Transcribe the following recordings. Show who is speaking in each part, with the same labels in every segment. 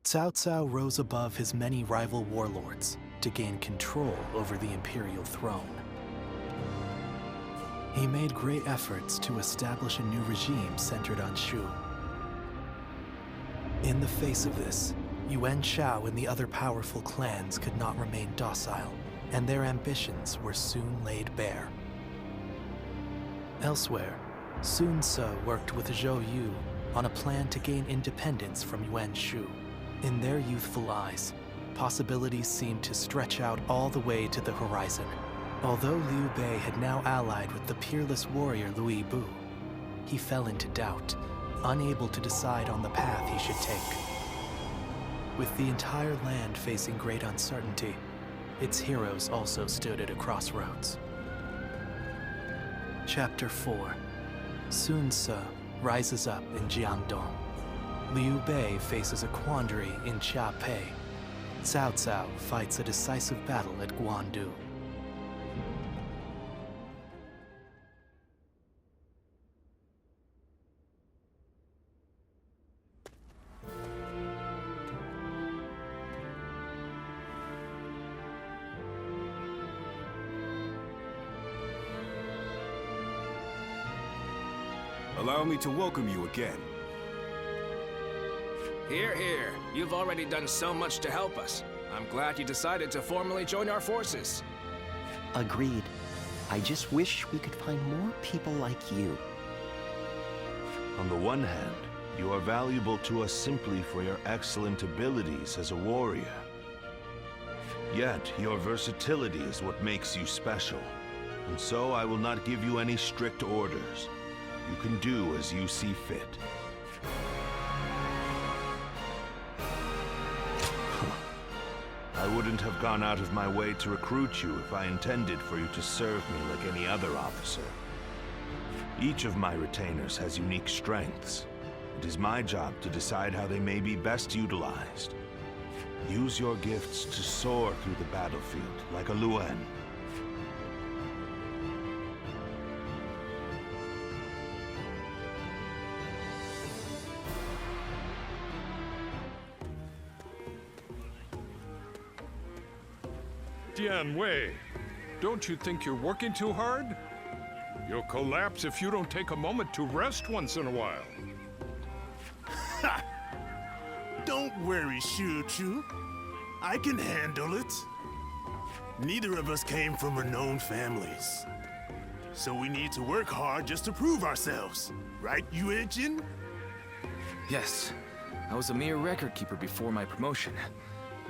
Speaker 1: Cao Cao rose above his many rival warlords to gain control over the imperial throne. He made great efforts to establish a new regime centered on Shu. In the face of this, Yuan Shao and the other powerful clans could not remain docile, and their ambitions were soon laid bare. Elsewhere, Sun Ce worked with Zhou Yu on a plan to gain independence from Yuan Shu. In their youthful eyes, possibilities seemed to stretch out all the way to the horizon. Although Liu Bei had now allied with the peerless warrior Louis Bu, he fell into doubt, unable to decide on the path he should take. With the entire land facing great uncertainty, its heroes also stood at a crossroads. Chapter 4. Sun Ce rises up in Jiangdong. Liu Bei faces a quandary in Chiapei. Cao Cao fights a decisive battle at Guandu.
Speaker 2: Allow me to welcome you again.
Speaker 3: Here, here. You've already done so much to help us. I'm glad you decided to formally join our forces.
Speaker 4: Agreed. I just wish we could find more people like you.
Speaker 5: On the one hand, you are valuable to us simply for your excellent abilities as a warrior. Yet, your versatility is what makes you special. And so I will not give you any strict orders. You can do as you see fit. I wouldn't have gone out of my way to recruit you if I intended for you to serve me like any other officer. Each of my retainers has unique strengths. It is my job to decide how they may be best utilized. Use your gifts to soar through the battlefield like a Luan.
Speaker 6: Dian Wei, don't you think you're working too hard? You'll collapse if you don't take a moment to rest once in a while.
Speaker 7: Ha! Don't worry, Shu Chu. I can handle it. Neither of us came from renowned families. So we need to work hard just to prove ourselves. Right, Yuan Jin?
Speaker 3: Yes. I was a mere record keeper before my promotion.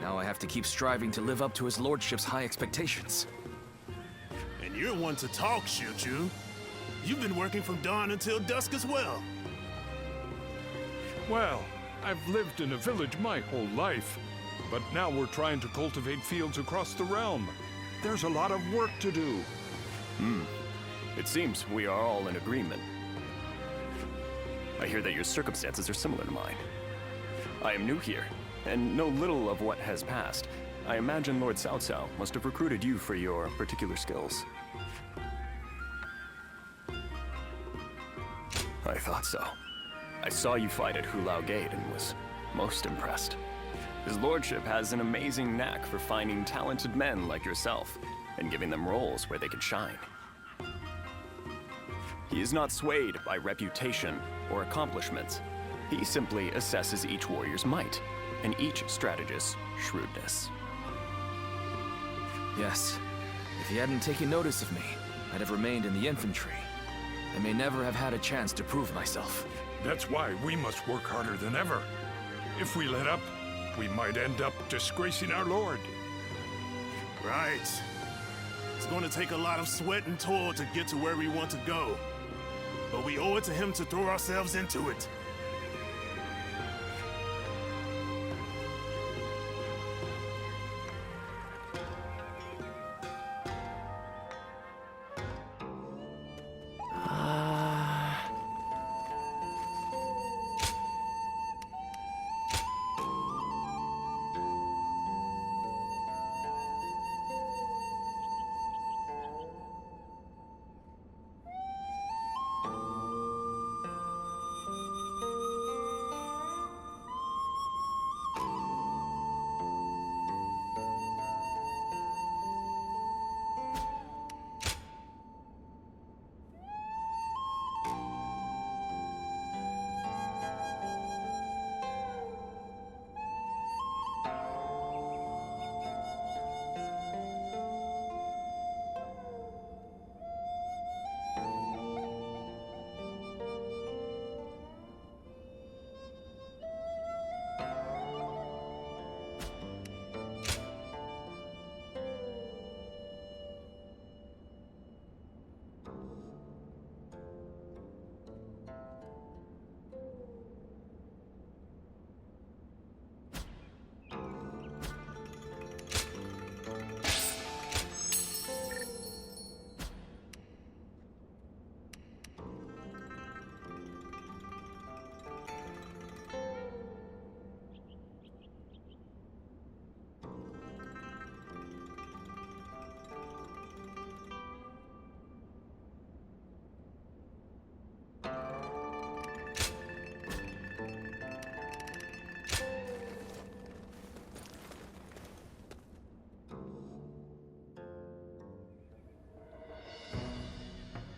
Speaker 3: Now I have to keep striving to live up to his lordship's high expectations.
Speaker 7: And you're one to talk, Shu Chu. You've been working from dawn until dusk as well.
Speaker 6: Well, I've lived in a village my whole life, but now we're trying to cultivate fields across the realm. There's a lot of work to do.
Speaker 8: It seems we are all in agreement. I hear that your circumstances are similar to mine. I am new here, and know little of what has passed. I imagine Lord Cao Cao must have recruited you for your particular skills. I thought so. I saw you fight at Hulao Gate and was most impressed. His lordship has an amazing knack for finding talented men like yourself and giving them roles where they can shine. He is not swayed by reputation or accomplishments. He simply assesses each warrior's might and each strategist's shrewdness.
Speaker 3: Yes. If he hadn't taken notice of me, I'd have remained in the infantry. I may never have had a chance to prove myself.
Speaker 6: That's why we must work harder than ever. If we let up, we might end up disgracing our lord.
Speaker 7: Right. It's going to take a lot of sweat and toil to get to where we want to go. But we owe it to him to throw ourselves into it.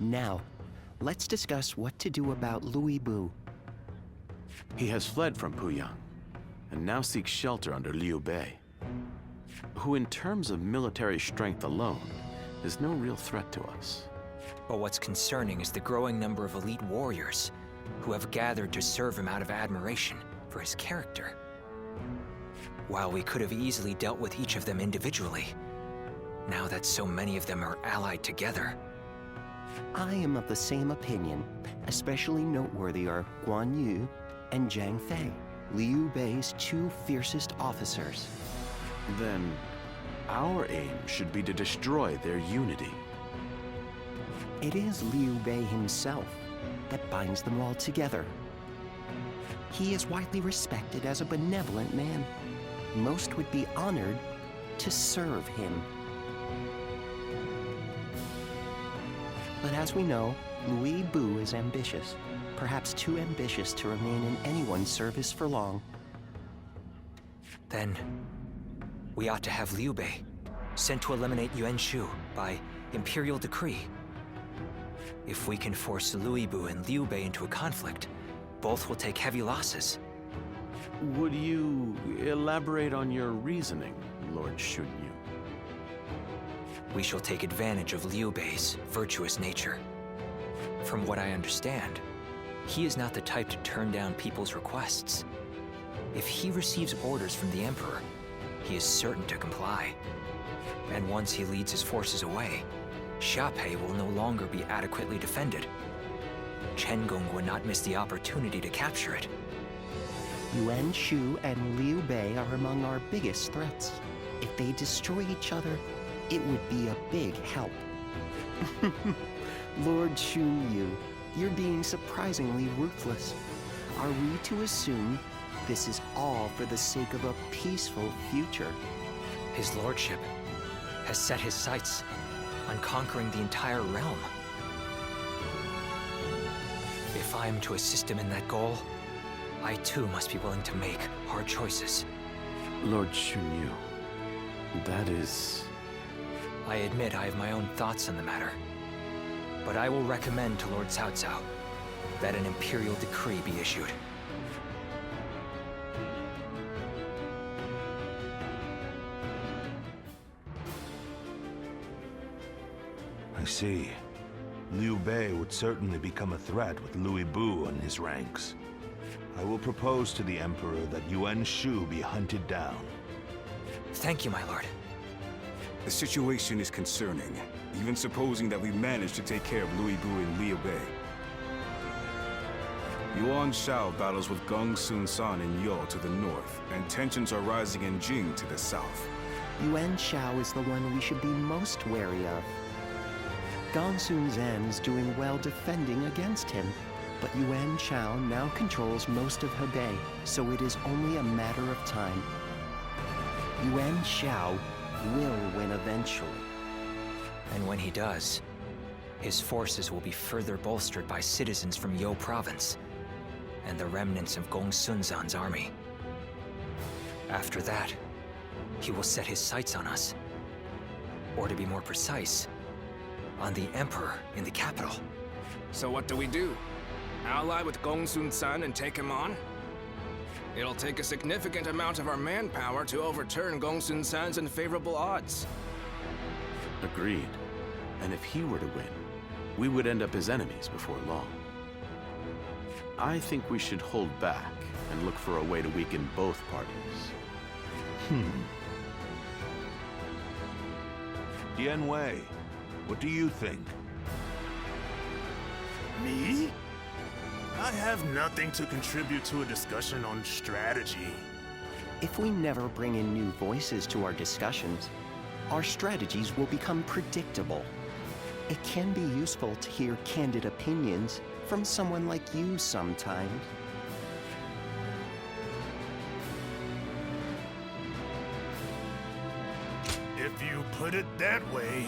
Speaker 4: Now, let's discuss what to do about Louis Bu.
Speaker 9: He has fled from Puyang, and now seeks shelter under Liu Bei, who in terms of military strength alone, is no real threat to us.
Speaker 10: But what's concerning is the growing number of elite warriors who have gathered to serve him out of admiration for his character. While we could have easily dealt with each of them individually, now that so many of them are allied together.
Speaker 4: I am of the same opinion. Especially noteworthy are Guan Yu and Zhang Fei, Liu Bei's two fiercest officers.
Speaker 9: Then, our aim should be to destroy their unity.
Speaker 4: It is Liu Bei himself that binds them all together. He is widely respected as a benevolent man. Most would be honored to serve him. But as we know, Louis Bu is ambitious, perhaps too ambitious to remain in anyone's service for long.
Speaker 10: Then, we ought to have Liu Bei sent to eliminate Yuan Shu by imperial decree. If we can force Louis Bu and Liu Bei into a conflict, both will take heavy losses.
Speaker 9: Would you elaborate on your reasoning, Lord Shunyu?
Speaker 10: We shall take advantage of Liu Bei's virtuous nature. From what I understand, he is not the type to turn down people's requests. If he receives orders from the Emperor, he is certain to comply. And once he leads his forces away, Xiaopei will no longer be adequately defended. Chenggong would not miss the opportunity to capture it.
Speaker 4: Yuan Shu and Liu Bei are among our biggest threats. If they destroy each other, it would be a big help. Lord Shunyu, you're being surprisingly ruthless. Are we to assume this is all for the sake of a peaceful future?
Speaker 10: His lordship has set his sights on conquering the entire realm. If I am to assist him in that goal, I too must be willing to make hard choices.
Speaker 9: Lord Shunyu, that is...
Speaker 10: I admit I have my own thoughts on the matter, but I will recommend to Lord Cao Cao that an imperial decree be issued.
Speaker 5: I see. Liu Bei would certainly become a threat with Louis Bu in his ranks. I will propose to the Emperor that Yuan Shu be hunted down.
Speaker 10: Thank you, my lord.
Speaker 2: The situation is concerning, even supposing that we manage to take care of Louis Bu and Liu Bei. Yuan Shao battles with Gong Sun San in Yo to the north, and tensions are rising in Jing to the south.
Speaker 4: Yuan Shao is the one we should be most wary of. Gong Sun Zan is doing well defending against him, but Yuan Shao now controls most of Hebei, so it is only a matter of time. Yuan Shao will win eventually.
Speaker 10: And when he does, his forces will be further bolstered by citizens from Yo province and the remnants of Gong Sun Zan's army. After that, he will set his sights on us. Or to be more precise, on the Emperor in the capital.
Speaker 11: So what do we do? Ally with Gong Sun San and take him on? It'll take a significant amount of our manpower to overturn Gong Sun San's unfavorable odds.
Speaker 9: Agreed. And if he were to win, we would end up his enemies before long. I think we should hold back and look for a way to weaken both parties.
Speaker 5: Dian Wei, what do you think?
Speaker 7: Me? I have nothing to contribute to a discussion on strategy.
Speaker 4: If we never bring in new voices to our discussions, our strategies will become predictable. It can be useful to hear candid opinions from someone like you sometimes.
Speaker 7: If you put it that way,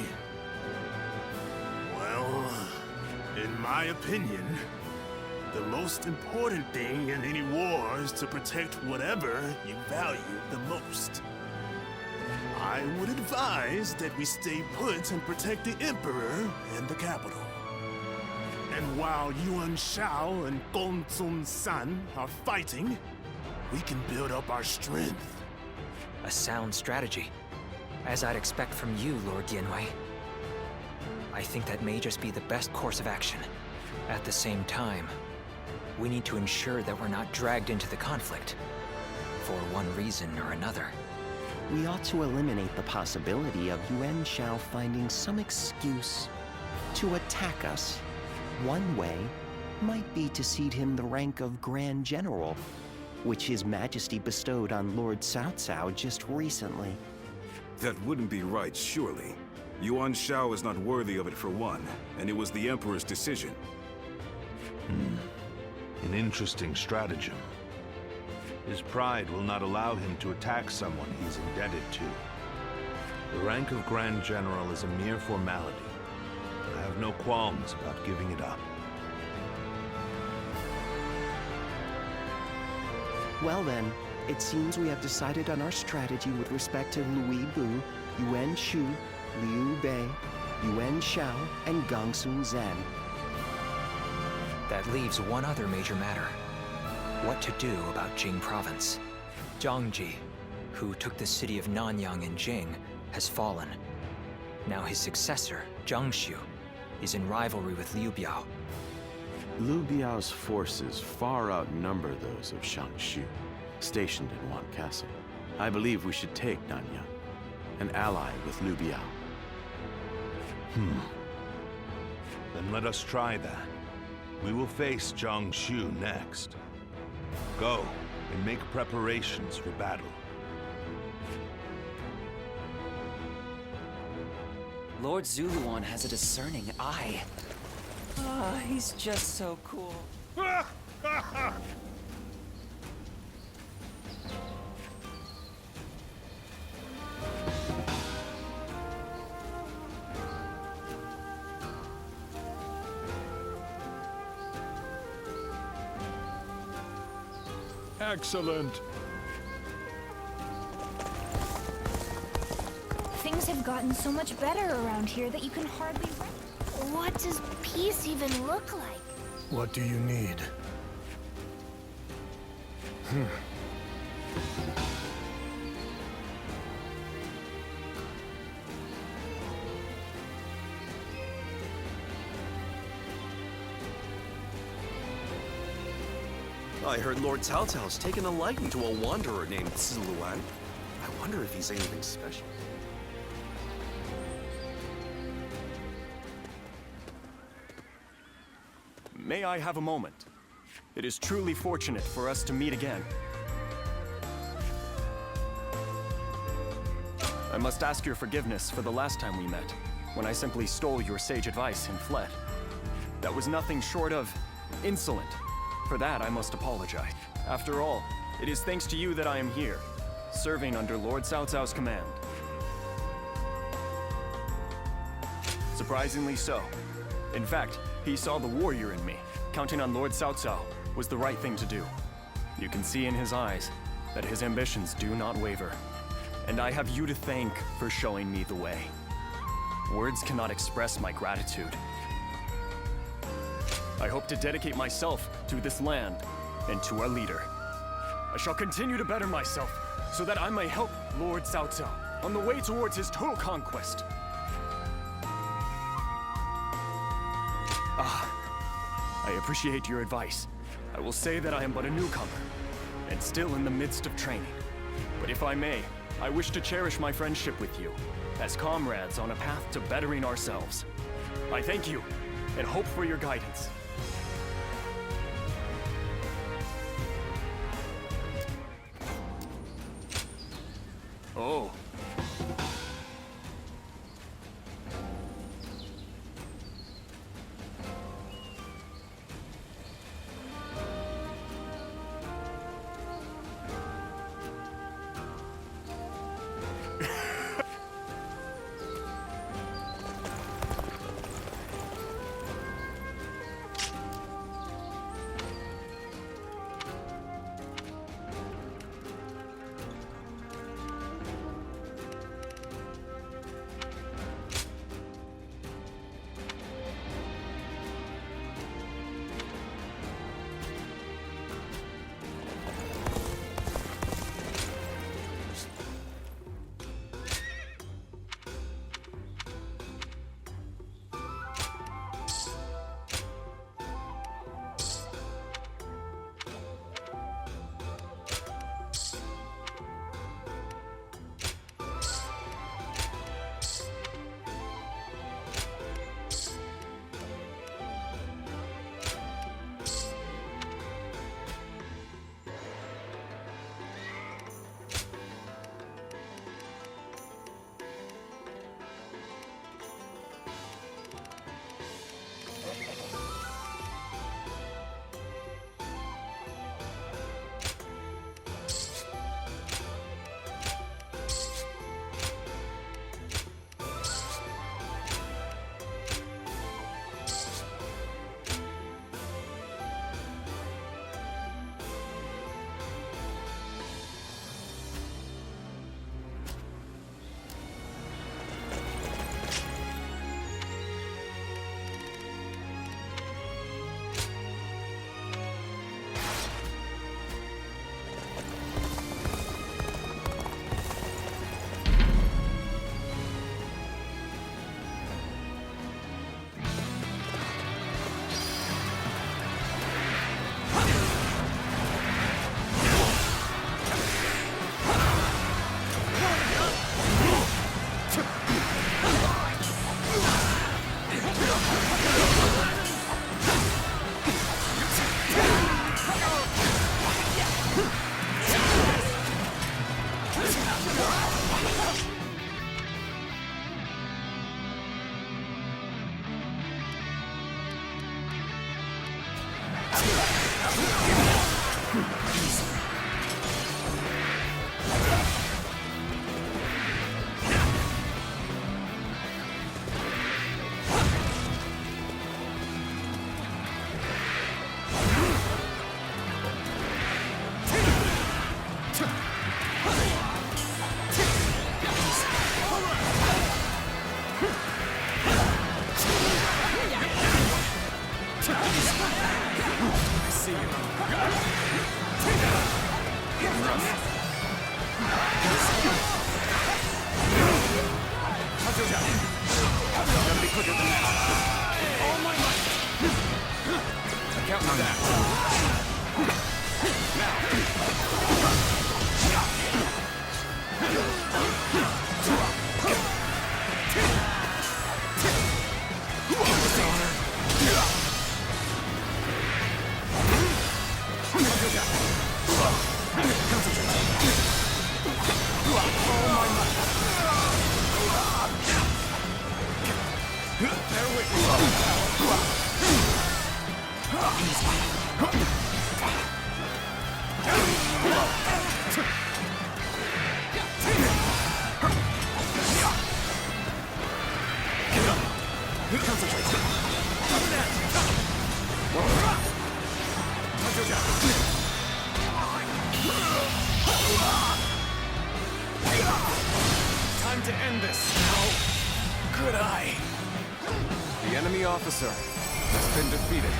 Speaker 7: well, in my opinion, the most important thing in any war is to protect whatever you value the most. I would advise that we stay put and protect the Emperor and the capital. And while Yuan Shao and Gong Sun San are fighting, we can build up our strength.
Speaker 10: A sound strategy, as I'd expect from you, Lord Yanwei. I think that may just be the best course of action. At the same time, we need to ensure that we're not dragged into the conflict, for one reason or another.
Speaker 4: We ought to eliminate the possibility of Yuan Shao finding some excuse to attack us. One way might be to cede him the rank of Grand General, which His Majesty bestowed on Lord Cao Cao just recently.
Speaker 2: That wouldn't be right, surely. Yuan Shao is not worthy of it for one, and it was the Emperor's decision.
Speaker 5: An interesting stratagem. His pride will not allow him to attack someone he's indebted to. The rank of Grand General is a mere formality. I have no qualms about giving it up.
Speaker 4: Well then, it seems we have decided on our strategy with respect to Louis Bu, Yuan Shu, Liu Bei, Yuan Shao, and Gongsun Zhen.
Speaker 10: That leaves one other major matter. What to do about Jing Province. Zhang Ji, who took the city of Nanyang in Jing, has fallen. Now his successor, Zhang Xiu, is in rivalry with Liu Biao.
Speaker 9: Liu Biao's forces far outnumber those of Shang Shu, stationed in Wan Castle. I believe we should take Nanyang, an ally with Liu Biao.
Speaker 5: Then let us try that. We will face Zhang Shu next. Go and make preparations for battle.
Speaker 12: Lord Zuluan has a discerning eye. Ah, he's just so cool.
Speaker 6: Excellent.
Speaker 13: Things have gotten so much better around here that you can hardly write. What does peace even look like?
Speaker 7: What do you need?
Speaker 14: I heard Lord Cao Cao's taken a liking to a wanderer named Ziluan. I wonder if he's anything special.
Speaker 8: May I have a moment? It is truly fortunate for us to meet again. I must ask your forgiveness for the last time we met, when I simply stole your sage advice and fled. That was nothing short of insolent. For that, I must apologize. After all, it is thanks to you that I am here, serving under Lord Cao Cao's command. Surprisingly so. In fact, he saw the warrior in me. Counting on Lord Cao Cao was the right thing to do. You can see in his eyes that his ambitions do not waver. And I have you to thank for showing me the way. Words cannot express my gratitude. I hope to dedicate myself to this land and to our leader. I shall continue to better myself so that I may help Lord Cao Cao on the way towards his total conquest. I appreciate your advice. I will say that I am but a newcomer and still in the midst of training. But if I may, I wish to cherish my friendship with you as comrades on a path to bettering ourselves. I thank you and hope for your guidance. Oh.
Speaker 3: Time to end this. How could I? The enemy officer has been defeated.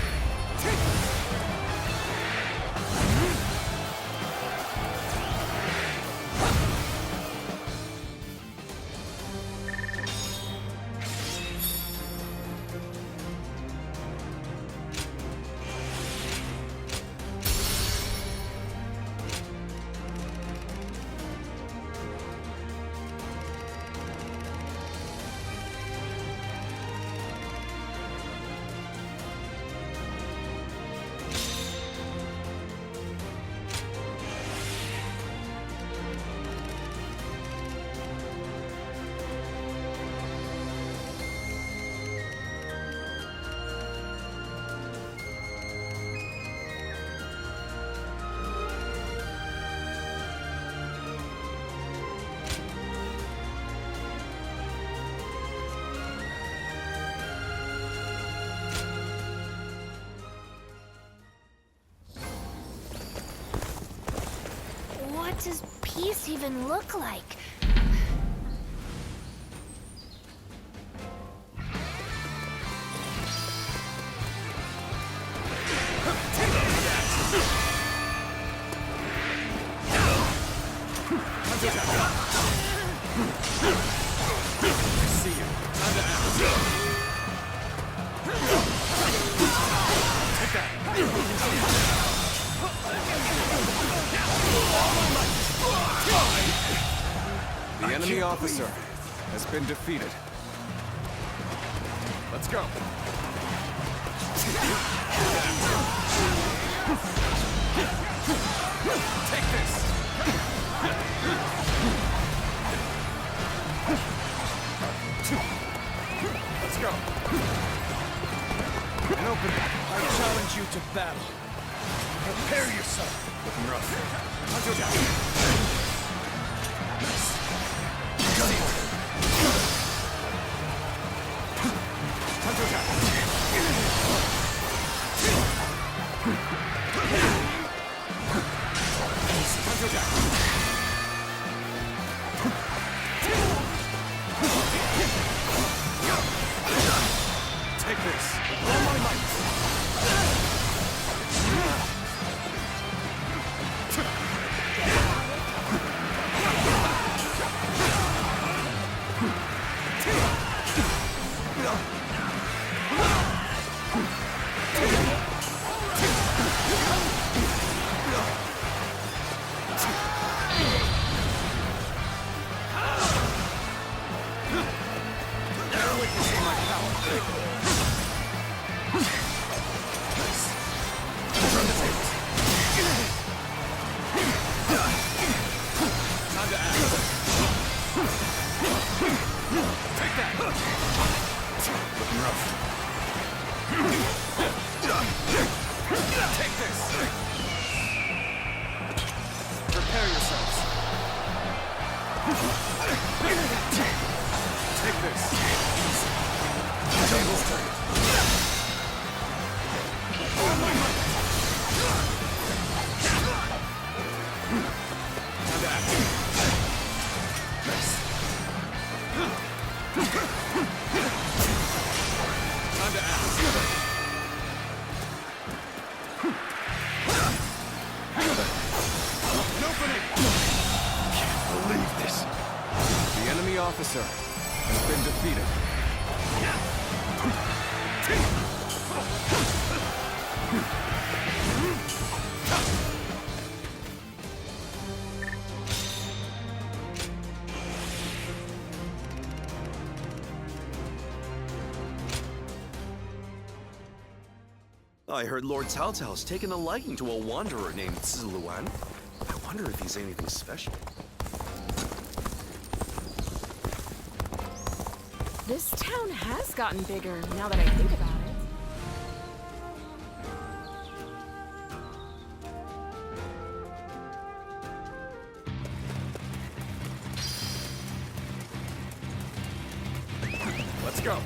Speaker 13: What does peace even look like?
Speaker 3: The enemy officer has been defeated. Let's go. Take this. Let's go. And open it. I challenge you to battle. Prepare yourself. Looking rough. Take this. All my might. Take this! Prepare yourselves. Take this. Tables turn. All my might. Time to act. Nice. Time to act. The enemy officer has been defeated.
Speaker 14: I heard Lord Cao Cao's taken a liking to a wanderer named Ziluan. I wonder if he's anything special.
Speaker 15: This town has gotten bigger, now that I think about it.
Speaker 3: go.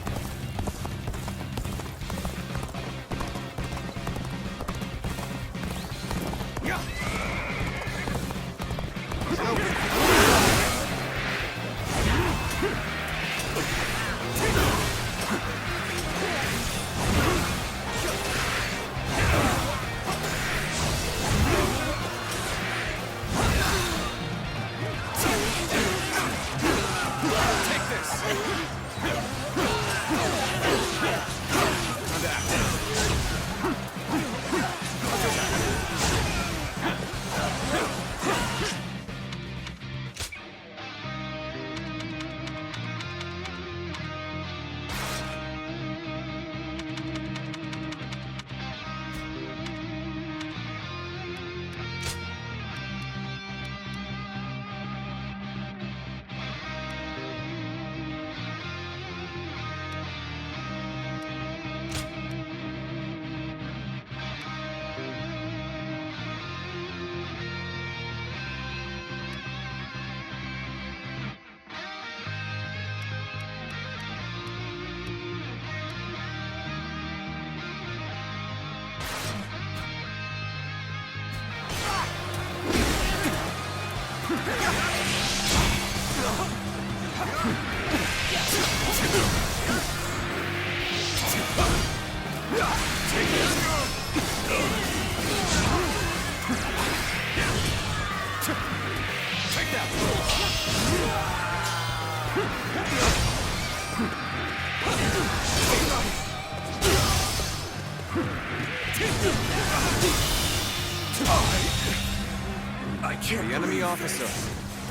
Speaker 3: The enemy officer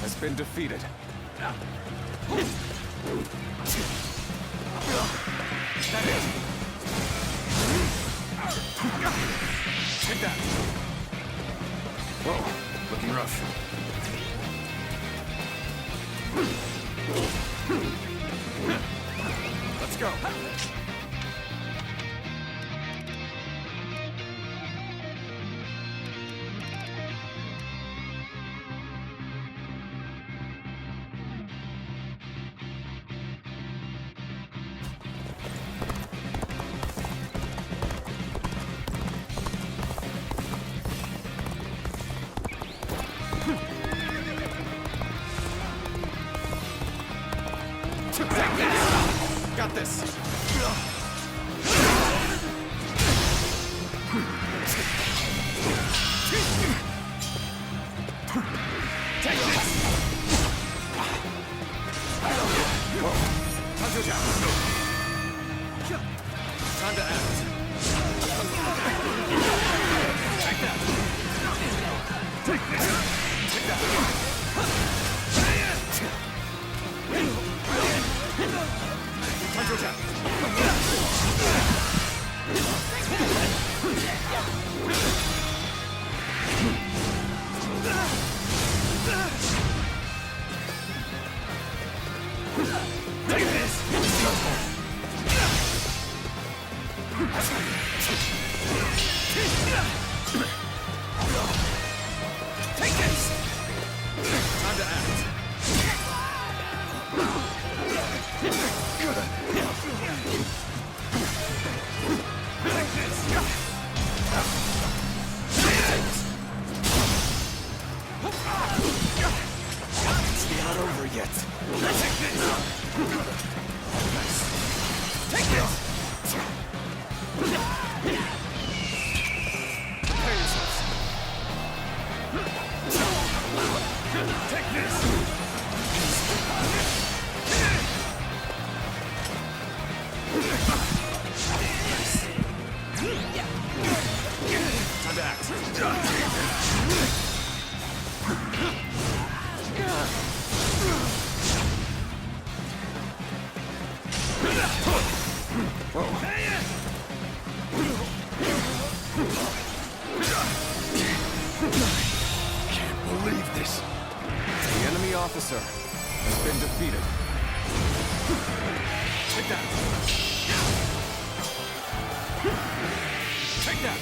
Speaker 3: has been defeated. That is. Take that. Whoa, looking rough. Let's go. Got this. Take this. Whoa. Time to act. Take that. Take this. Take that. Take this! Take this! Time to act. Take this! It's not over yet. Take this! Take this! Prepare yourselves. Take this! Time to act. Whoa. Can't believe this. The enemy officer has been defeated. Take that. Take that.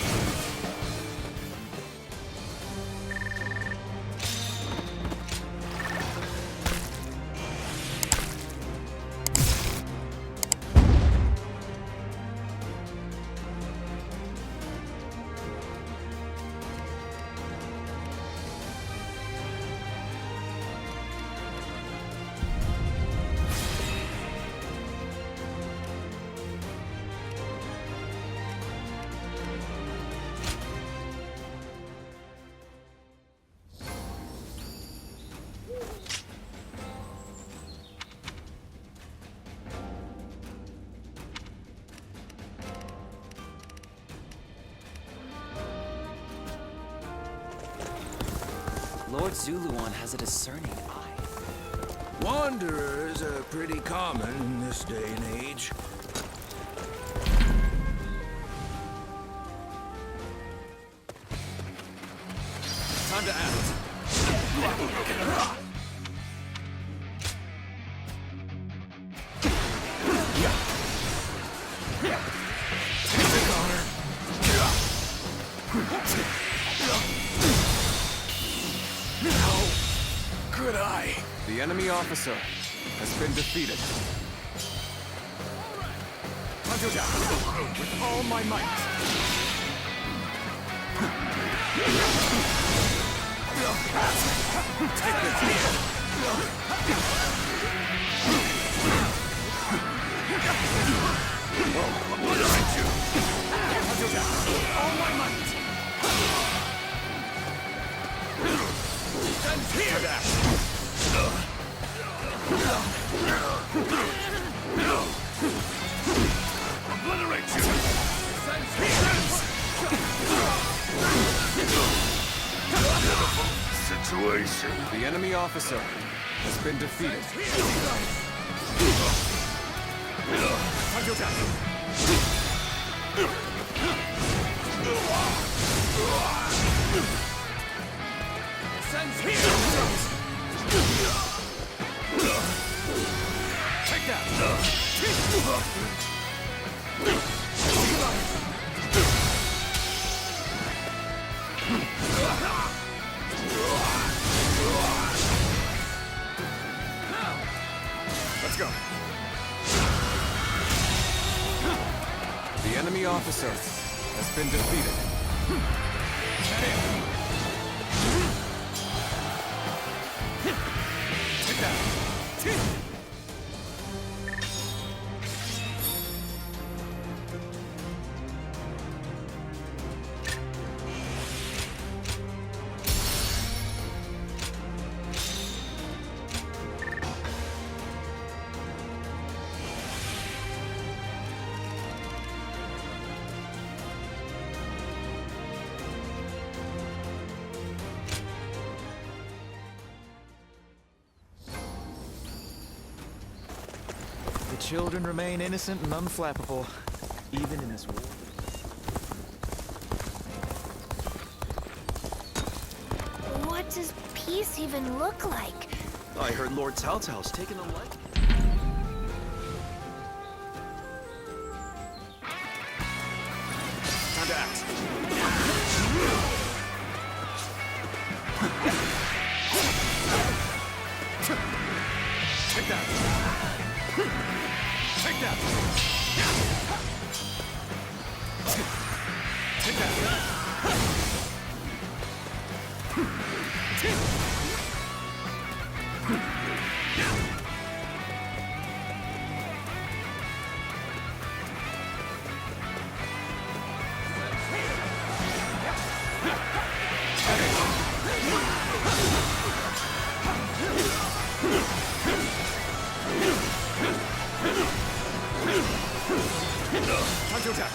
Speaker 12: Lord Zuluan has a discerning eye.
Speaker 6: Wanderers are pretty common in this day and age.
Speaker 3: Time to act.
Speaker 6: Good eye.
Speaker 3: The enemy officer has been defeated. With all my might. Take all my might. Send here that. Obliterate you. Send here.
Speaker 6: Situation.
Speaker 3: The enemy officer has been defeated. Sends here. Take that. Let's go. The enemy officer has been defeated. Take that. The children remain innocent and unflappable, even in this war.
Speaker 13: What does peace even look like?
Speaker 14: I heard Lord Cao Cao's taken a liking.
Speaker 3: Time to act. Take that. Take that. Take that. Time to attack.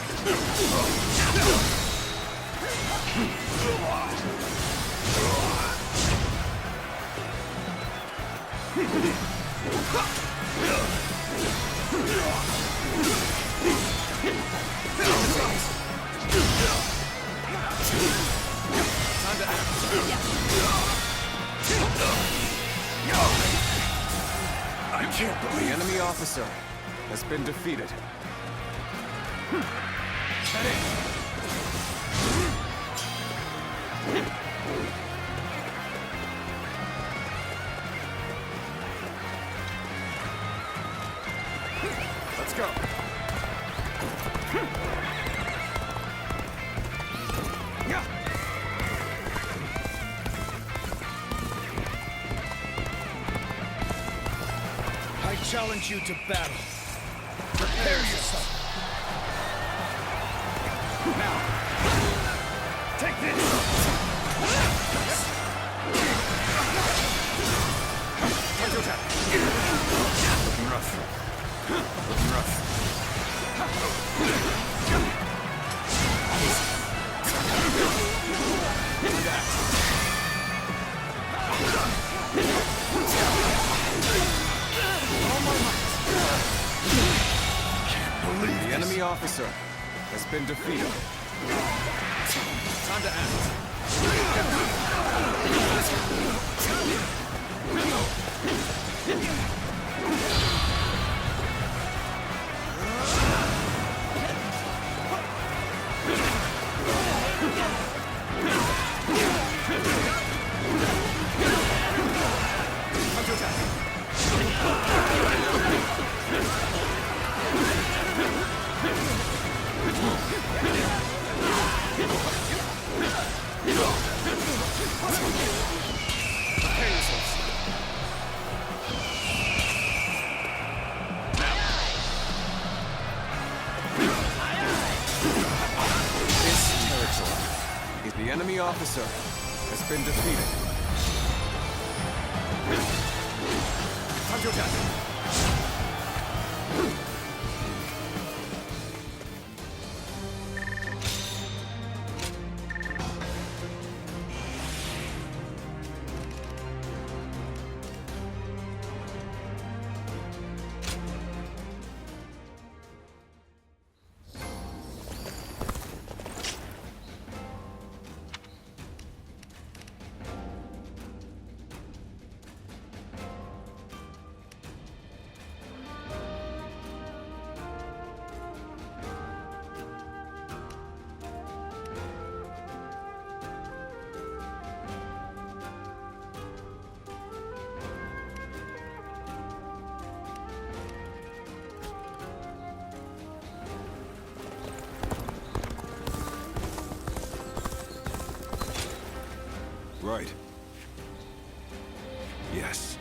Speaker 3: Time to act. I can't believe the enemy officer has been defeated. Let's go.
Speaker 6: I challenge you to battle. Prepare yourself. Now, take this! Time to attack. Looking rough. Looking rough. Time to act.
Speaker 3: enemy officer has been defeated. Time to act. Time to attack. Prepare yourselves. This territory, the enemy officer has been defeated. Time to attack.
Speaker 2: Right. Yes.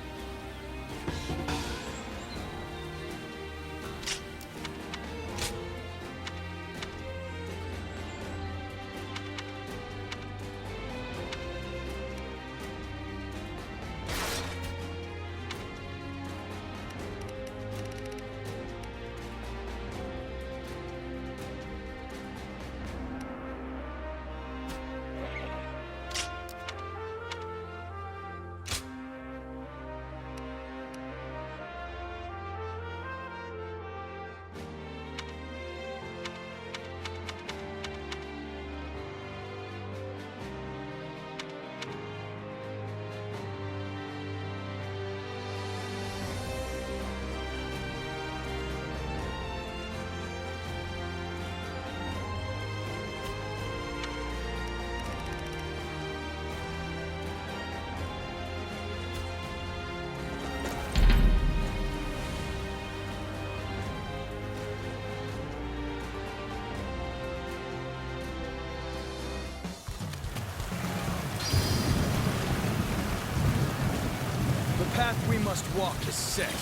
Speaker 3: The path we must walk is set.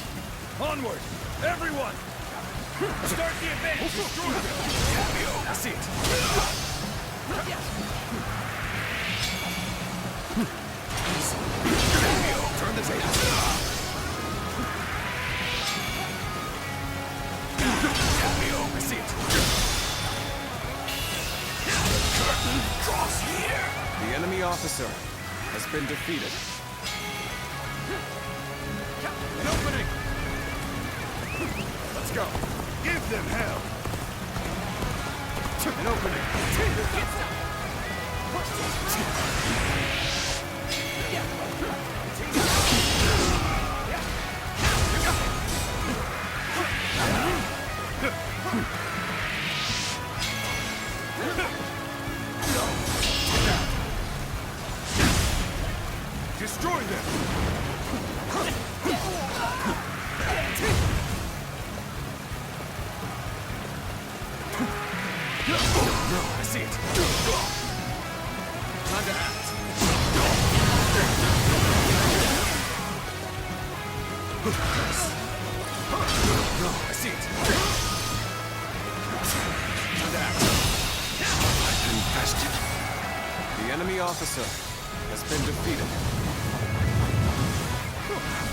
Speaker 3: Onward, everyone! Start the advance! Destroy them! I see it. Turn the tables. I see it. Curtain draws here. The enemy officer has been defeated. An opening! Let's go. Give them hell. An opening. Destroy them. I see it. Time to act. I see it. Time to act. I've been bested. The enemy officer has been defeated.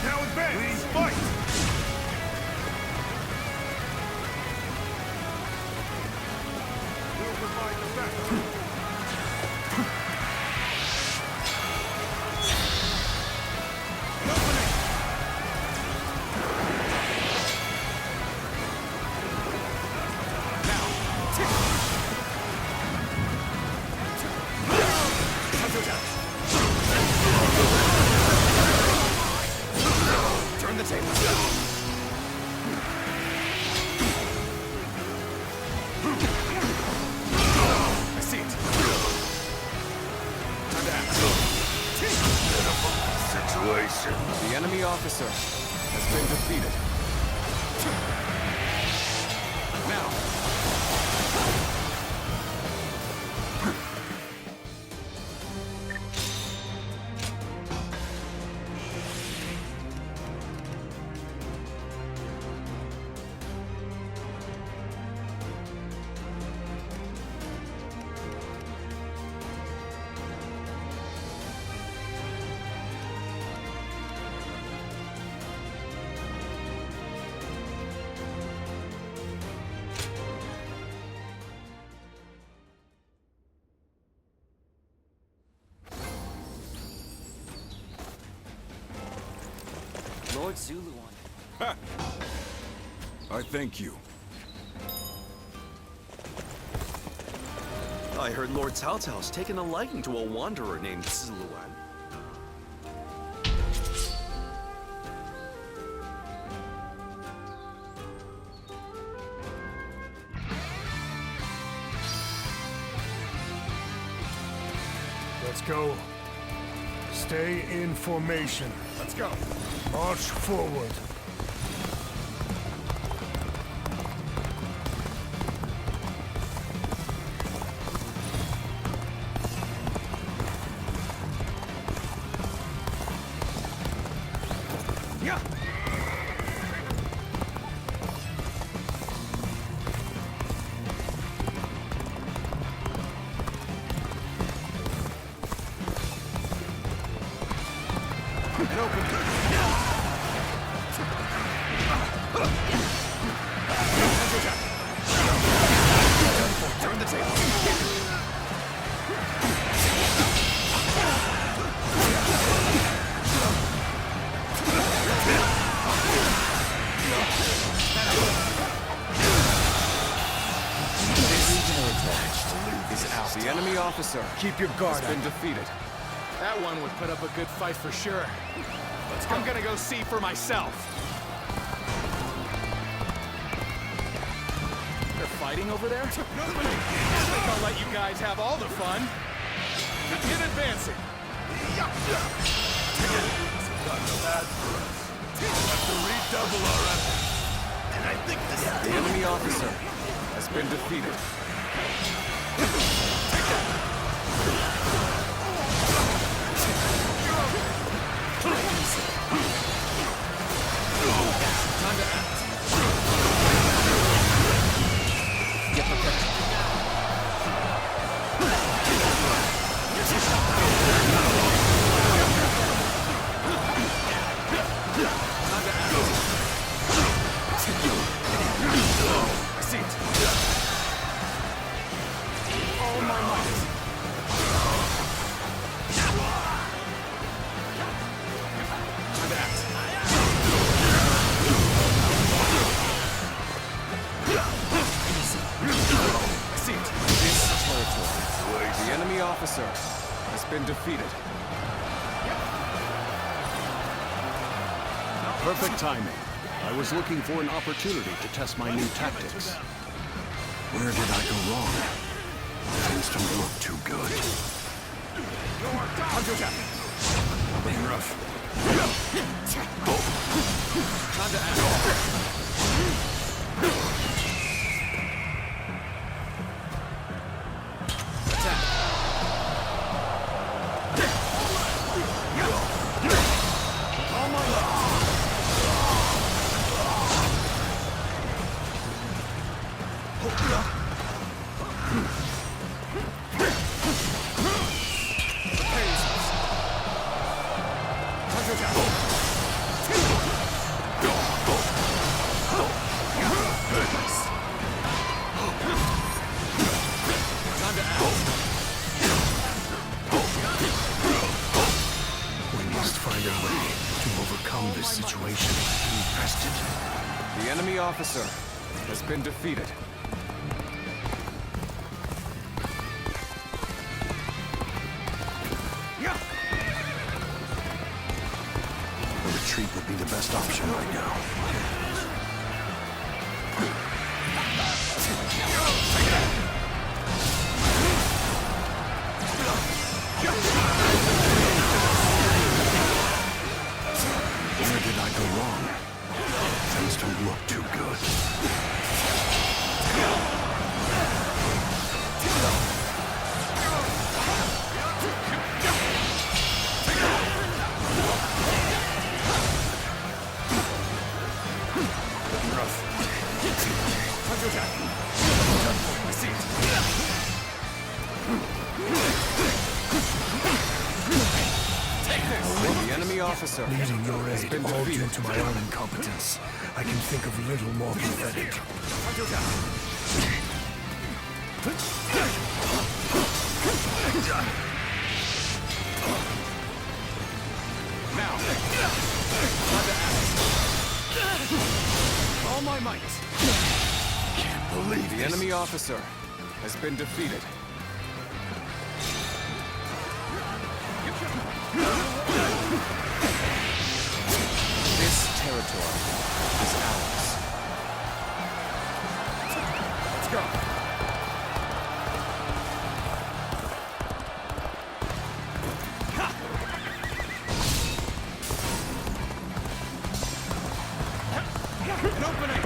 Speaker 3: Now advance! Fight! We'll provide the backup. Now!
Speaker 5: situation.
Speaker 3: The enemy officer has been defeated. Now!
Speaker 12: Lord Zuluan.
Speaker 2: I thank you.
Speaker 14: I heard Lord Cao Cao's taken a liking to a wanderer named Zuluan.
Speaker 6: Let's go. Stay in formation. Let's go. March forward. Yeah.
Speaker 3: Turn the table. The enemy officer.
Speaker 6: Keep your guard
Speaker 3: has been defeated.
Speaker 16: That one would put up a good fight for sure. I'm gonna go see for myself. They're fighting over there? Nobody! I think I'll let you guys have all the fun. Get advancing.
Speaker 7: Have to redouble our efforts. And I think this is
Speaker 3: The enemy officer has been defeated. Time to act. Get prepared. Time to act. I see it. All my might. Time to act. I see it. This territory. The enemy officer has been defeated.
Speaker 6: Perfect timing. I was looking for an opportunity to test my new tactics.
Speaker 2: Where did I go wrong? Things don't look too good.
Speaker 3: Counterattack.
Speaker 2: Being rough.
Speaker 3: Time to act.
Speaker 2: Situation infested.
Speaker 3: The enemy officer has been defeated.
Speaker 2: A retreat would be the best option right now.
Speaker 7: wrong. Things don't look too good.
Speaker 3: The enemy officer
Speaker 7: Needing your
Speaker 3: has
Speaker 7: aid,
Speaker 3: been
Speaker 7: all due
Speaker 3: defeated.
Speaker 7: to my own incompetence. I can think of little more pathetic.
Speaker 16: Now, time to act. All my might.
Speaker 7: Can't believe
Speaker 3: The enemy officer has been defeated. This territory is ours.
Speaker 16: Let's go. An opening.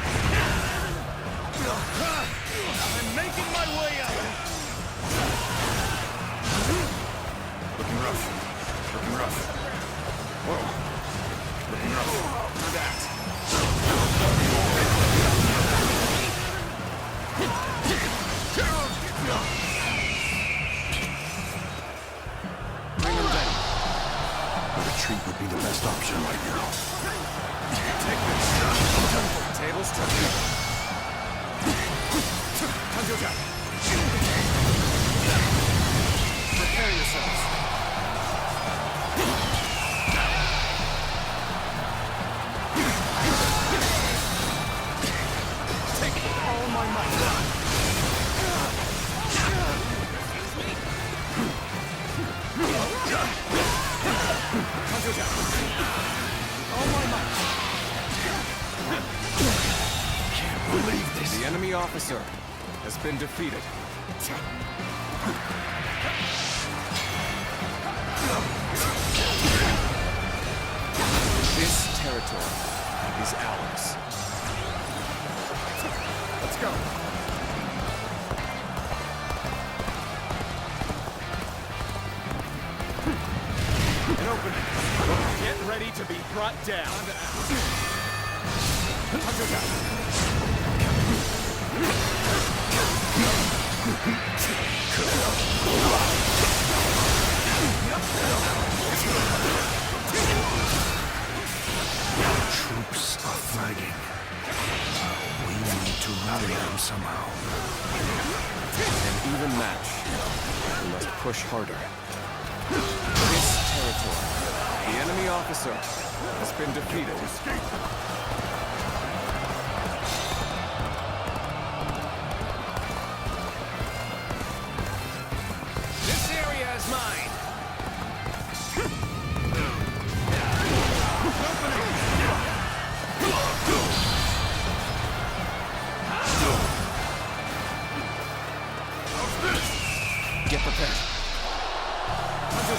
Speaker 16: I'm making my way out.
Speaker 7: Looking rough. Looking rough. Whoa. Looking rough.
Speaker 16: For that.
Speaker 3: Bring him down.
Speaker 7: A retreat would be the best option right now.
Speaker 16: Take this.
Speaker 3: Tables turning.
Speaker 16: Prepare yourselves. Take it with all my might. All my might.
Speaker 7: Can't believe this.
Speaker 3: The enemy officer has been defeated. This territory is ours.
Speaker 16: Let's go. An opening. Get ready to be brought down.
Speaker 7: Troops are flagging. We need to rally them somehow.
Speaker 3: An even match. We must push harder. This territory, the enemy officer has been defeated.
Speaker 11: This area is mine.
Speaker 3: Get prepared.
Speaker 7: Looking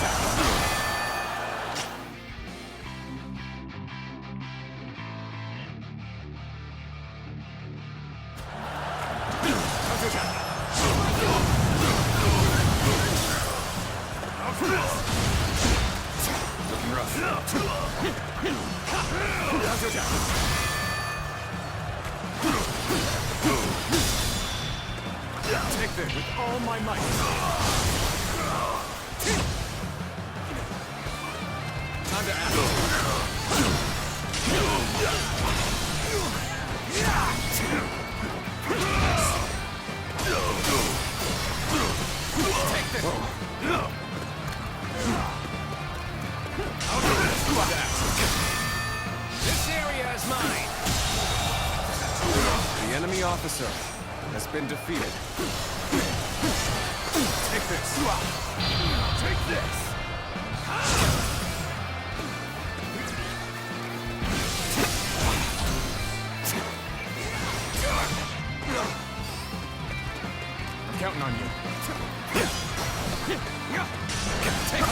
Speaker 16: Take this with all my might. Time to act. Take this.
Speaker 11: This area is mine.
Speaker 3: The enemy officer has been defeated.
Speaker 16: Take this. Take this. I'm counting on you. Take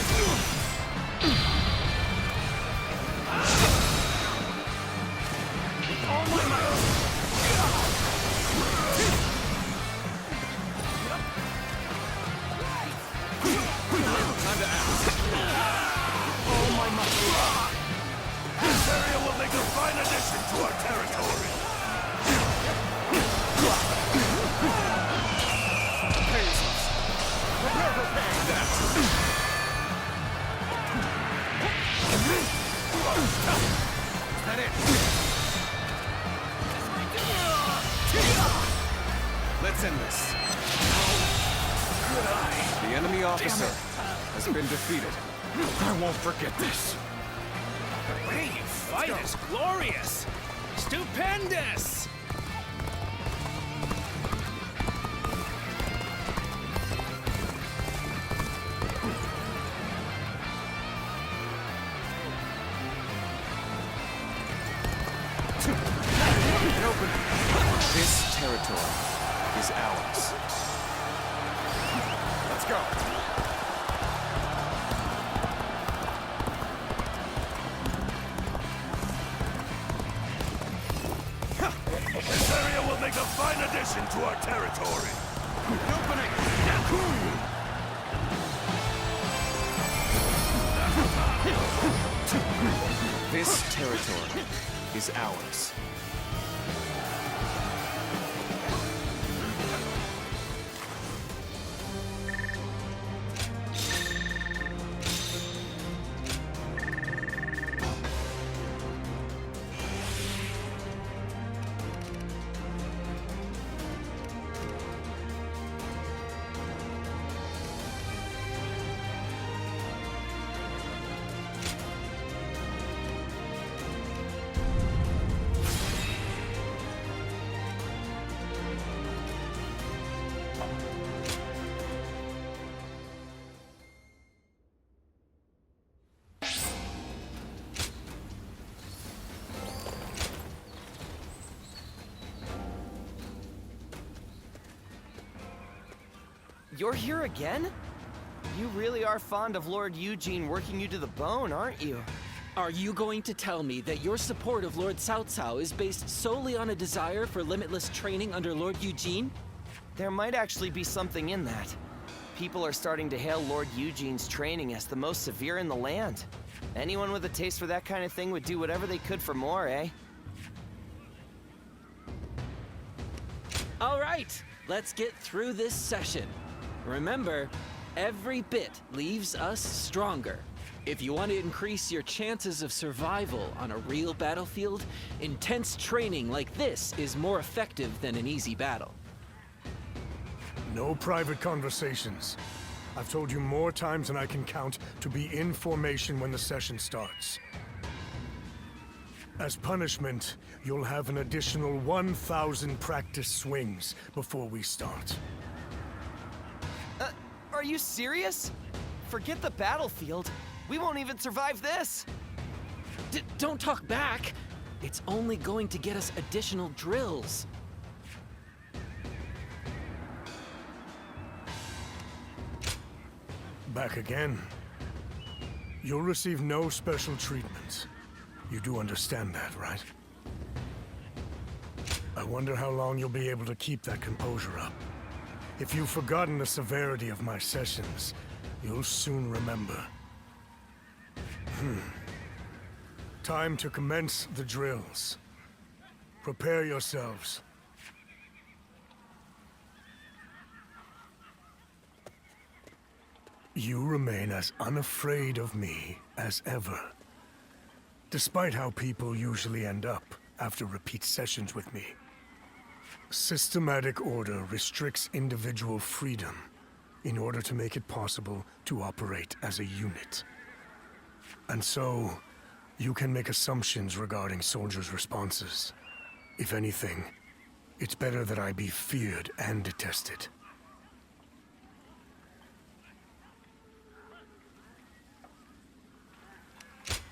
Speaker 16: that it? Let's end this.
Speaker 3: The enemy officer has been defeated.
Speaker 16: I won't forget this.
Speaker 11: The way you fight is glorious! Stupendous!
Speaker 3: This territory is ours.
Speaker 16: Let's go.
Speaker 5: This area will make a fine addition to our territory.
Speaker 3: This territory is ours.
Speaker 17: You're here again? You really are fond of Lord Eugene working you to the bone, aren't you?
Speaker 12: Are you going to tell me that your support of Lord Cao Cao is based solely on a desire for limitless training under Lord Eugene?
Speaker 17: There might actually be something in that. People are starting to hail Lord Eugene's training as the most severe in the land. Anyone with a taste for that kind of thing would do whatever they could for more, eh?
Speaker 12: All right, let's get through this session. Remember, every bit leaves us stronger. If you want to increase your chances of survival on a real battlefield, intense training like this is more effective than an easy battle.
Speaker 18: No private conversations. I've told you more times than I can count to be in formation when the session starts. As punishment, you'll have an additional 1,000 practice swings before we start.
Speaker 17: Are you serious? Forget the battlefield. We won't even survive this.
Speaker 12: Don't talk back. It's only going to get us additional drills.
Speaker 18: Back again. You'll receive no special treatment. You do understand that, right? I wonder how long you'll be able to keep that composure up. If you've forgotten the severity of my sessions, you'll soon remember. Time to commence the drills. Prepare yourselves. You remain as unafraid of me as ever. Despite how people usually end up after repeat sessions with me. Systematic order restricts individual freedom in order to make it possible to operate as a unit. And so, you can make assumptions regarding soldiers' responses. If anything, it's better that I be feared and detested.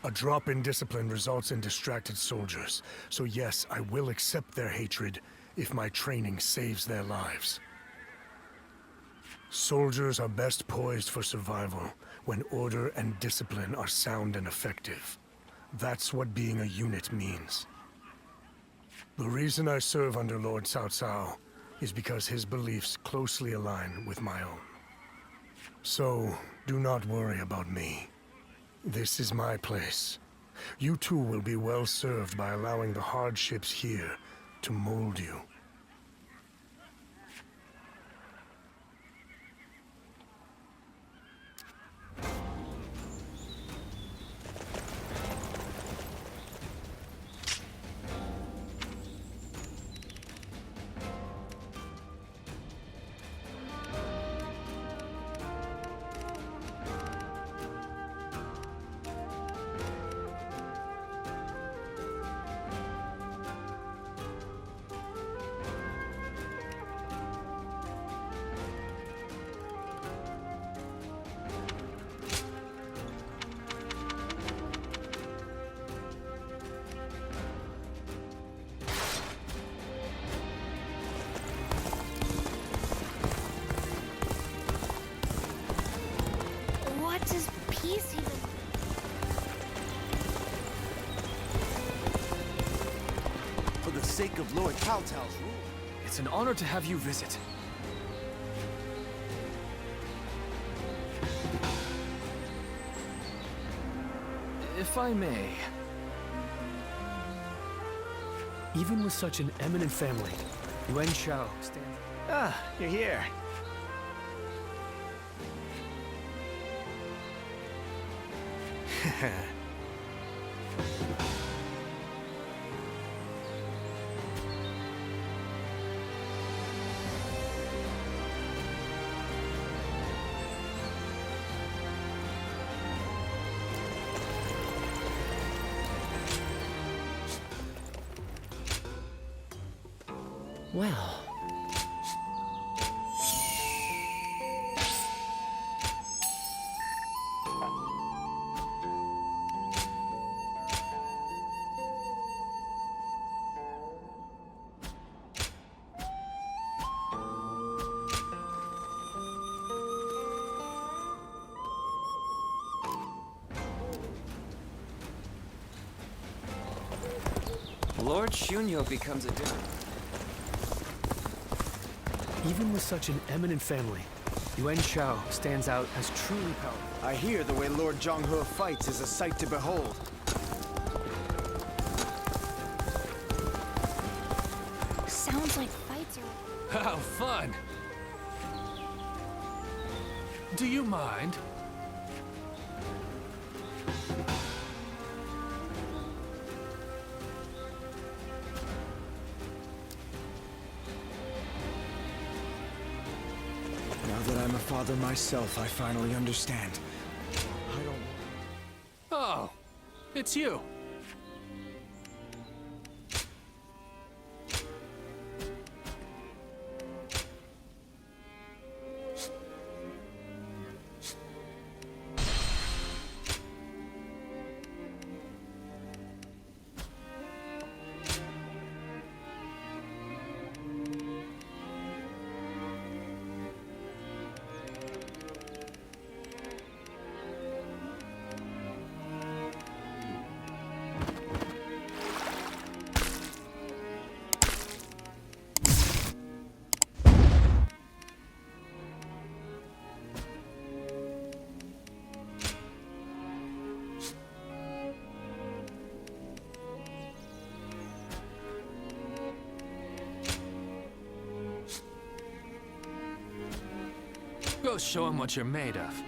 Speaker 18: A drop in discipline results in distracted soldiers, so yes, I will accept their hatred if my training saves their lives. Soldiers are best poised for survival when order and discipline are sound and effective. That's what being a unit means. The reason I serve under Lord Cao Cao is because his beliefs closely align with my own. So, do not worry about me. This is my place. You too will be well served by allowing the hardships here to mold you.
Speaker 16: sake of Lord Cao Cao's rule. It's an honor to have you visit. If I may. Even with such an eminent family, Yuan Shao stands...
Speaker 17: Ah, you're here. Well...
Speaker 12: Lord Shunyo becomes a different...
Speaker 16: Even with such an eminent family, Yuan Shao stands out as truly powerful.
Speaker 19: I hear the way Lord Zhonghe fights is a sight to behold.
Speaker 13: Sounds like fights are...
Speaker 16: How fun! Do you mind?
Speaker 19: Now that I'm a father myself, I finally understand. I don't...
Speaker 16: Oh, it's you. Go show him what you're made of.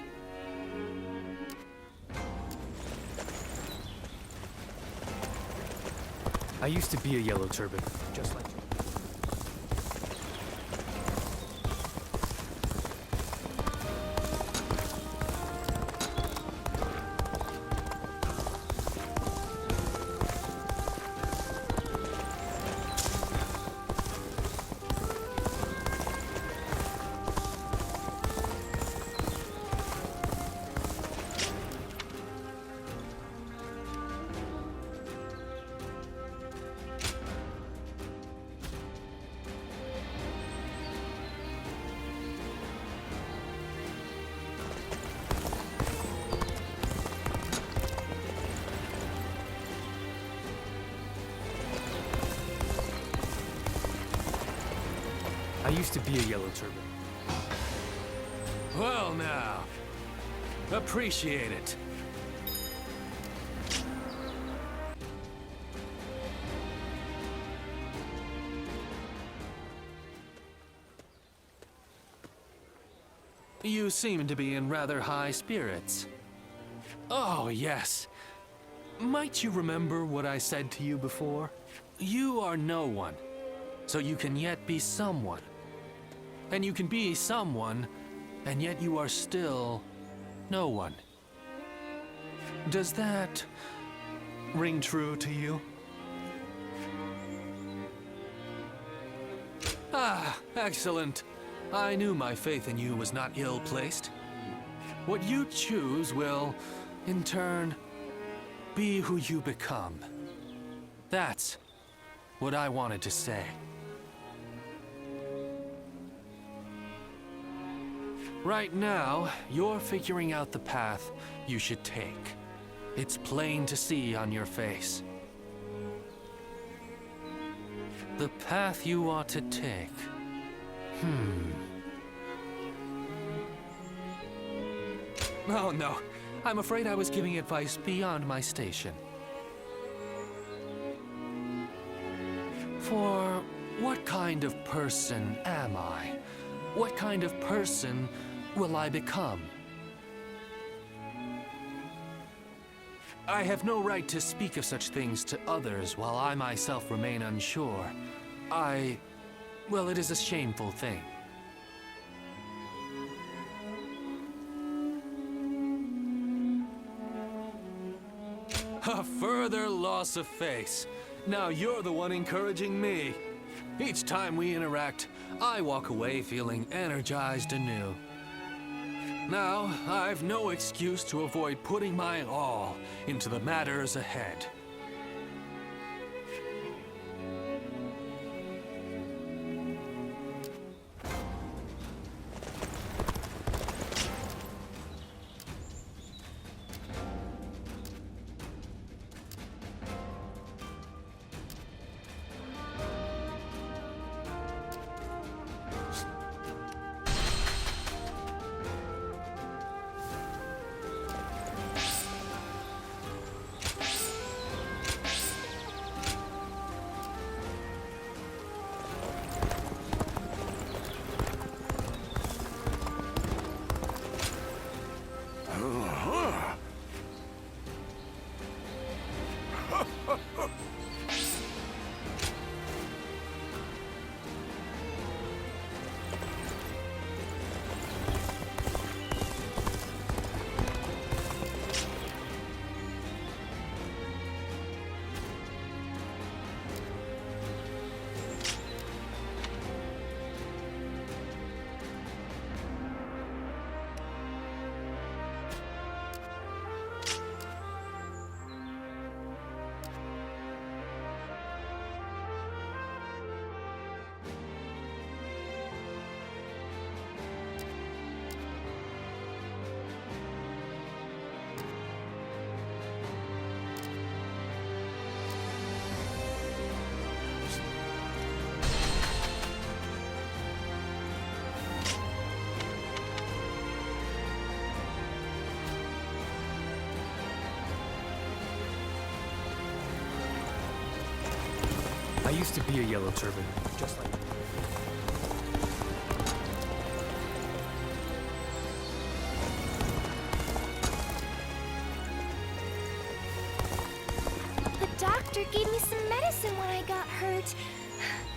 Speaker 16: I used to be a yellow turban, just like you. I used to be a yellow turban. Well now, appreciate it. You seem to be in rather high spirits. Oh, yes. Might you remember what I said to you before? You are no one, so you can yet be someone. And you can be someone, and yet you are still no one. Does that ring true to you? Ah, excellent. I knew my faith in you was not ill-placed. What you choose will, in turn, be who you become. That's what I wanted to say. Right now, you're figuring out the path you should take. It's plain to see on your face. The path you ought to take. Oh no, I'm afraid I was giving advice beyond my station. For what kind of person am I? What kind of person will I become? I have no right to speak of such things to others while I myself remain unsure. Well, it is a shameful thing. A further loss of face. Now you're the one encouraging me. Each time we interact, I walk away feeling energized anew. Now, I've no excuse to avoid putting my all into the matters ahead.
Speaker 20: I used to be a Yellow Turban, just like...
Speaker 13: The doctor gave me some medicine when I got hurt,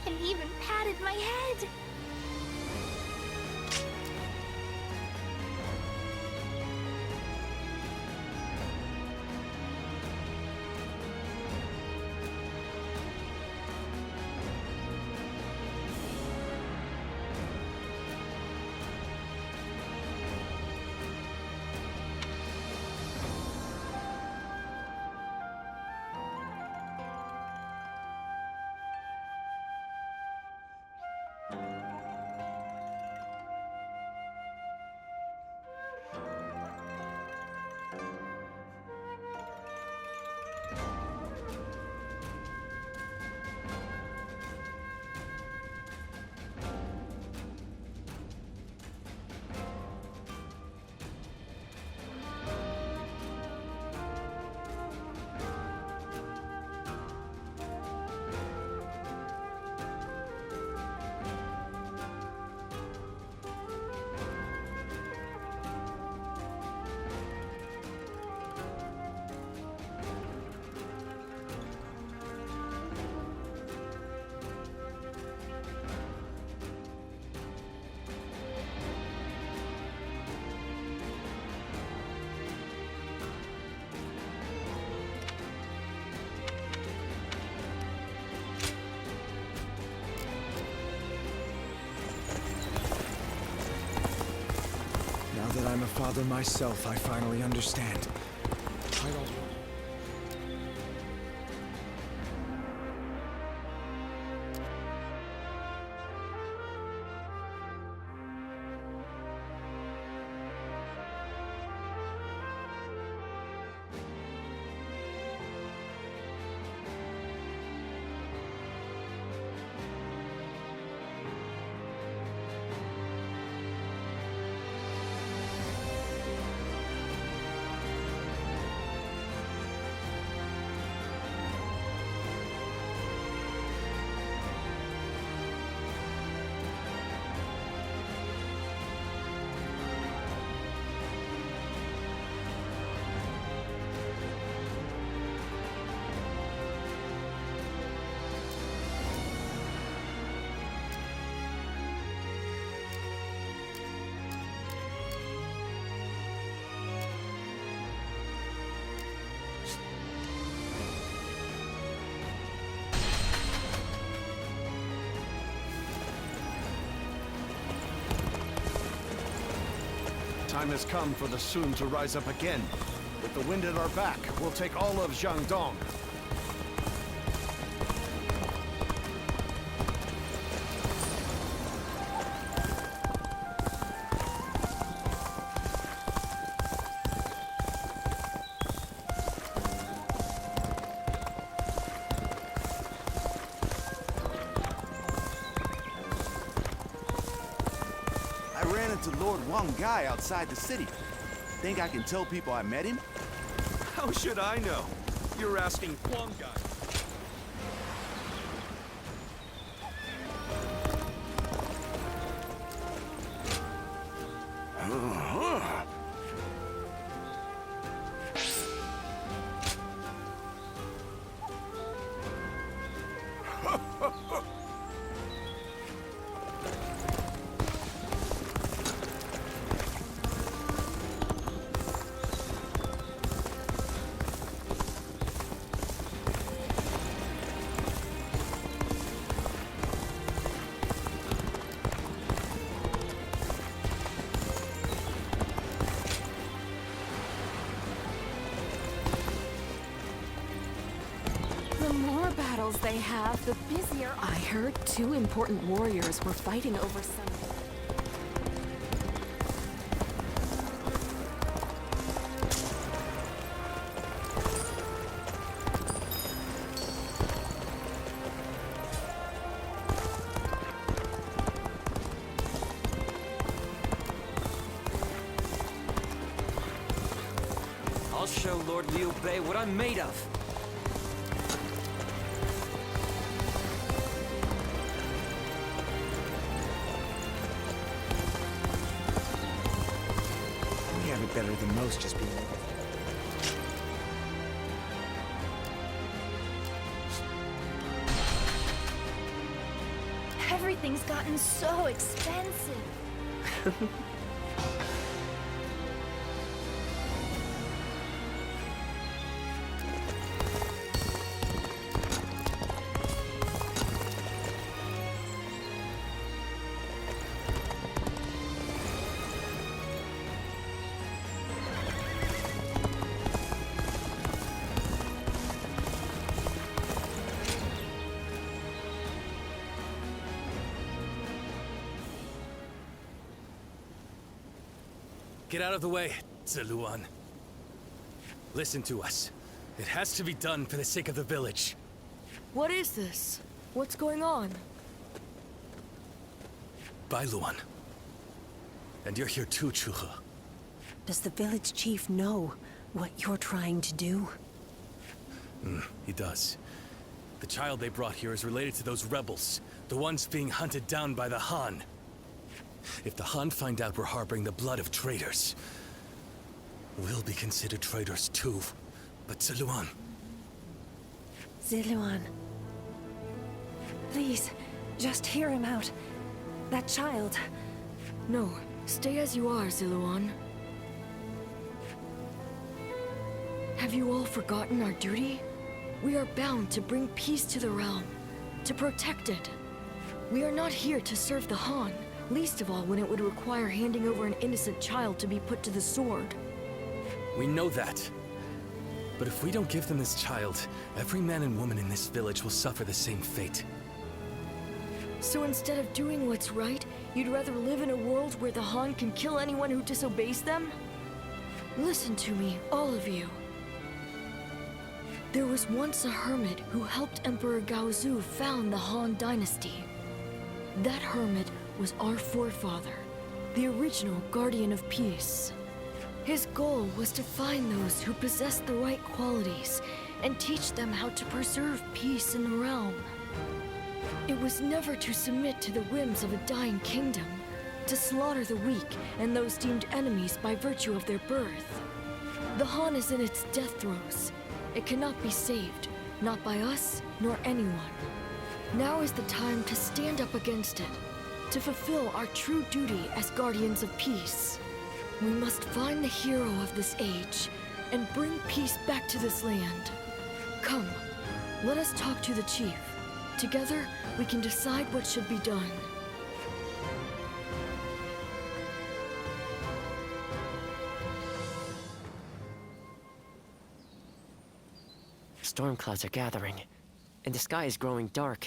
Speaker 13: and even patted my head.
Speaker 19: Now that I'm a father myself, I finally understand. I don't...
Speaker 21: time has come for the Sun to rise up again. With the wind at our back, we'll take all of Jiangdong.
Speaker 22: I ran into Lord Wang Gai outside the city. Think I can tell people I met him?
Speaker 14: How should I know? You're asking Huang Gai.
Speaker 15: The more battles they have, the busier. I heard 2 important warriors were fighting over some.
Speaker 10: I'll show Lord Liu Bei what I'm made of.
Speaker 19: We have it better than most just being.
Speaker 13: Everything's gotten so expensive.
Speaker 20: Get out of the way, Ziluan. Listen to us. It has to be done for the sake of the village.
Speaker 23: What is this? What's going on?
Speaker 20: Bailuan. And you're here too, Chuhe.
Speaker 24: Does the village chief know what you're trying to do?
Speaker 20: He does. The child they brought here is related to those rebels, the ones being hunted down by the Han. If the Han find out we're harboring the blood of traitors, we'll be considered traitors too. But Ziluan...
Speaker 24: Ziluan. Please, just hear him out. That child...
Speaker 23: No, stay as you are, Ziluan. Have you all forgotten our duty? We are bound to bring peace to the realm, to protect it. We are not here to serve the Han, least of all when it would require handing over an innocent child to be put to the sword.
Speaker 20: We know that. But if we don't give them this child, every man and woman in this village will suffer the same fate.
Speaker 23: So instead of doing what's right, you'd rather live in a world where the Han can kill anyone who disobeys them? Listen to me, all of you. There was once a hermit who helped Emperor Gaozu found the Han Dynasty. That hermit was our forefather, the original Guardian of Peace. His goal was to find those who possessed the right qualities and teach them how to preserve peace in the realm. It was never to submit to the whims of a dying kingdom, to slaughter the weak and those deemed enemies by virtue of their birth. The Han is in its death throes. It cannot be saved, not by us nor anyone. Now is the time to stand up against it, to fulfill our true duty as guardians of peace. We must find the hero of this age and bring peace back to this land. Come, let us talk to the chief. Together, we can decide what should be done.
Speaker 1: storm clouds are gathering, and the sky is growing dark.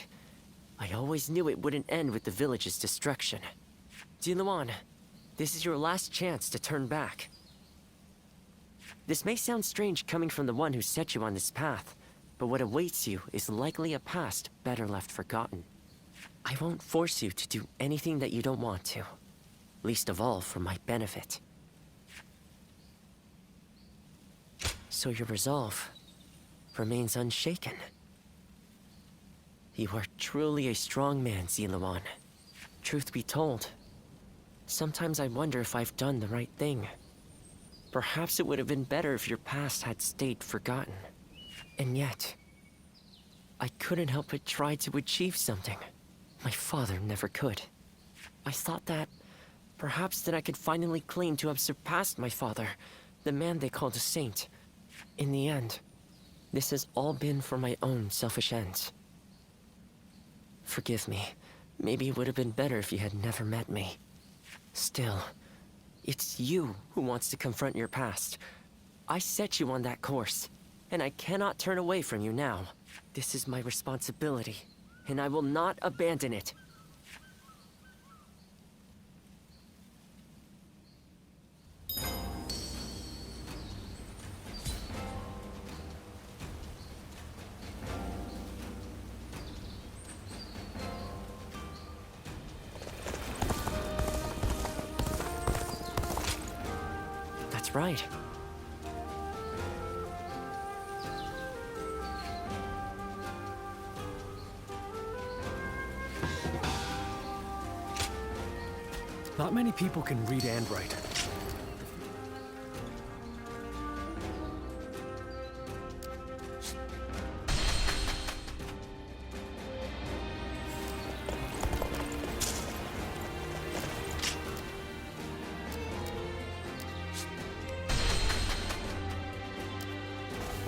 Speaker 1: I always knew it wouldn't end with the village's destruction. Jiluan, this is your last chance to turn back. This may sound strange coming from the one who set you on this path, but what awaits you is likely a past better left forgotten. I won't force you to do anything that you don't want to, least of all for my benefit. So your resolve remains unshaken. You are truly a strong man, Ziluan. Truth be told, sometimes I wonder if I've done the right thing. Perhaps it would have been better if your past had stayed forgotten. And yet, I couldn't help but try to achieve something my father never could. I thought that perhaps that I could finally claim to have surpassed my father, the man they called a saint. In the end, this has all been for my own selfish ends. Forgive me. Maybe it would have been better if you had never met me. Still, it's you who wants to confront your past. I set you on that course, and I cannot turn away from you now. This is my responsibility, and I will not abandon it. That's right.
Speaker 3: Not many people can read and write.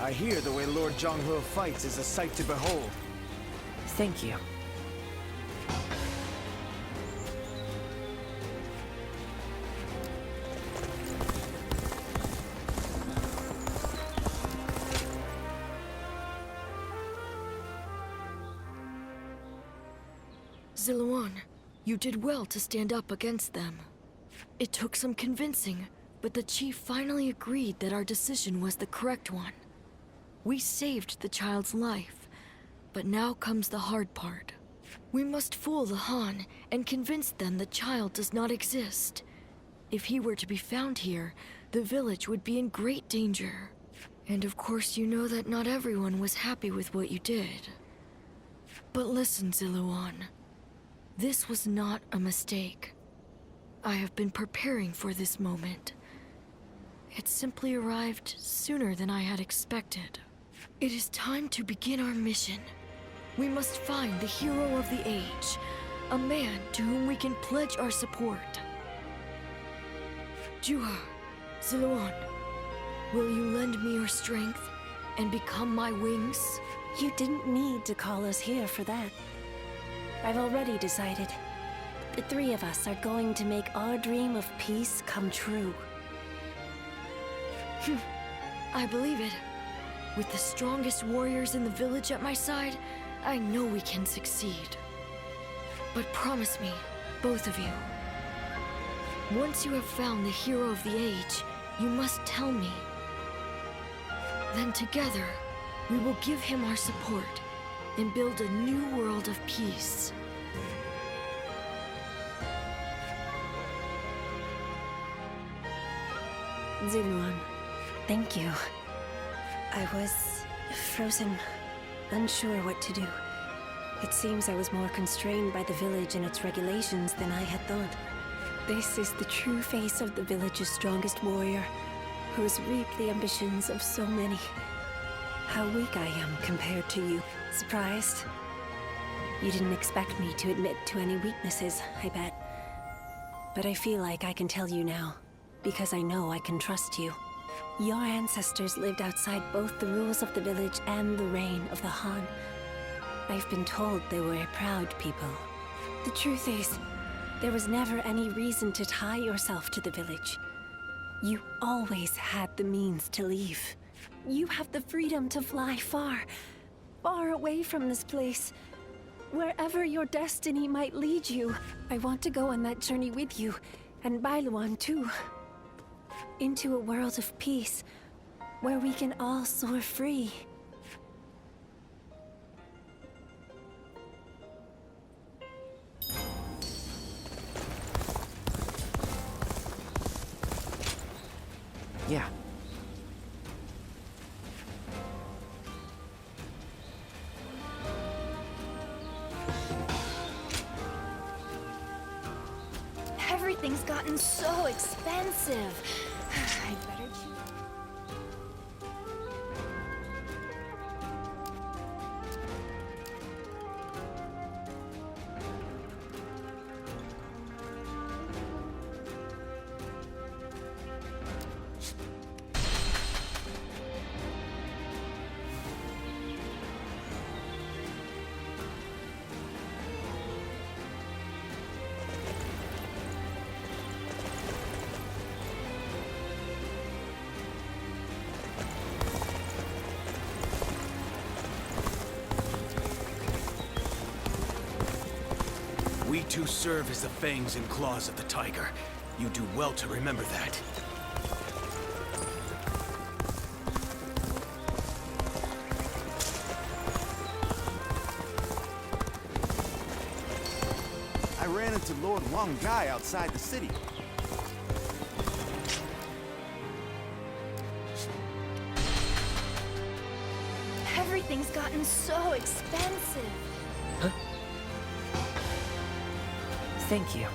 Speaker 19: I hear the way Lord Zhonghe fights is a sight to behold.
Speaker 1: Thank you.
Speaker 23: Ziluan, you did well to stand up against them. It took some convincing, but the chief finally agreed that our decision was the correct one. We saved the child's life, but now comes the hard part. We must fool the Han and convince them the child does not exist. If he were to be found here, the village would be in great danger. And of course you know that not everyone was happy with what you did. But listen, Ziluan. This was not a mistake. I have been preparing for this moment. It simply arrived sooner than I had expected. It is time to begin our mission. We must find the hero of the age, a man to whom we can pledge our support. Juha, Ziluan, will you lend me your strength and become my wings?
Speaker 24: You didn't need to call us here for that. I've already decided. The three of us are going to make our dream of peace come true.
Speaker 23: I believe it. With the strongest warriors in the village at my side, I know we can succeed. But promise me, both of you, once you have found the hero of the age, you must tell me. Then together, we will give him our support and build a new world of peace.
Speaker 24: Ziluan, thank you. I was frozen, unsure what to do. It seems I was more constrained by the village and its regulations than I had thought. This is the true face of the village's strongest warrior, who has reaped the ambitions of so many. How weak I am compared to you. Surprised? You didn't expect me to admit to any weaknesses, I bet. But I feel like I can tell you now, because I know I can trust you. Your ancestors lived outside both the rules of the village and the reign of the Han. I've been told they were a proud people. The truth is, there was never any reason to tie yourself to the village. You always had the means to leave. You have the freedom to fly far, far away from this place. Wherever your destiny might lead you, I want to go on that journey with you, and Bailuan too. Into a world of peace, where we can all soar free.
Speaker 1: Yeah.
Speaker 13: Everything's gotten so expensive. I'd better choose.
Speaker 20: We too serve as the fangs and claws of the tiger. You do well to remember that.
Speaker 22: I ran into Lord Wang Gai outside the city.
Speaker 13: Everything's gotten so expensive.
Speaker 1: Huh? Thank you.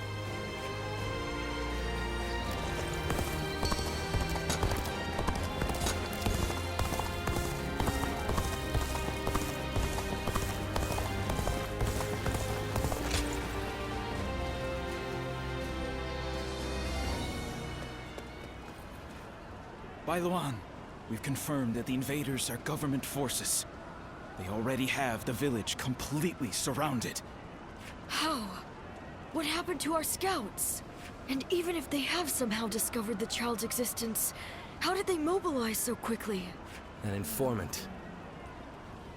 Speaker 4: Bailuan, we've confirmed that the invaders are government forces. They already have the village completely surrounded.
Speaker 23: How? What happened to our scouts? And even if they have somehow discovered the child's existence, how did they mobilize so quickly?
Speaker 20: An informant.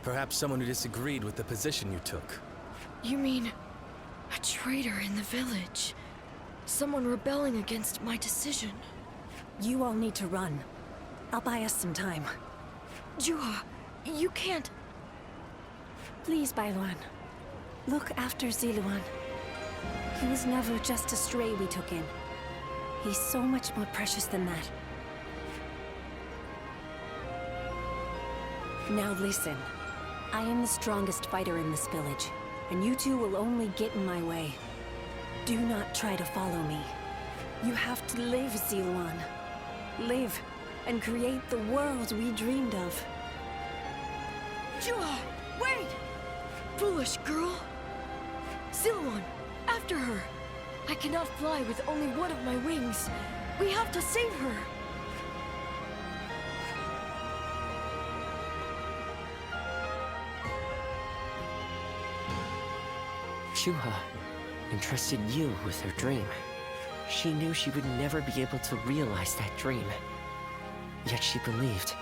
Speaker 20: Perhaps someone who disagreed with the position you took.
Speaker 23: You mean a traitor in the village? Someone rebelling against my decision?
Speaker 24: You all need to run. I'll buy us some time.
Speaker 23: Juha, you can't...
Speaker 24: Please, Bailuan. Look after Ziluan. He was never just a stray we took in. He's so much more precious than that. Now listen. I am the strongest fighter in this village, and you two will only get in my way. Do not try to follow me. You have to live, Ziluan. Live, and create the world we dreamed of.
Speaker 23: Juha, wait! Foolish girl! Ziluan, after her! I cannot fly with only one of my wings. We have to save her!
Speaker 1: Juha entrusted you with her dream. She knew she would never be able to realize that dream. Yet she believed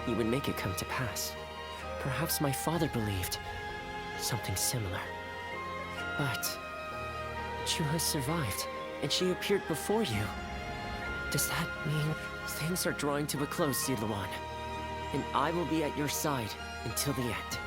Speaker 1: you would make it come to pass. Perhaps my father believed something similar. But Juha survived, and she appeared before you. Does that mean things are drawing to a close, Ziluan? And I will be at your side until the end.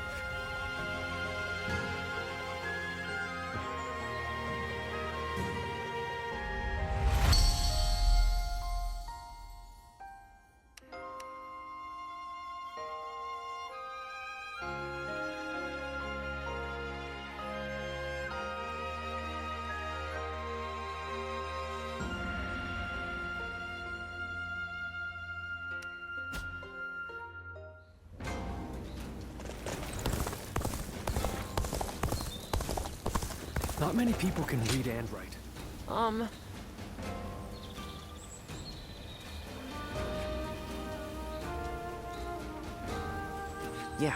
Speaker 20: Not many people can read and write.
Speaker 1: Yeah.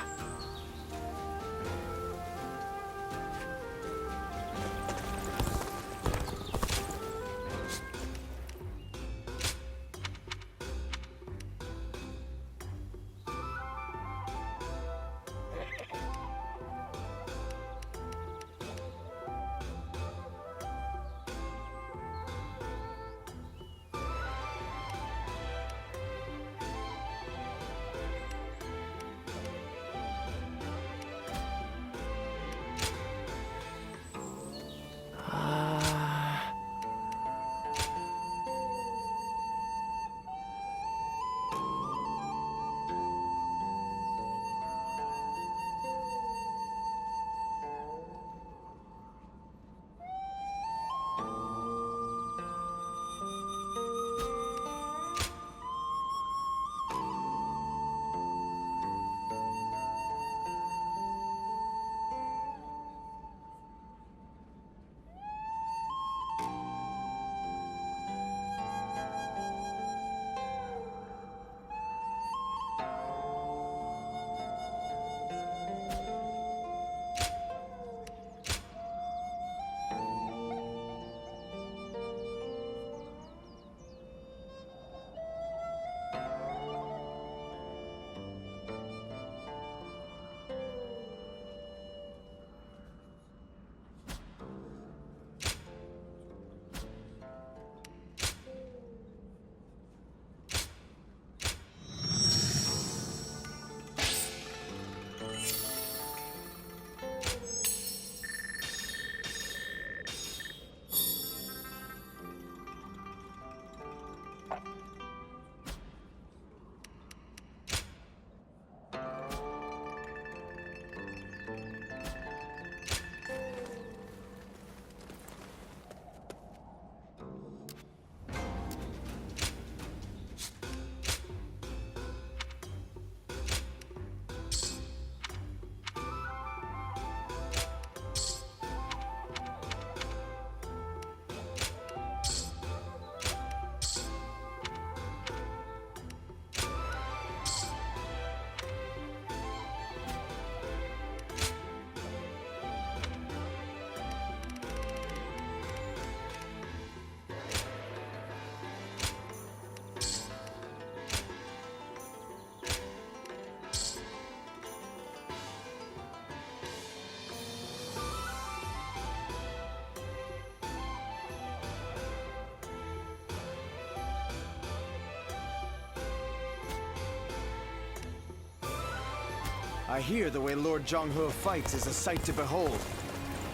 Speaker 19: I hear the way Lord Zhonghe fights is a sight to behold.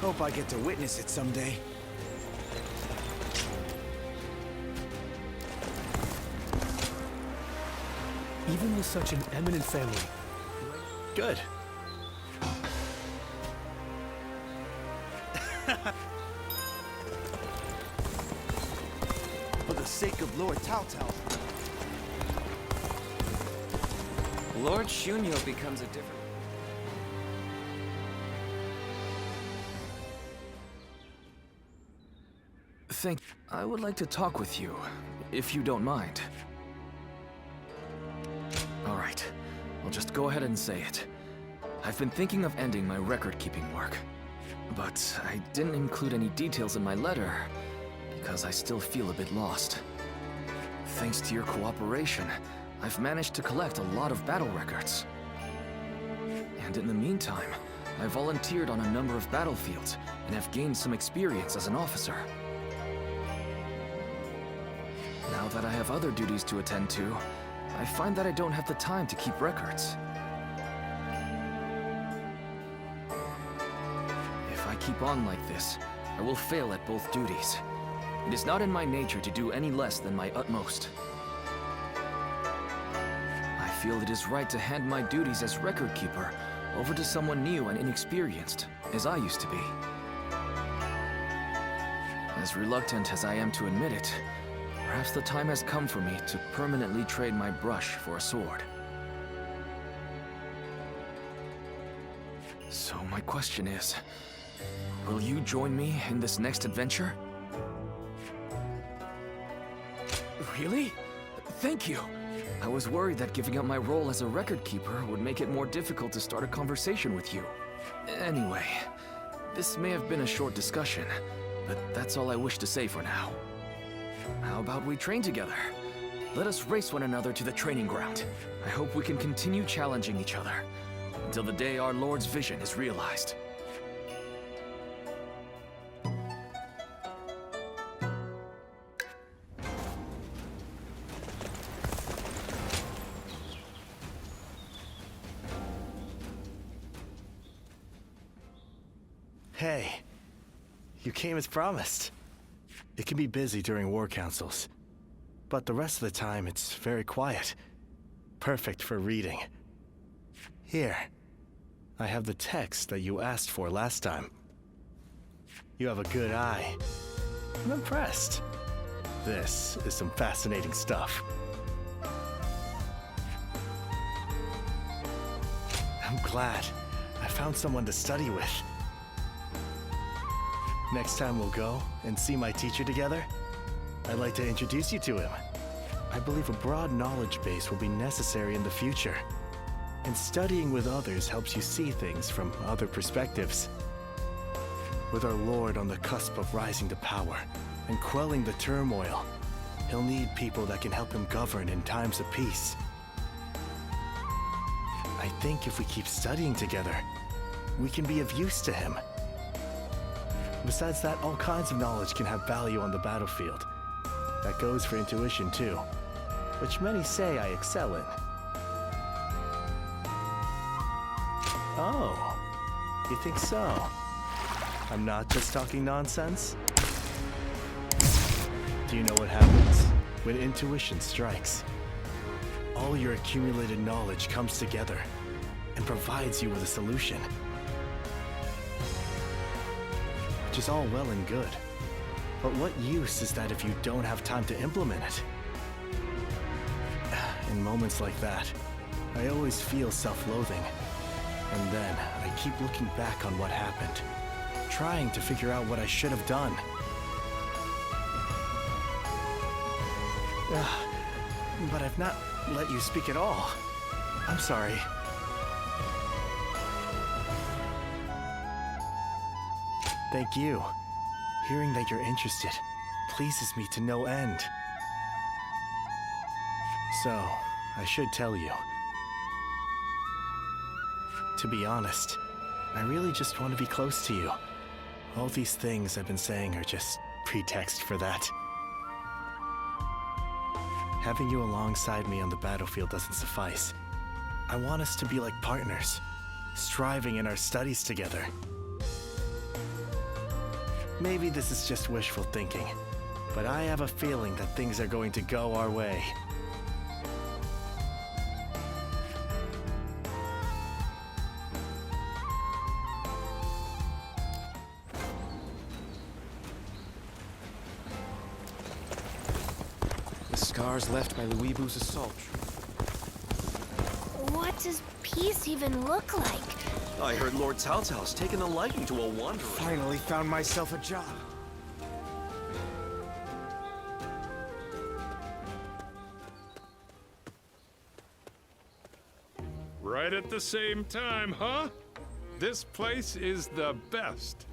Speaker 19: Hope I get to witness it someday.
Speaker 2: Even with such an eminent family.
Speaker 21: Good.
Speaker 22: For the sake of Lord Cao Cao.
Speaker 10: Lord Shunyo becomes a different...
Speaker 3: I would like to talk with you, if you don't mind. Alright, I'll just go ahead and say it. I've been thinking of ending my record-keeping work. But I didn't include any details in my letter, because I still feel a bit lost. Thanks to your cooperation, I've managed to collect a lot of battle records. And in the meantime, I volunteered on a number of battlefields and have gained some experience as an officer. Now that I have other duties to attend to, I find that I don't have the time to keep records. If I keep on like this, I will fail at both duties. It is not in my nature to do any less than my utmost. I feel it is right to hand my duties as record keeper over to someone new and inexperienced, as I used to be. As reluctant as I am to admit it, perhaps the time has come for me to permanently trade my brush for a sword. So my question is, will you join me in this next adventure? Really? Thank you! I was worried that giving up my role as a record keeper would make it more difficult to start a conversation with you. Anyway, this may have been a short discussion, but that's all I wish to say for now. How about we train together? Let us race one another to the training ground. I hope we can continue challenging each other until the day our Lord's vision is realized.
Speaker 21: Hey, you came as promised. It can be busy during war councils, but the rest of the time it's very quiet. Perfect for reading. Here, I have the text that you asked for last time. You have a good eye. I'm impressed. This is some fascinating stuff. I'm glad I found someone to study with. Next time we'll go and see my teacher together, I'd like to introduce you to him. I believe a broad knowledge base will be necessary in the future. And studying with others helps you see things from other perspectives. With our Lord on the cusp of rising to power and quelling the turmoil, he'll need people that can help him govern in times of peace. I think if we keep studying together, we can be of use to him. Besides that, all kinds of knowledge can have value on the battlefield. That goes for intuition too, which many say I excel in. Oh, you think so? I'm not just talking nonsense? Do you know what happens when intuition strikes? All your accumulated knowledge comes together and provides you with a solution. Which is all well and good. But what use is that if you don't have time to implement it? In moments like that, I always feel self-loathing. And then I keep looking back on what happened, trying to figure out what I should have done. But I've not let you speak at all. I'm sorry. Thank you. Hearing that you're interested pleases me to no end. So, I should tell you. To be honest, I really just want to be close to you. All these things I've been saying are just pretext for that. Having you alongside me on the battlefield doesn't suffice. I want us to be like partners, striving in our studies together. Maybe this is just wishful thinking, but I have a feeling that things are going to go our way.
Speaker 3: The scars left by Luibu's assault.
Speaker 13: What does peace even look like?
Speaker 14: I heard Lord Cao Cao's taken a liking to a wanderer.
Speaker 19: Finally found myself a job.
Speaker 6: Right at the same time, huh? This place is the best.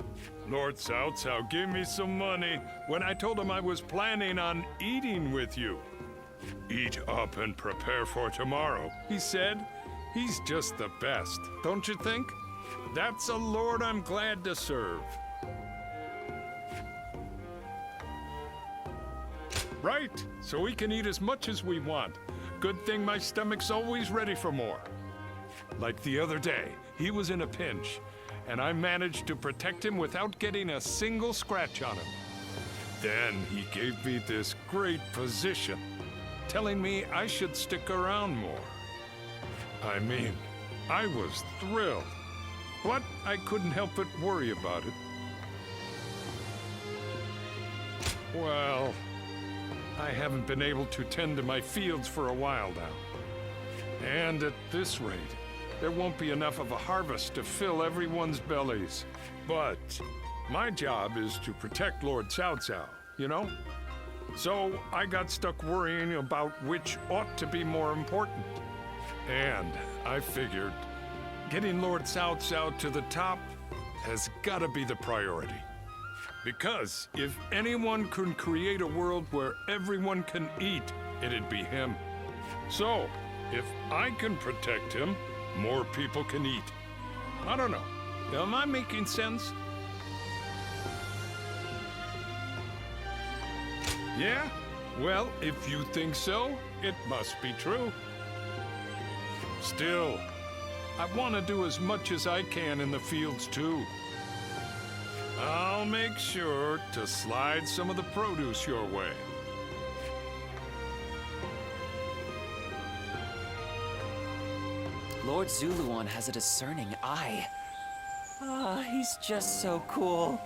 Speaker 6: Lord Cao Cao gave me some money when I told him I was planning on eating with you. Eat up and prepare for tomorrow, he said. He's just the best, don't you think? That's a lord I'm glad to serve. Right, so we can eat as much as we want. Good thing my stomach's always ready for more. Like the other day, he was in a pinch, and I managed to protect him without getting a single scratch on him. Then he gave me this great position, telling me I should stick around more. I mean, I was thrilled, but I couldn't help but worry about it. Well, I haven't been able to tend to my fields for a while now. And at this rate, there won't be enough of a harvest to fill everyone's bellies. But my job is to protect Lord Cao Cao, you know? So I got stuck worrying about which ought to be more important. And I figured getting Lord Cao Cao to the top has got to be the priority. Because if anyone can create a world where everyone can eat, it'd be him. So, if I can protect him, more people can eat. I don't know. Am I making sense? Yeah? Well, if you think so, it must be true. Still, I want to do as much as I can in the fields, too. I'll make sure to slide some of the produce your way.
Speaker 10: Lord Zuluan has a discerning eye. He's just so cool.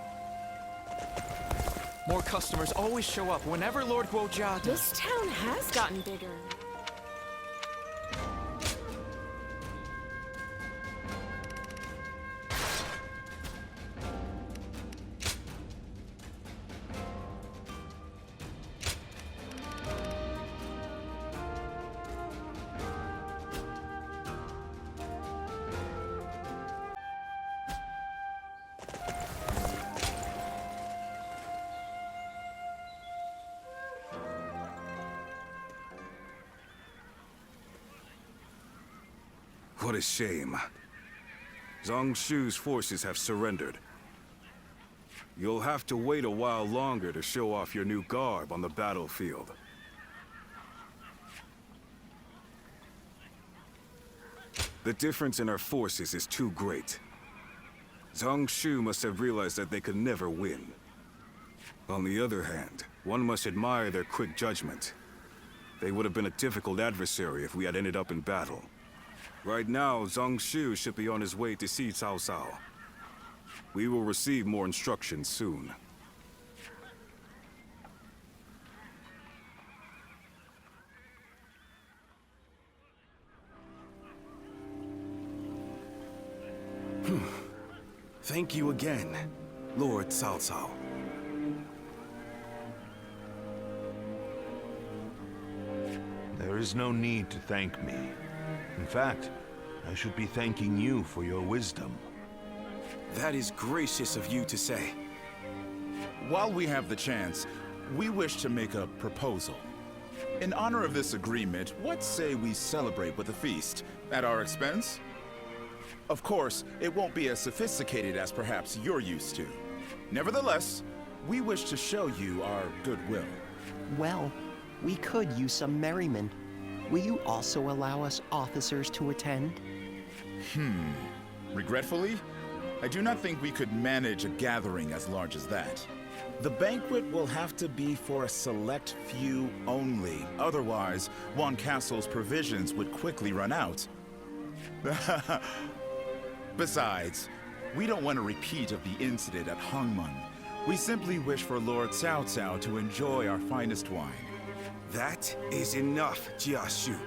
Speaker 4: More customers always show up whenever Lord Guojia does.
Speaker 15: This town has gotten bigger.
Speaker 7: What a shame. Zhang Shu's forces have surrendered. You'll have to wait a while longer to show off your new garb on the battlefield. The difference in our forces is too great. Zhang Shu must have realized that they could never win. On the other hand, one must admire their quick judgment. They would have been a difficult adversary if we had ended up in battle. Right now, Zhang Shu should be on his way to see Cao Cao. We will receive more instructions soon.
Speaker 19: Thank you again, Lord Cao Cao.
Speaker 5: There is no need to thank me. In fact, I should be thanking you for your wisdom.
Speaker 19: That is gracious of you to say.
Speaker 8: While we have the chance, we wish to make a proposal. In honor of this agreement, what say we celebrate with a feast at our expense? Of course, it won't be as sophisticated as perhaps you're used to. Nevertheless, we wish to show you our goodwill.
Speaker 9: Well, we could use some merriment. Will you also allow us officers to attend?
Speaker 8: Regretfully, I do not think we could manage a gathering as large as that. The banquet will have to be for a select few only. Otherwise, Wan Castle's provisions would quickly run out. Besides, we don't want a repeat of the incident at Hongmun. We simply wish for Lord Cao Cao to enjoy our finest wine.
Speaker 7: That is enough, Jiashu.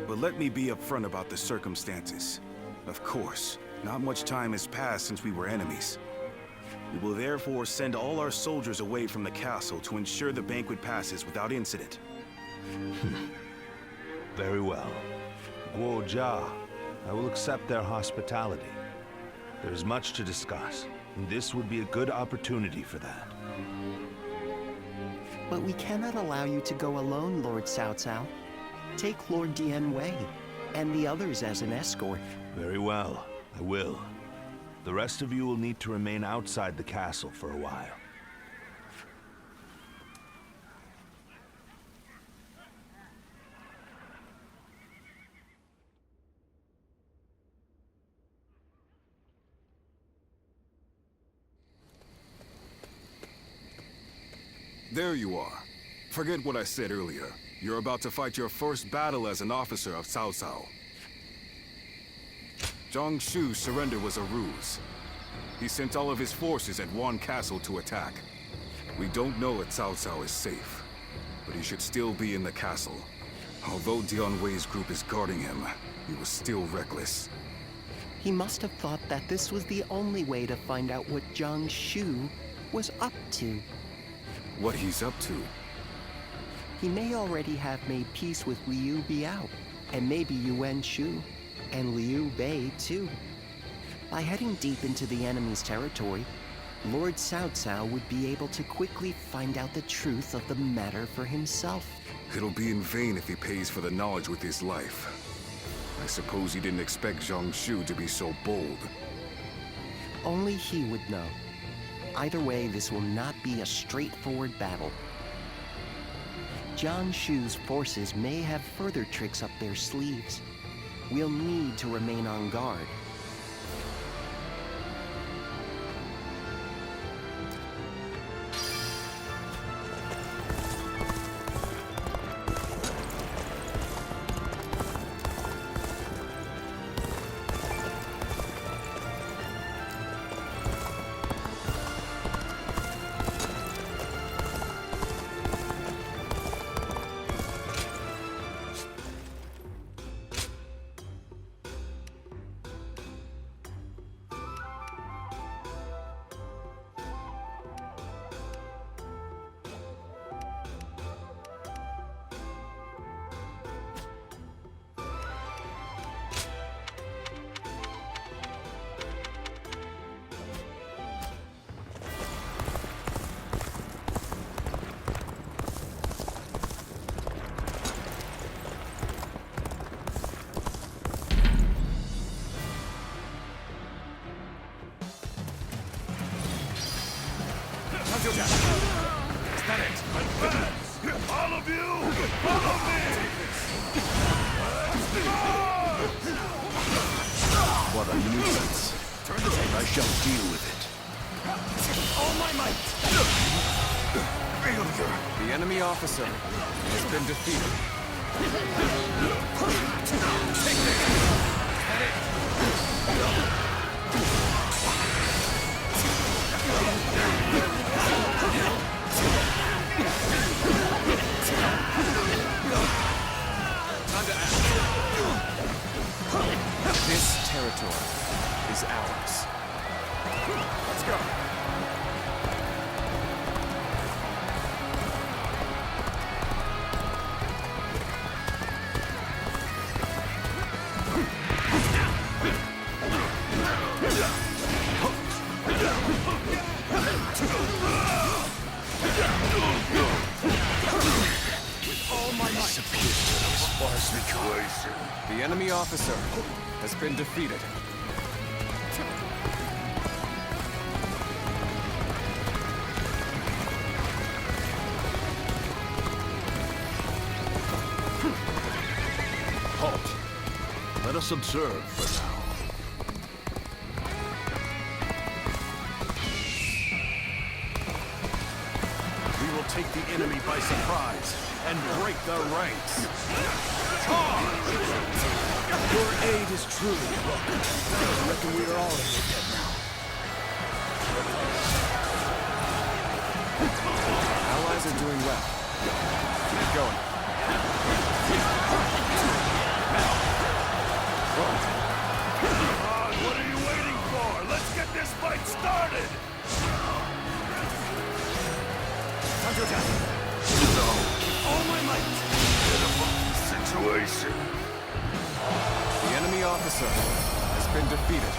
Speaker 7: But let me be upfront about the circumstances. Of course, not much time has passed since we were enemies. We will therefore send all our soldiers away from the castle to ensure the banquet passes without incident.
Speaker 5: Very well. Guo Jia, I will accept their hospitality. There is much to discuss, and this would be a good opportunity for that.
Speaker 9: But we cannot allow you to go alone, Lord Cao Cao. Take Lord Dian Wei and the others as an escort.
Speaker 5: Very well, I will. The rest of you will need to remain outside the castle for a while.
Speaker 7: There you are. Forget what I said earlier. You're about to fight your first battle as an officer of Cao Cao. Zhang Shu's surrender was a ruse. He sent all of his forces at Wan Castle to attack. We don't know if Cao Cao is safe, but he should still be in the castle. Although Dian Wei's group is guarding him, he was still reckless.
Speaker 9: He must have thought that this was the only way to find out what Zhang Shu was up to.
Speaker 7: What he's up to?
Speaker 9: He may already have made peace with Liu Biao, and maybe Yuan Shu, and Liu Bei too. By heading deep into the enemy's territory, Lord Cao Cao would be able to quickly find out the truth of the matter for himself.
Speaker 7: It'll be in vain if he pays for the knowledge with his life. I suppose he didn't expect Zhang Shu to be so bold.
Speaker 9: Only he would know. Either way, this will not be a straightforward battle. Zhang Shu's forces may have further tricks up their sleeves. We'll need to remain on guard.
Speaker 5: All of you, follow me!
Speaker 19: What a nuisance. I shall deal with it.
Speaker 22: All my might! The enemy officer has been defeated. Take Time to act. This territory is ours. Let's go. The enemy officer has been defeated.
Speaker 5: Halt. Let us observe for now.
Speaker 19: take the enemy by surprise and break their ranks. Charge! Your aid is truly welcome. I reckon we are all in your debt now.
Speaker 22: Allies are doing well. Keep going.
Speaker 19: What are you waiting for? Let's get this fight started! Time to attack. No. All my might.
Speaker 7: Situation.
Speaker 22: The enemy officer has been defeated.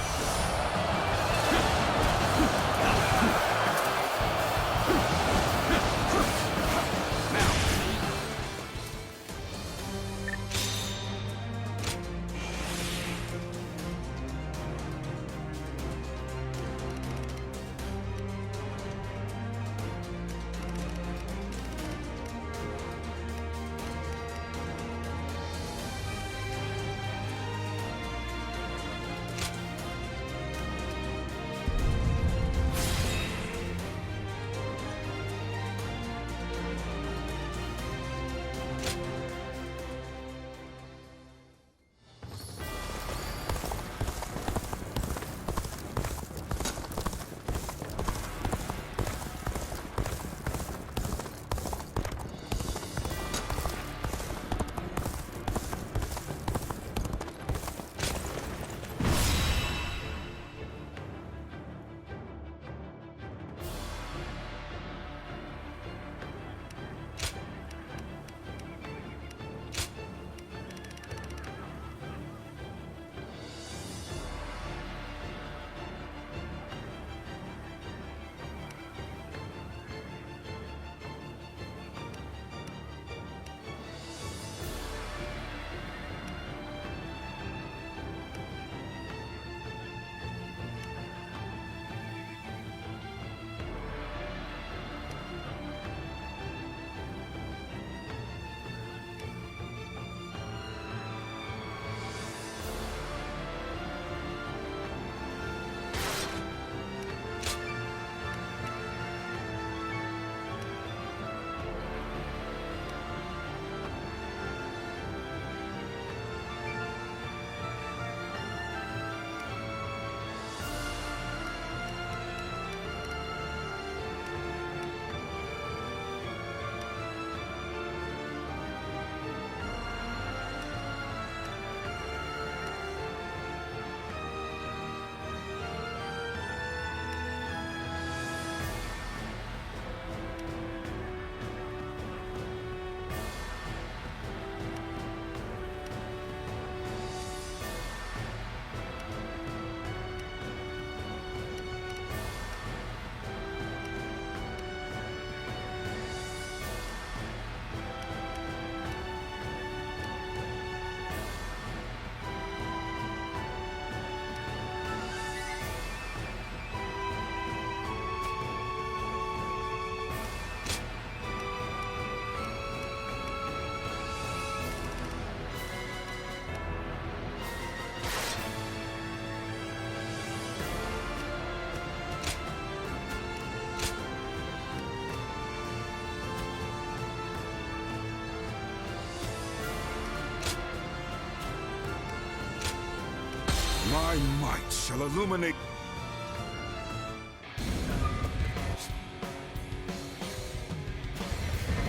Speaker 7: My might shall illuminate...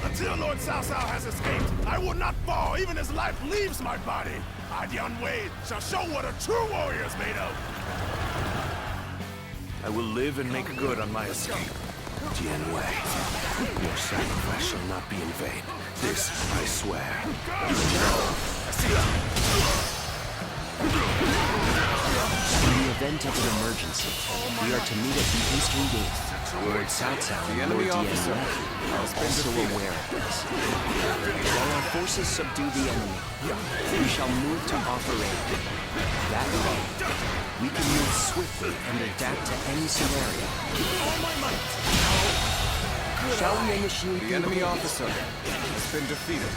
Speaker 19: Until Lord Cao Cao has escaped, I will not fall, even as life leaves my body. I, Dian Wei, shall show what a true warrior is made of.
Speaker 5: I will live and make good on my escape.
Speaker 14: Dian Wei, your sacrifice shall not be in vain. This I swear.
Speaker 1: In the event of an emergency, we are to meet at the Eastern Gate. Lord Cao Cao and Lord Dian Wei are also aware of this. While our forces subdue the enemy, we shall move to offer aid. That way, we can move swiftly and adapt to any scenario. Shall we initiate
Speaker 22: the enemy officer has been defeated?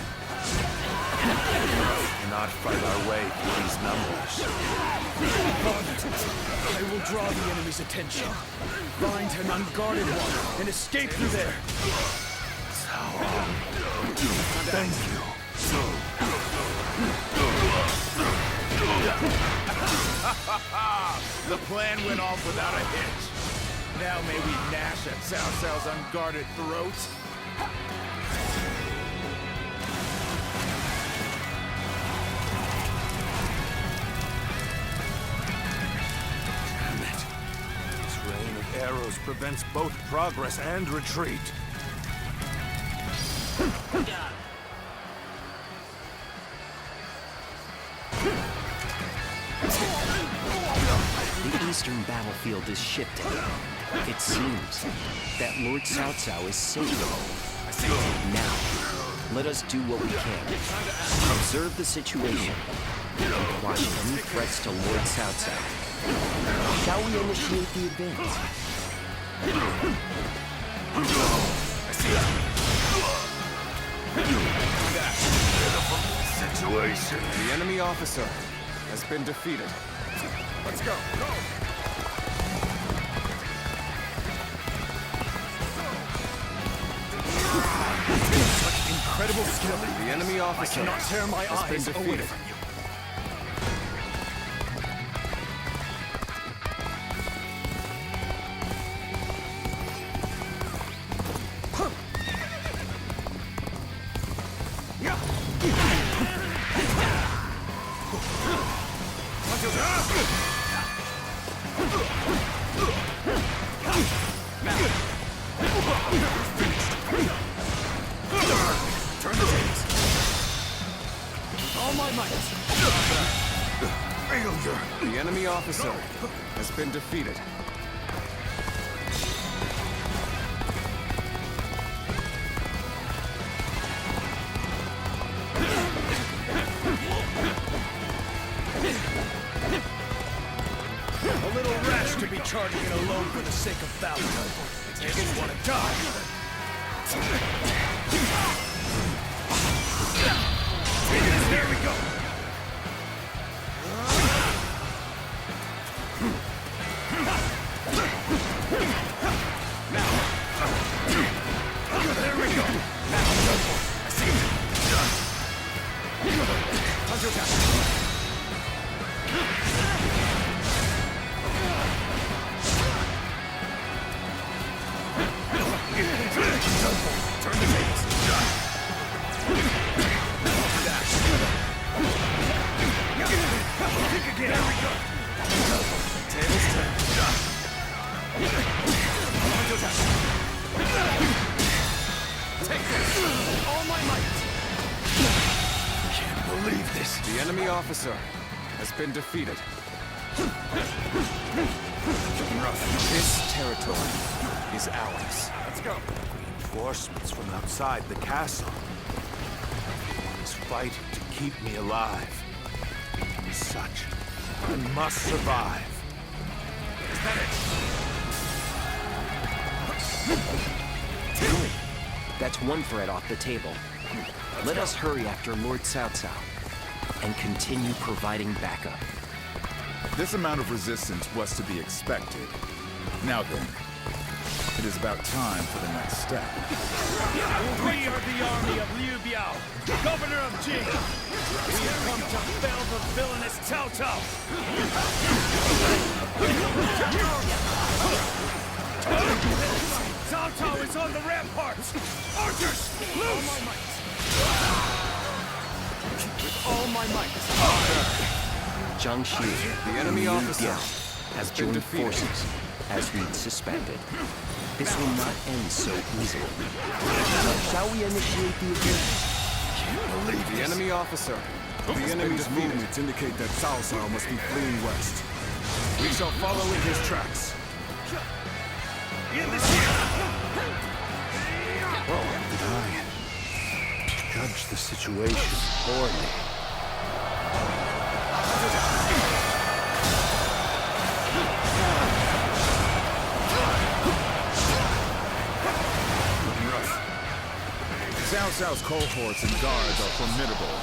Speaker 5: Cannot fight our way through these numbers.
Speaker 19: I will draw the enemy's attention. Find an unguarded one and escape through there. Thank you.
Speaker 8: The plan went off without a hitch. Now may we gnash at Cao Cao's unguarded throats?
Speaker 5: Damn it. This rain of arrows prevents both progress and retreat.
Speaker 9: The eastern battlefield is shifting. It seems that Lord Cao Cao is safe. Now, let us do what we can. Observe the situation and watch any threats to Lord Cao Cao. Shall we initiate the advance?
Speaker 3: Situation. The enemy officer has been defeated. Let's go. Go!
Speaker 19: Such incredible skill.
Speaker 3: The enemy officer
Speaker 19: I cannot tear my
Speaker 3: has been
Speaker 19: eyes away
Speaker 3: defeated.
Speaker 19: from you.
Speaker 3: Turn the tables.
Speaker 19: All my might.
Speaker 3: Failure. The enemy officer has been defeated.
Speaker 19: A little rash to be charging it alone for the sake of valor. You just want to die. There we go. Now. There we go. Now. I see you. Hunter attack. Turn the tables. Think again. There we go. Tables turned. Take this. All my might. Can't believe this.
Speaker 3: The enemy officer has been defeated. This territory is ours.
Speaker 19: Let's go.
Speaker 5: Reinforcements from outside the castle. Is fighting to keep me alive. As such, I must survive.
Speaker 19: Is that it?
Speaker 9: Good. That's one threat off the table. Let us hurry after Lord Cao Cao and continue providing backup.
Speaker 8: This amount of resistance was to be expected. Now then, it is about time for the next step.
Speaker 19: We are the army of Liu Biao, governor of Jing. We have come to fell the villainous Cao Cao. Cao Cao is on the ramparts. Archers, loose! All my might.
Speaker 9: Zhang Xu,
Speaker 3: The enemy
Speaker 9: Liu
Speaker 3: officer
Speaker 9: Biao,
Speaker 3: has
Speaker 9: have
Speaker 3: been
Speaker 9: joined
Speaker 3: defeated.
Speaker 9: forces, as we'd suspected. This will not end so easily. Shall we initiate the advance?
Speaker 3: The enemy officer.
Speaker 7: The enemy's movements indicate that Cao Cao must be fleeing west. We shall follow in his tracks.
Speaker 5: I judge the situation poorly.
Speaker 8: Cao Cao's cohorts and guards are formidable.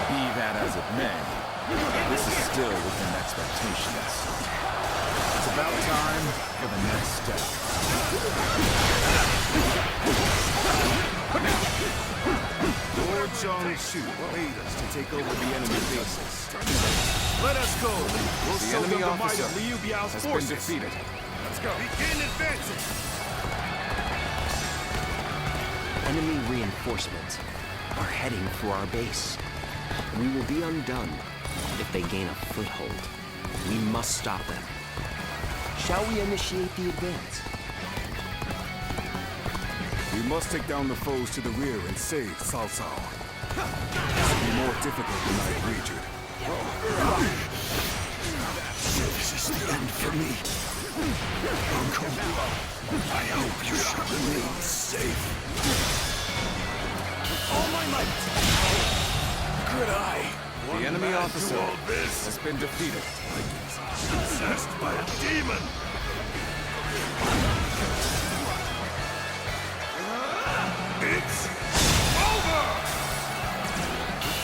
Speaker 8: Be that as it may, this is still within expectations. It's about time for the next step.
Speaker 7: Lord Zhongshu paid us to take over the enemy bases. Let us go. We'll
Speaker 3: The
Speaker 7: show them
Speaker 3: enemy
Speaker 7: the might
Speaker 3: officer
Speaker 7: of Liu Biao's
Speaker 3: has
Speaker 7: forces.
Speaker 3: been defeated.
Speaker 7: Let's go. Begin advancing.
Speaker 9: Enemy reinforcements are heading for our base. We will be undone if they gain a foothold. We must stop them. Shall we initiate the advance?
Speaker 7: We must take down the foes to the rear and save Cao Cao. This will be more difficult than I wagered.
Speaker 19: This is the end for me. Uncle, I hope you shall remain safe. All my might! Could I?
Speaker 3: The enemy officer has been defeated.
Speaker 19: Possessed by a demon! It's over!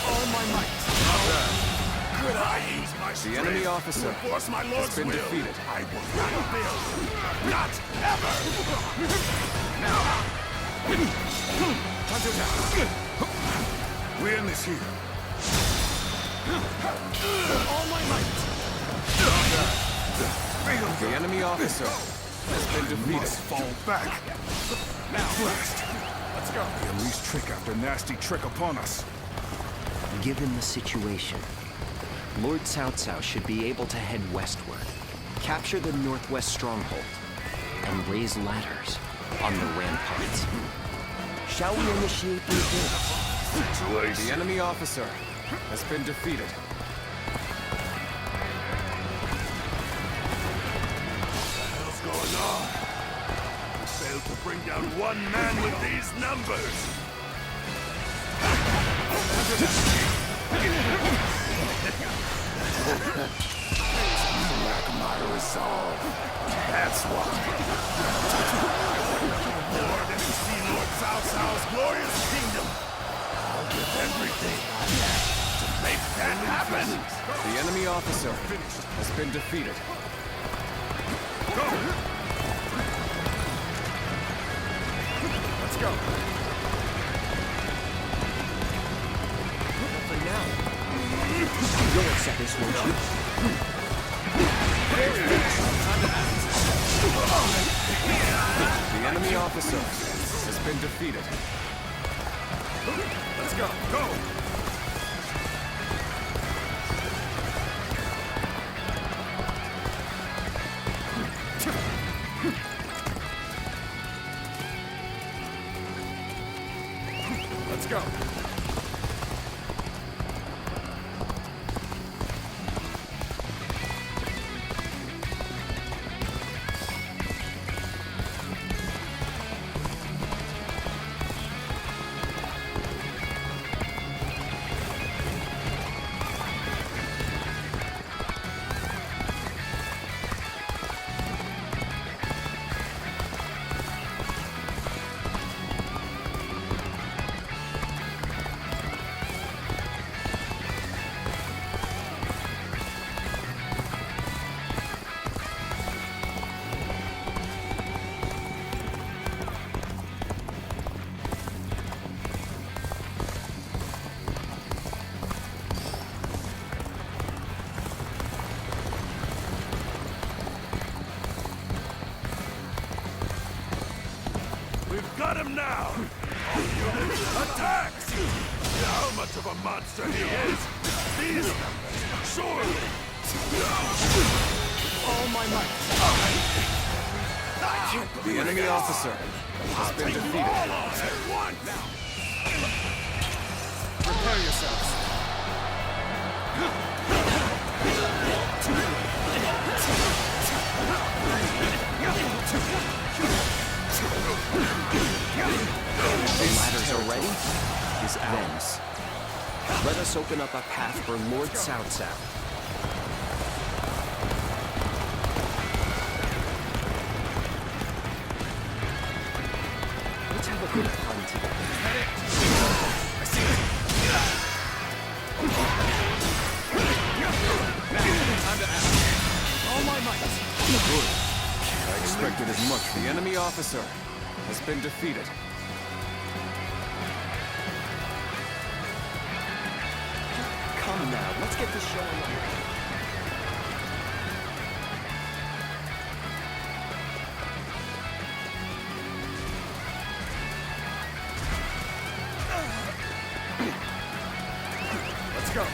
Speaker 19: All my might! Could I use my strength
Speaker 3: The enemy officer
Speaker 19: to force my Lord's
Speaker 3: has been
Speaker 19: will?
Speaker 3: defeated.
Speaker 19: I will not fail. Not ever!
Speaker 7: We end this here.
Speaker 19: All my might!
Speaker 3: The enemy officer has been defeated.
Speaker 7: Must fall back. Blast.
Speaker 19: Let's go.
Speaker 7: The unleashed trick after nasty trick upon us.
Speaker 9: Given the situation, Lord Cao Cao should be able to head westward, capture the northwest stronghold, and raise ladders on the ramparts. Shall we initiate the advance?
Speaker 3: The enemy officer has been defeated.
Speaker 19: What's going on? We failed to bring down one man with these numbers. Lack my resolve. That's why. Lord, if you see Lord Cao Cao's glorious kingdom, I'll give everything I have to make that happen.
Speaker 3: The enemy officer has been defeated.
Speaker 19: Go! Let's go.
Speaker 9: For now, you'll accept this, won't you?
Speaker 3: The enemy officer has been defeated.
Speaker 19: Let's go. Go! Let's go. Got him now! All units, attack! How much of a monster he is! These numbers, surely! All my might! I can't believe
Speaker 3: The enemy officer has been defeated.
Speaker 19: all on at once!
Speaker 3: Prepare yourselves.
Speaker 9: The ladders are ready? Is ours. Let us open up a path for Lord Cao Cao. Let's have a good fun together.
Speaker 19: I see it! Time to act. All my might!
Speaker 3: Good. I expected as much. The enemy officer has been defeated.
Speaker 11: on now. Let's get this show on.
Speaker 19: Let's go.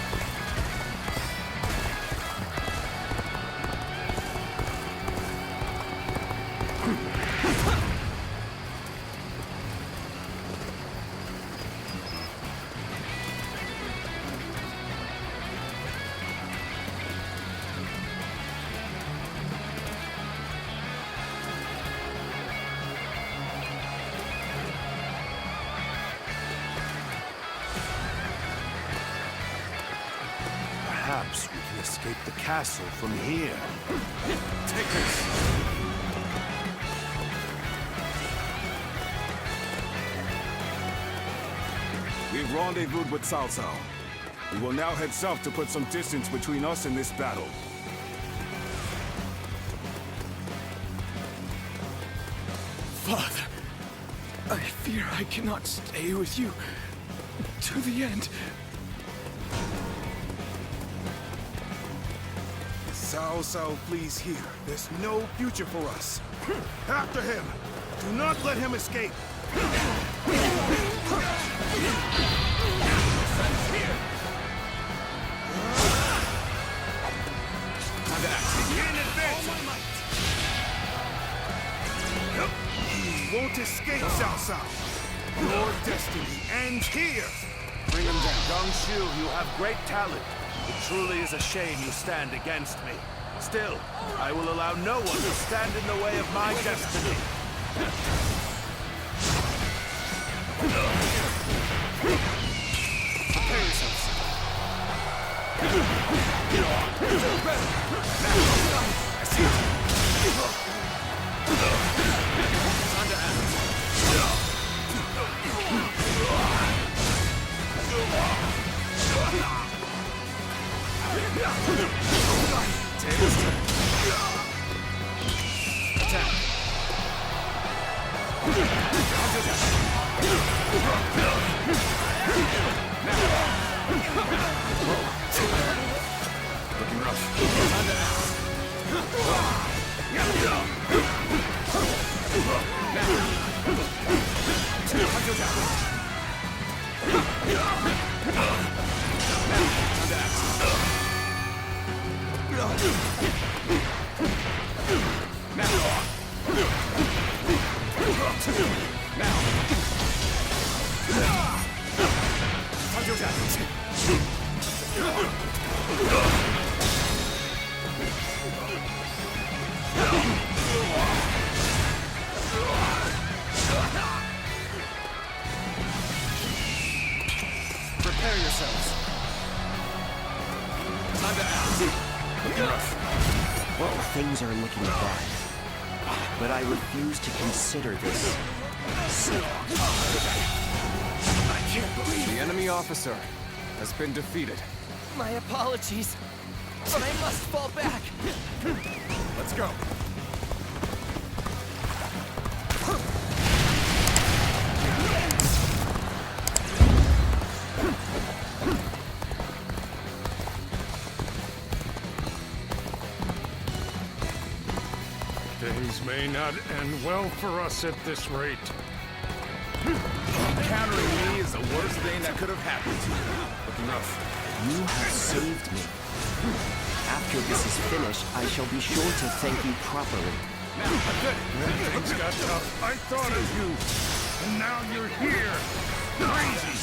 Speaker 11: Perhaps we can escape the castle from here.
Speaker 19: Take this.
Speaker 7: We've rendezvoused with Cao Cao. We will now head south to put some distance between us and this battle.
Speaker 19: Father, I fear I cannot stay with you to the end.
Speaker 7: Cao Cao flees here. There's no future for us. After him! Do not let him escape! You won't escape, Cao Cao. Your destiny ends here.
Speaker 11: Bring him down. Gongshu, you have great talent. It truly is a shame you stand against me. Still, I will allow no one to stand in the way of my destiny.
Speaker 19: Prepare yourselves. I see it. Time to act. Tails turn. Attack. Looking rough. Time to act. Prepare yourselves. Time to act. Looking rough.
Speaker 9: Well, things are looking bad. But I refuse to consider this.
Speaker 19: I can't believe the enemy officer has been defeated.
Speaker 1: My apologies, but I must fall back.
Speaker 19: Let's go.
Speaker 6: Days may not end well for us at this rate.
Speaker 8: Encountering me is the worst thing that could have happened to you.
Speaker 19: Looking rough.
Speaker 9: You have saved me. After this is finished, I shall be sure to thank you properly.
Speaker 6: When things got tough, I thought of you. And now you're here. Crazy.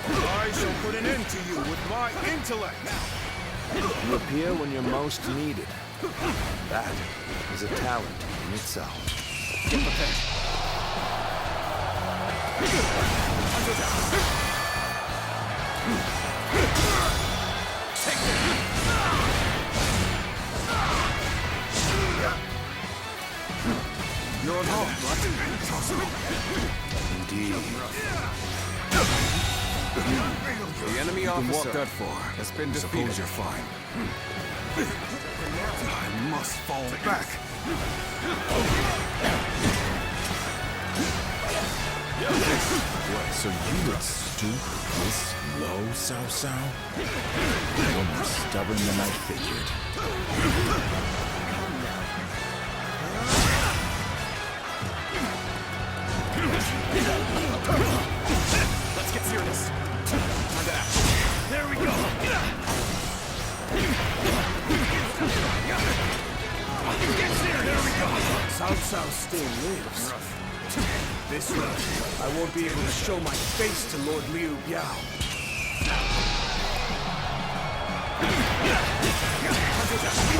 Speaker 7: I shall put an end to you with my intellect.
Speaker 11: You appear when you're most needed. That is a talent in itself.
Speaker 19: Get prepared. Take this.
Speaker 7: You're alone, right?
Speaker 11: Indeed.
Speaker 19: The enemy officer
Speaker 7: that far.
Speaker 19: has been defeated.
Speaker 7: Suppose you're fine. I must fall back.
Speaker 11: What, so you would
Speaker 8: stoop this low, Cao Cao? You're more stubborn than I figured.
Speaker 19: Let's get serious. Time to act. There we go. Get serious. There we go. Cao Cao still lives. This way, I won't be able to show my face to Lord Liu Biao.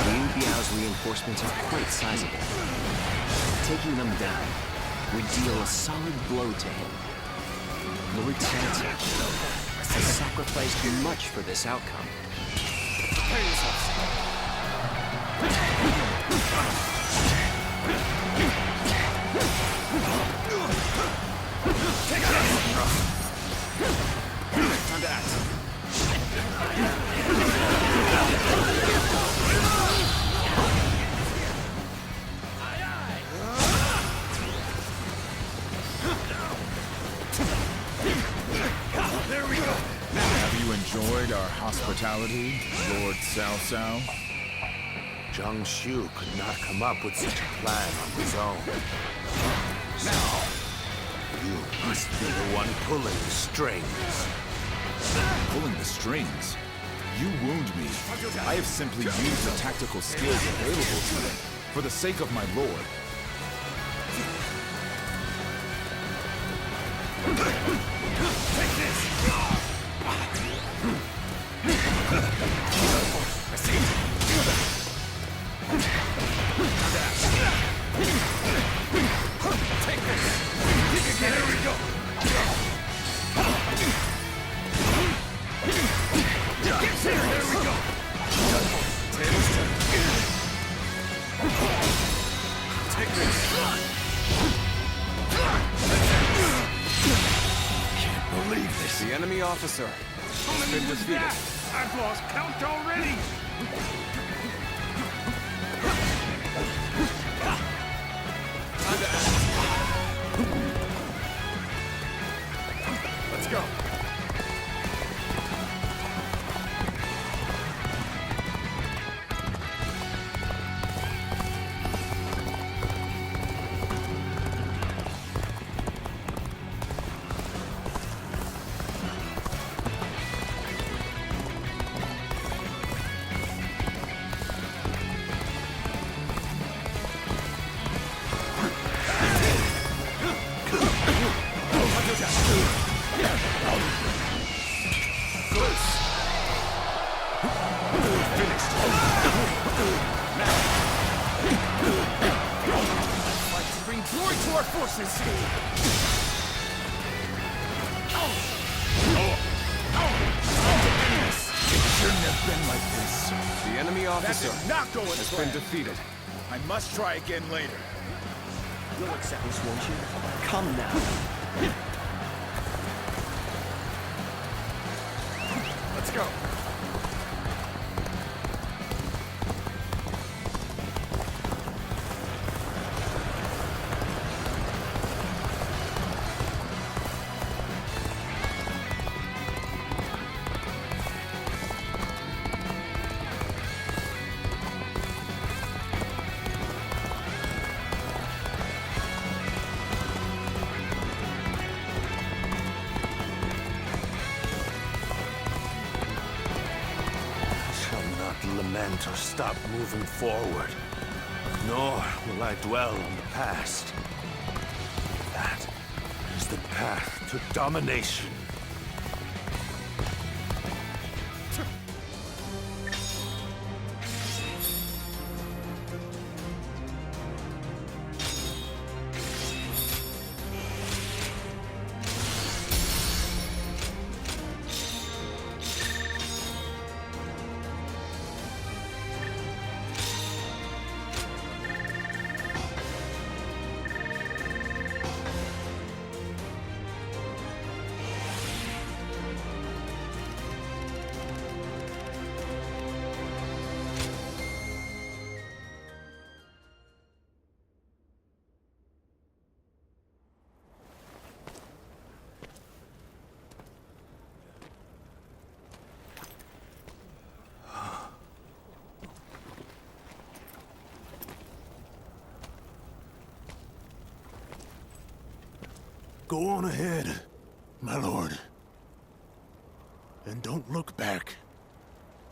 Speaker 1: Liu Biao's reinforcements are quite sizable. Taking them down would deal a solid blow to him. Lord Sansa has sacrificed much for this outcome.
Speaker 19: Prepare yourselves. Take it! Time to act. There we go.
Speaker 8: Have you enjoyed our hospitality, Lord Cao Cao?
Speaker 5: Zhang Shu could not come up with such a plan on his own. Now, you must be the one pulling the strings.
Speaker 8: Pulling the strings? You wound me. I have simply used the tactical skills available to me for the sake of my lord.
Speaker 19: Take this! I see. Take this! There we go! Get here! There we go! Tables turn. Take this! Can't believe this. The enemy officer has been defeated.
Speaker 6: I've lost count already!
Speaker 19: Time to act. Let's go. Bring glory to our forces!
Speaker 8: It shouldn't have been like this.
Speaker 19: The enemy officer
Speaker 8: That did not go as
Speaker 19: has
Speaker 8: planned.
Speaker 19: been defeated.
Speaker 8: I must try again later.
Speaker 9: You'll accept this, won't you? Come now.
Speaker 19: Let's go.
Speaker 5: Lament or stop moving forward, nor will I dwell on the past. That is the path to domination.
Speaker 19: Go on ahead, my lord. And don't look back,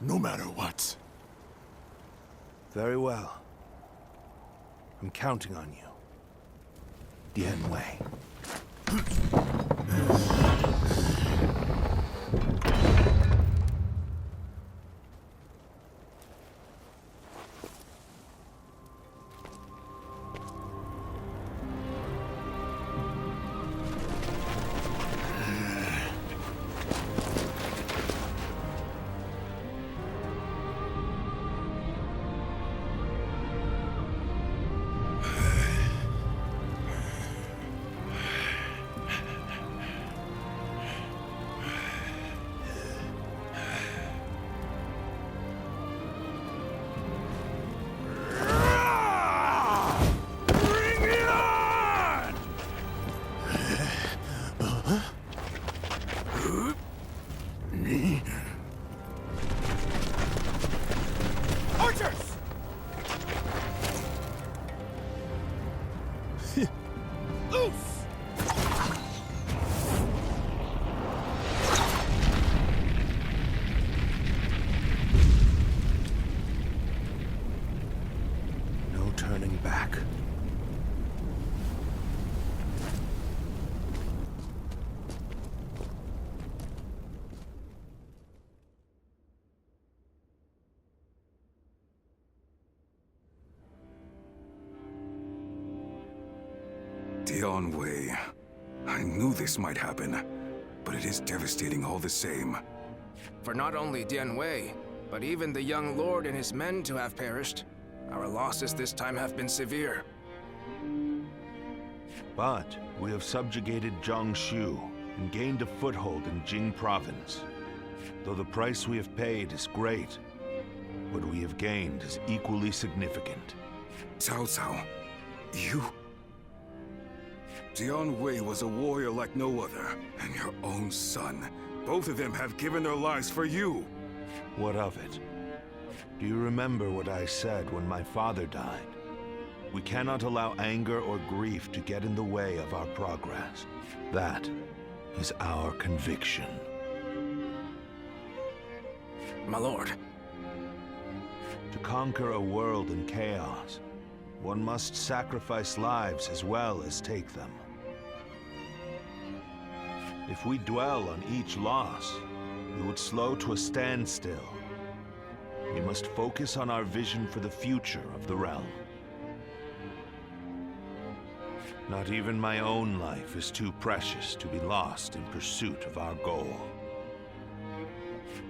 Speaker 19: no matter what.
Speaker 5: Very well. I'm counting on you. Dian Wei. No turning back.
Speaker 7: Dian Wei. I knew this might happen, but it is devastating all the same.
Speaker 12: For not only Dian Wei, but even the young lord and his men to have perished, our losses this time have been severe.
Speaker 5: But we have subjugated Jiangsu and gained a foothold in Jing province. Though the price we have paid is great, what we have gained is equally significant.
Speaker 7: Cao Cao, you... Dian Wei was a warrior like no other, and your own son. Both of them have given their lives for you.
Speaker 5: What of it? Do you remember what I said when my father died? We cannot allow anger or grief to get in the way of our progress. That is our conviction.
Speaker 12: My lord.
Speaker 5: To conquer a world in chaos, one must sacrifice lives as well as take them. If we dwell on each loss, we would slow to a standstill. We must focus on our vision for the future of the realm. Not even my own life is too precious to be lost in pursuit of our goal.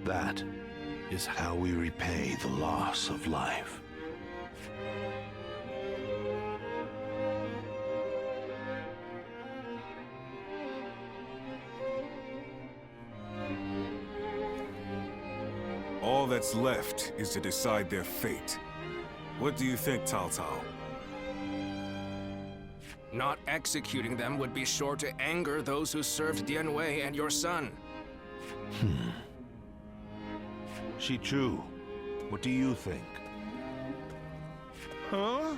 Speaker 5: That is how we repay the loss of life.
Speaker 7: All that's left is to decide their fate. What do you think, Cao Cao?
Speaker 12: Not executing them would be sure to anger those who served Dian Wei and your son.
Speaker 5: Shichu, what do you think?
Speaker 6: Huh?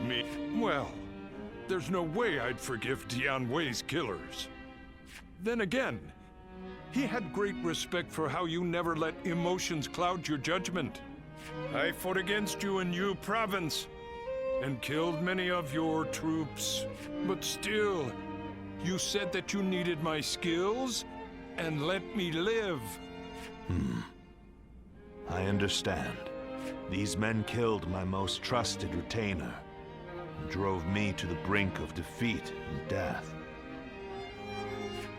Speaker 6: Me? Well, there's no way I'd forgive Dian Wei's killers. Then again, he had great respect for how you never let emotions cloud your judgment. I fought against you in Yu province and killed many of your troops. But still, you said that you needed my skills and let me live.
Speaker 5: I understand. These men killed my most trusted retainer and drove me to the brink of defeat and death.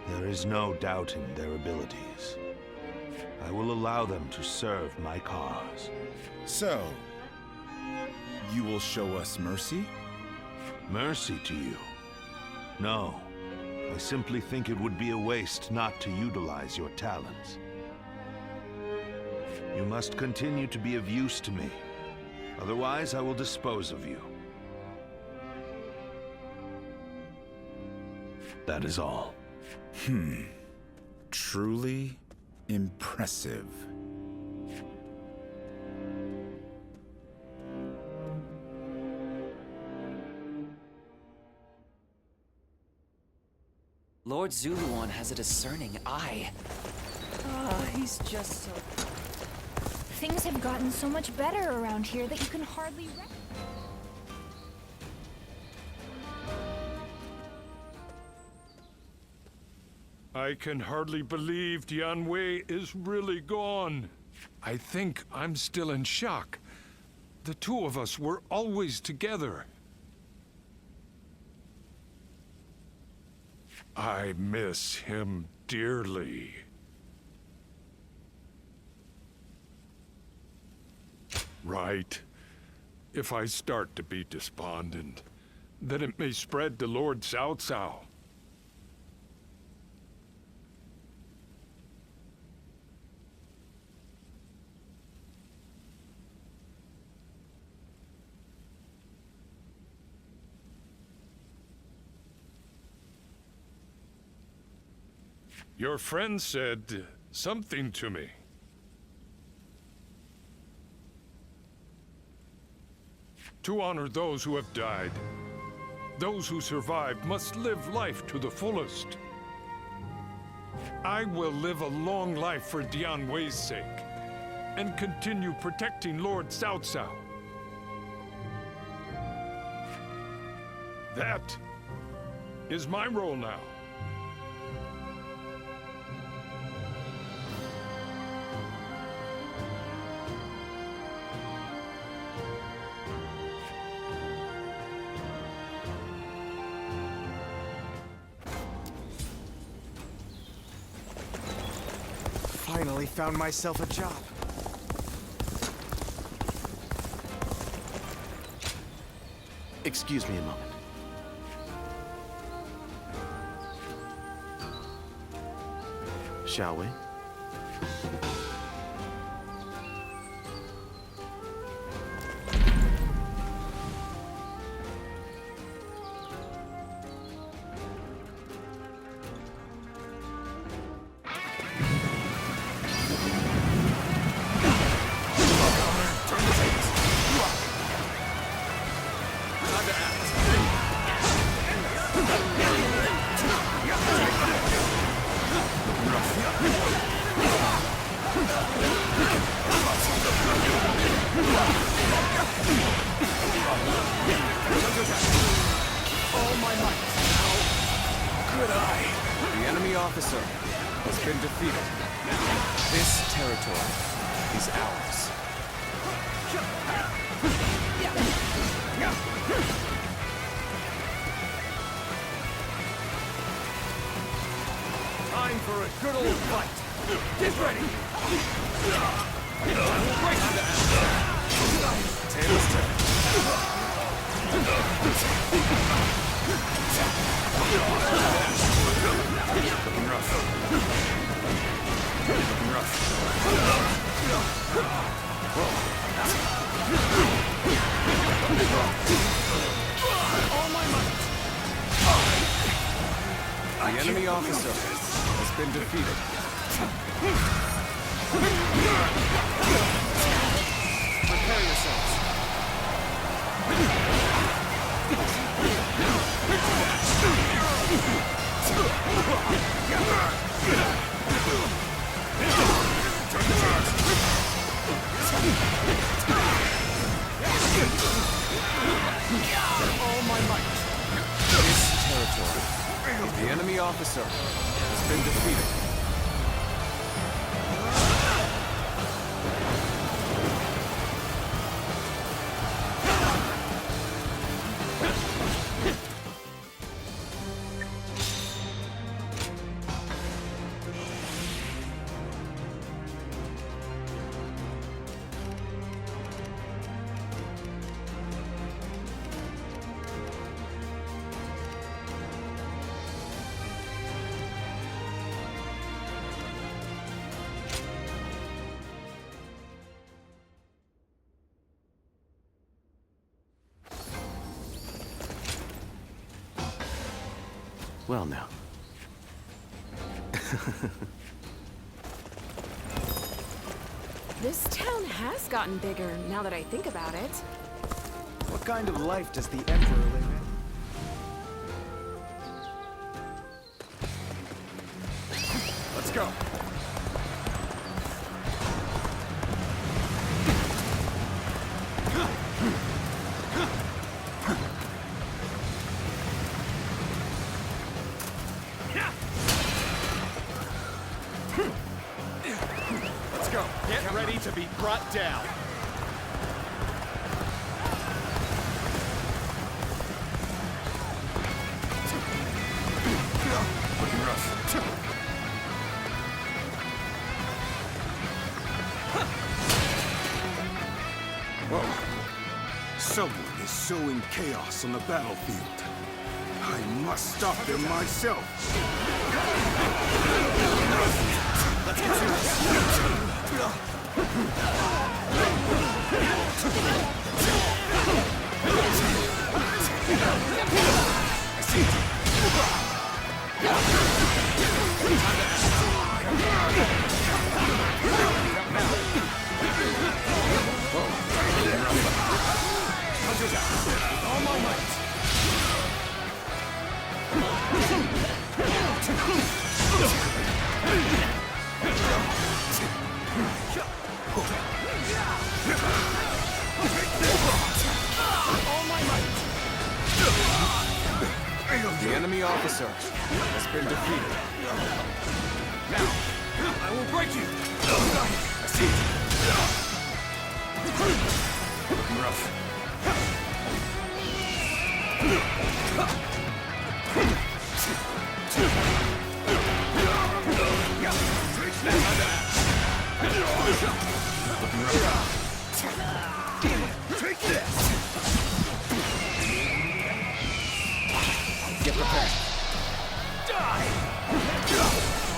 Speaker 5: There is no doubting their abilities. I will allow them to serve my cause.
Speaker 8: So, you will show us mercy?
Speaker 5: Mercy to you? No. I simply think it would be a waste not to utilize your talents. You must continue to be of use to me. Otherwise, I will dispose of you. That is all.
Speaker 8: Truly impressive.
Speaker 10: Lord Zuluan has a discerning eye. He's just so...
Speaker 13: Things have gotten so much better around here that you can hardly
Speaker 6: I can hardly believe Dianwei is really gone. I think I'm still in shock. The two of us were always together. I miss him dearly. Right. If I start to be despondent, then it may spread to Lord Cao Cao. Your friend said something to me. To honor those who have died, those who survived must live life to the fullest. I will live a long life for Dianwei's sake, and continue protecting Lord Cao Cao. That is my role now.
Speaker 22: Finally found myself a job.
Speaker 21: Excuse me a moment. Shall we?
Speaker 22: All my might. Good eye. The enemy officer has been defeated. This territory is ours. Time for a good old fight. Get ready. I will break you. Tails turn. Looking rough. Looking rough. All my might. The enemy officer has been defeated. Prepare yourselves. All my might. This territory. The enemy officer has been defeated.
Speaker 21: Well now.
Speaker 15: This town has gotten bigger, now that I think about it.
Speaker 22: What kind of life does the Emperor live in?
Speaker 19: go. Let's go. Get ready to be brought down. Looking rough.
Speaker 7: Whoa. Someone is sowing chaos on the battlefield. I must stop them myself.
Speaker 19: Let's get I see it. With all my might. All my might. The enemy officer has been defeated. Now, I will break you. I see it. Looking rough. Take this! Get prepared. Die!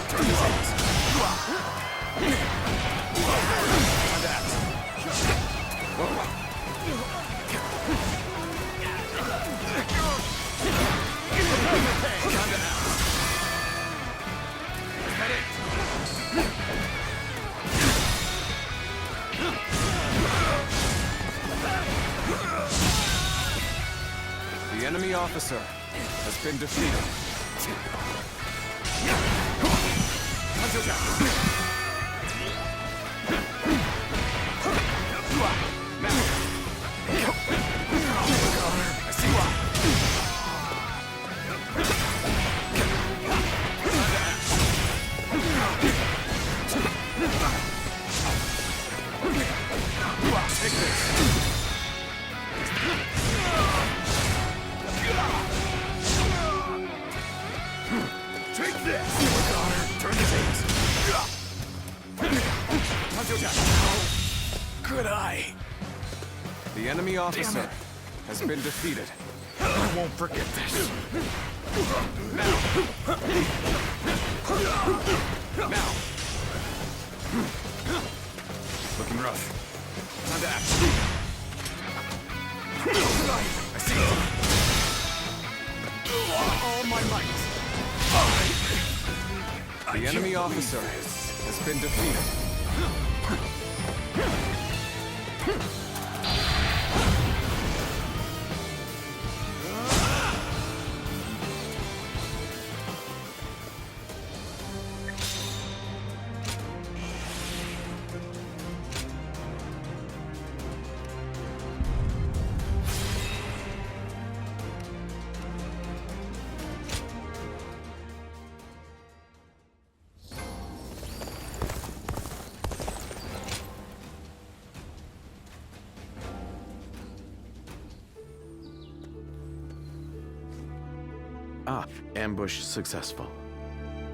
Speaker 19: Turn his hands. On that. Is that it? The enemy officer has been defeated. I see why. Take this. Take this! Turn the tables. Good eye. The enemy officer has been defeated. I won't forget this. Now. Now. Looking rough. Time to act. I see it. All my might. The enemy officer has been defeated.
Speaker 16: Ah, ambush successful,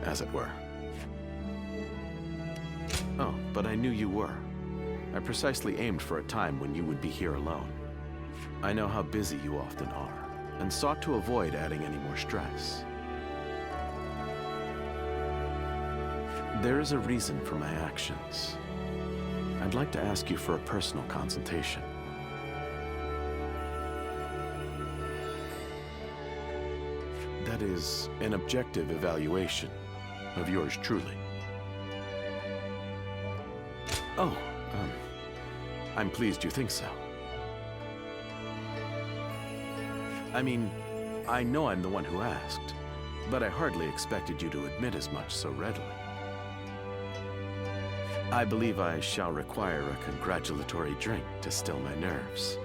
Speaker 16: as it were. Oh, but I knew you were. I precisely aimed for a time when you would be here alone. I know how busy you often are, and sought to avoid adding any more stress. There is a reason for my actions. I'd like to ask you for a personal consultation. That is, an objective evaluation of yours truly. Oh, I'm pleased you think so. I mean, I know I'm the one who asked, but I hardly expected you to admit as much so readily. I believe I shall require a congratulatory drink to still my nerves.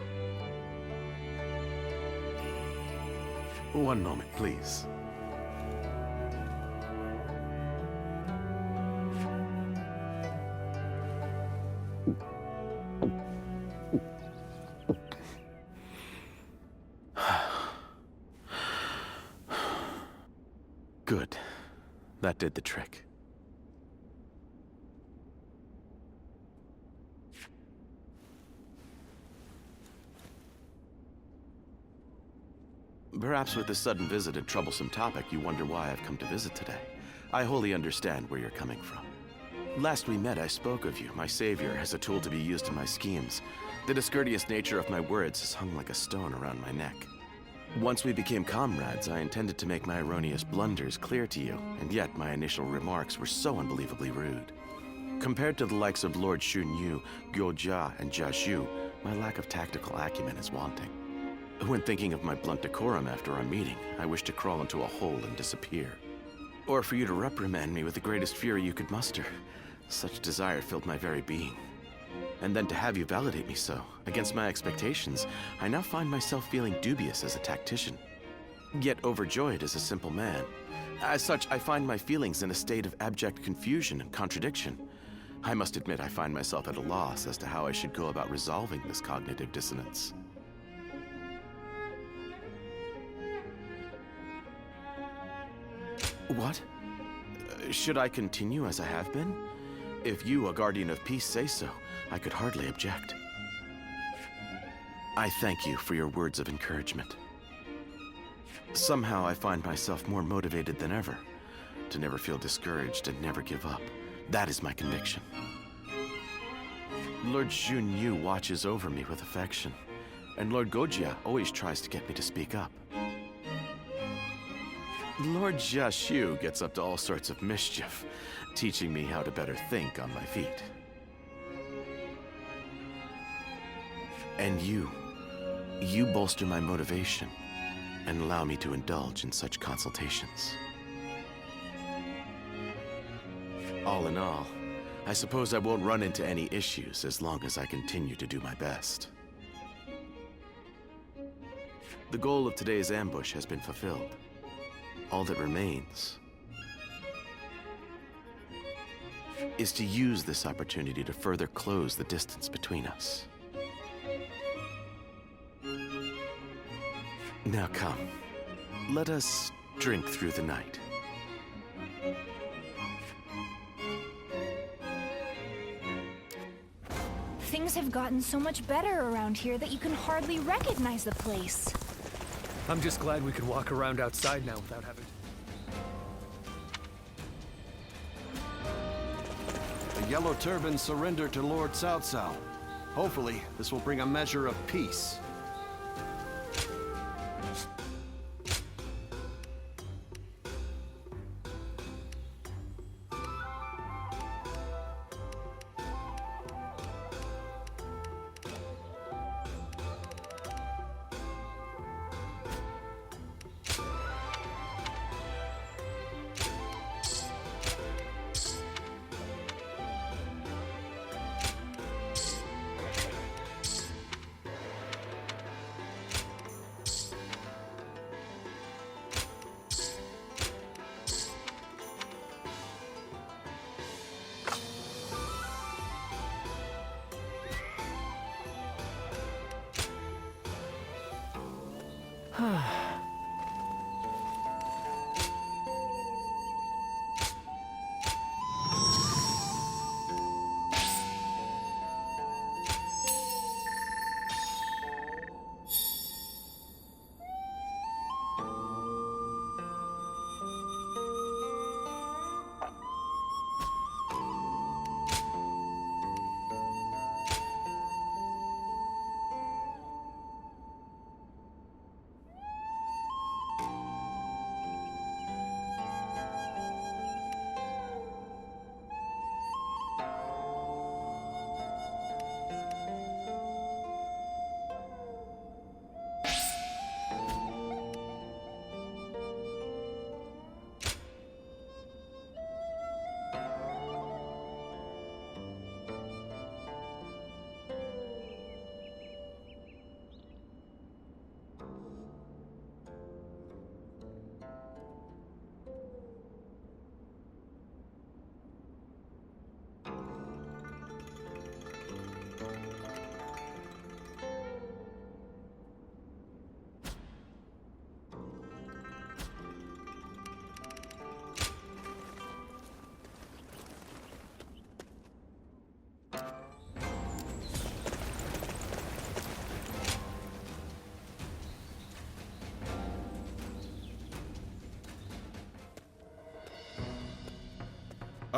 Speaker 16: One moment, please. Good. That did the trick. Perhaps with this sudden visit and troublesome topic, you wonder why I've come to visit today. I wholly understand where you're coming from. Last we met, I spoke of you, my savior, as a tool to be used in my schemes. The discourteous nature of my words has hung like a stone around my neck. Once we became comrades, I intended to make my erroneous blunders clear to you, and yet my initial remarks were so unbelievably rude. Compared to the likes of Lord Shunyu, Gyojia, and Jiashu, my lack of tactical acumen is wanting. When thinking of my blunt decorum after our meeting, I wish to crawl into a hole and disappear. Or for you to reprimand me with the greatest fury you could muster. Such desire filled my very being. And then to have you validate me so, against my expectations, I now find myself feeling dubious as a tactician. Yet overjoyed as a simple man. As such, I find my feelings in a state of abject confusion and contradiction. I must admit I find myself at a loss as to how I should go about resolving this cognitive dissonance. What? Should I continue as I have been? If you, a guardian of peace, say so, I could hardly object. I thank you for your words of encouragement. Somehow I find myself more motivated than ever, to never feel discouraged and never give up. That is my conviction. Lord Shunyu watches over me with affection, and Lord Gyojia always tries to get me to speak up. Lord Jiashu gets up to all sorts of mischief, teaching me how to better think on my feet. And you bolster my motivation and allow me to indulge in such consultations. All in all, I suppose I won't run into any issues as long as I continue to do my best. The goal of today's ambush has been fulfilled. All that remains is to use this opportunity to further close the distance between us. Now come, let us drink through the night.
Speaker 13: Things have gotten so much better around here that you can hardly recognize the place.
Speaker 2: I'm just glad we can walk around outside now without having to.
Speaker 19: The Yellow Turban surrendered to Lord Cao Cao. Hopefully, this will bring a measure of peace.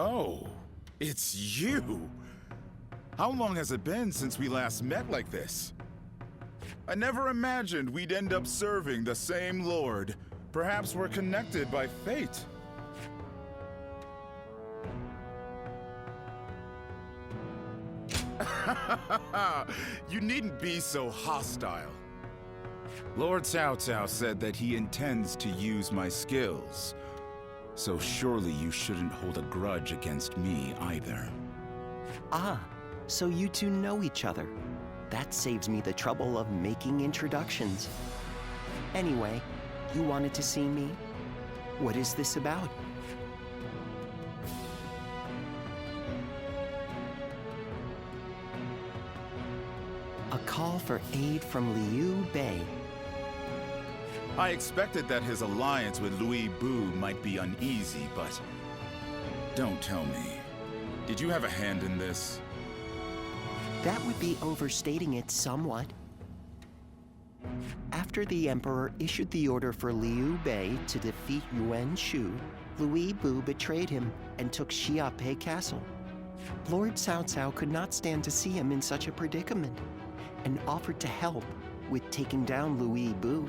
Speaker 8: Oh, it's you! How long has it been since we last met like this? I never imagined we'd end up serving the same Lord. Perhaps we're connected by fate. You needn't be so hostile. Lord Cao Cao said that he intends to use my skills. So surely you shouldn't hold a grudge against me either.
Speaker 9: Ah, so you two know each other. That saves me the trouble of making introductions. Anyway, you wanted to see me? What is this about? A call for aid from Liu Bei.
Speaker 8: I expected that his alliance with Louis Bu might be uneasy, but don't tell me. Did you have a hand in this?
Speaker 9: That would be overstating it somewhat. After the Emperor issued the order for Liu Bei to defeat Yuan Shu, Louis Bu betrayed him and took Xiaopei Castle. Lord Cao Cao could not stand to see him in such a predicament, and offered to help with taking down Louis Bu.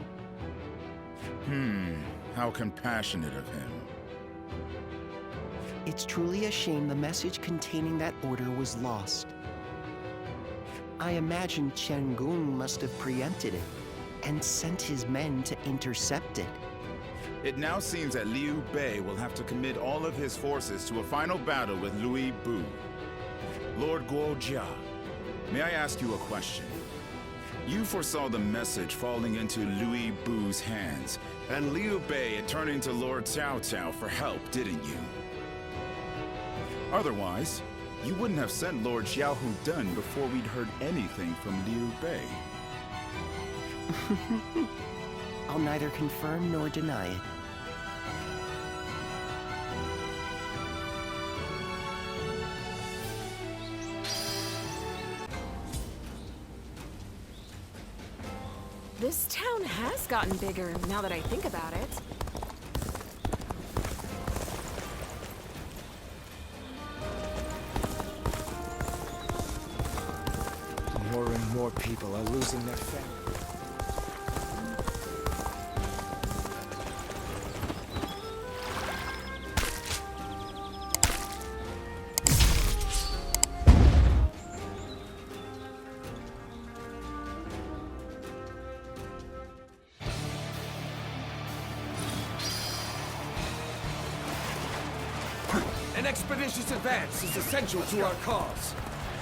Speaker 8: How compassionate of him.
Speaker 9: It's truly a shame the message containing that order was lost. I imagine Chen Gung must have preempted it and sent his men to intercept it.
Speaker 8: It now seems that Liu Bei will have to commit all of his forces to a final battle with Louis Bu. Lord Guojia, may I ask you a question? You foresaw the message falling into Louis Bu's hands, and Liu Bei turning to Lord Cao Cao for help, didn't you? Otherwise, you wouldn't have sent Lord Xiao Dun before we'd heard anything from Liu Bei.
Speaker 9: I'll neither confirm nor deny it.
Speaker 15: This town has gotten bigger, now that I think about it.
Speaker 12: More and more people are losing their family.
Speaker 11: An expeditious advance is essential to our cause.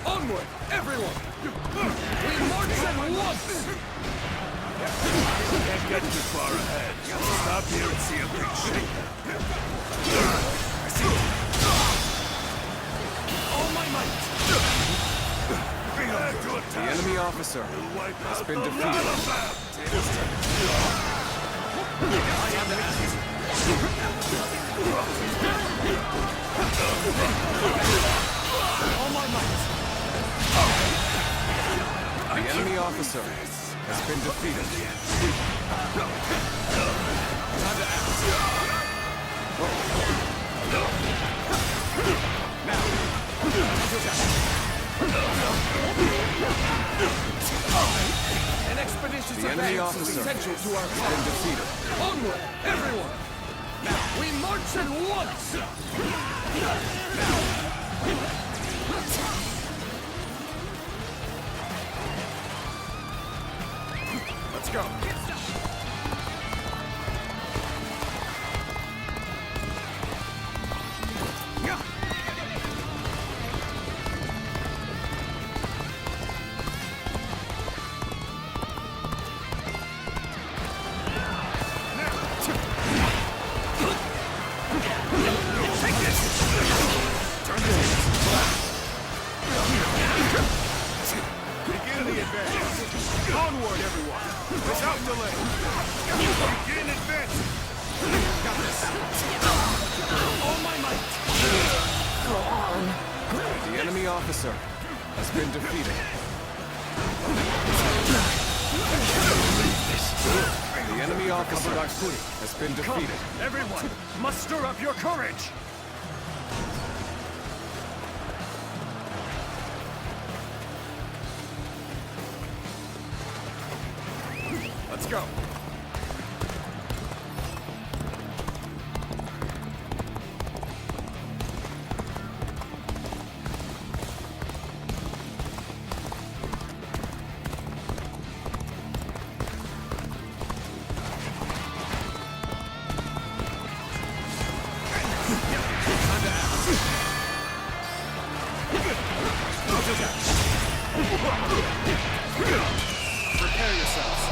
Speaker 11: Onward, everyone! We march at once! Can't get too far ahead. Stop here and see a big shake. All my might!
Speaker 3: The enemy officer has been defeated.
Speaker 11: All my might!
Speaker 3: The enemy officer has been defeated.
Speaker 11: Time to act. An expeditious
Speaker 3: The enemy
Speaker 11: advance is
Speaker 3: officer
Speaker 11: essential to our
Speaker 3: has
Speaker 11: cause.
Speaker 3: been defeated.
Speaker 11: Onward, everyone! Now, we march at once! Let's go. Begin the advance. Onward, everyone. Without delay. Begin advancing. Got this. All my might.
Speaker 3: Go on. The enemy officer has been defeated. The enemy officer has been defeated.
Speaker 11: Everyone, muster up your courage.
Speaker 19: go. Prepare yourselves.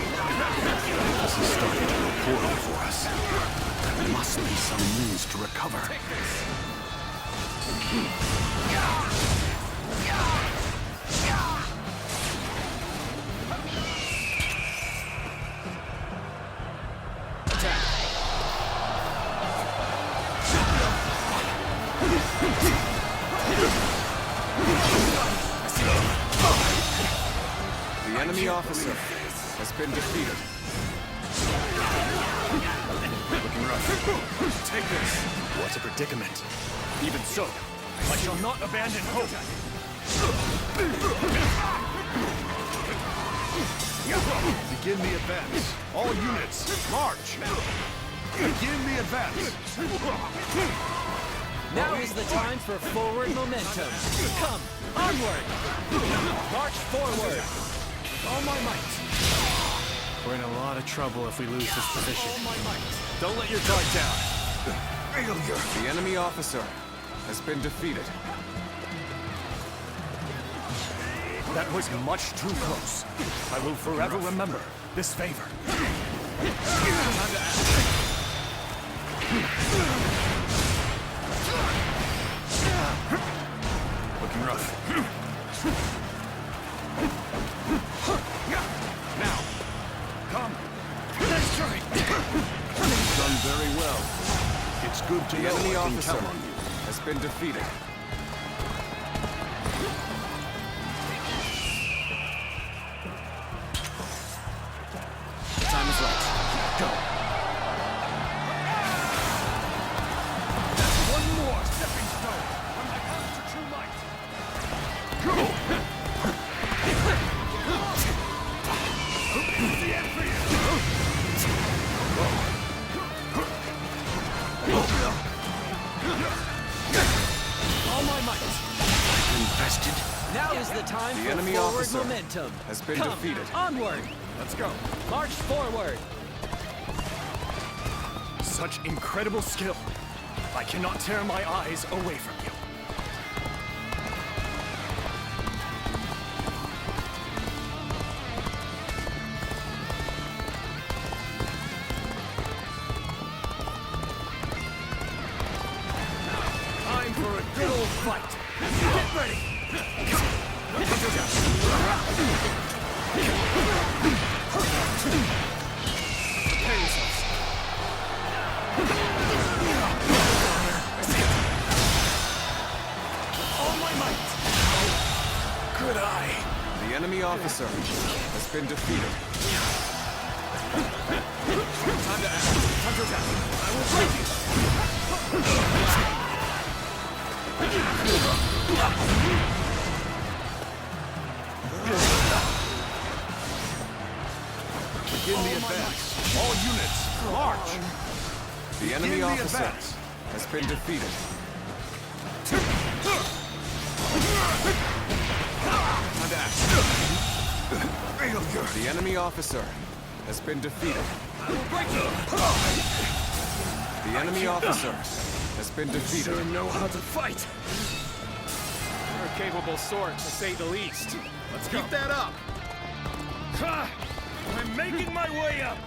Speaker 19: This is starting to go poorly for us. There must be some means to recover.
Speaker 22: The enemy officer has been defeated.
Speaker 19: Looking rough. Take this.
Speaker 20: What a predicament.
Speaker 19: Even so, I shall not abandon hope. Begin the advance. All units, march! Begin the advance.
Speaker 17: Now is the time for forward momentum. Come, onward! March forward!
Speaker 19: All my might.
Speaker 21: We're in a lot of trouble if we lose this position.
Speaker 19: All my might.
Speaker 21: Don't let your guard down.
Speaker 22: Failure. The enemy officer has been defeated.
Speaker 19: That was much too close. I will forever remember this favor. Looking rough. Now, come. Nice try. Done very well. It's good to
Speaker 22: The
Speaker 19: know
Speaker 22: enemy
Speaker 19: I can
Speaker 22: officer
Speaker 19: count on you.
Speaker 22: has been defeated. Time is right. Go.
Speaker 19: One more stepping stone on my path to true light. Go. The end for you. All my might.
Speaker 21: Infested.
Speaker 17: Now is the time
Speaker 22: The
Speaker 17: for
Speaker 22: enemy
Speaker 17: forward
Speaker 22: officer
Speaker 17: momentum.
Speaker 22: has been
Speaker 17: Come,
Speaker 22: defeated.
Speaker 17: onward!
Speaker 19: Let's go.
Speaker 17: March forward!
Speaker 19: Such incredible skill. I cannot tear my eyes away from you. Time for a good old fight. Get ready. Prepare yourselves. All my might. Good eye.
Speaker 22: The enemy officer has been defeated.
Speaker 19: Time to act. Time to attack. I will break you. Begin the advance. All units, march.
Speaker 22: The enemy
Speaker 19: Begin the
Speaker 22: officer
Speaker 19: advance.
Speaker 22: has been defeated.
Speaker 19: Time to act.
Speaker 22: The enemy officer has been defeated.
Speaker 19: I will break you.
Speaker 22: The enemy officer has been defeated.
Speaker 19: Sure know how to fight. You're a capable sort, to say the least. Let's keep that up. Ha! I'm making my way up.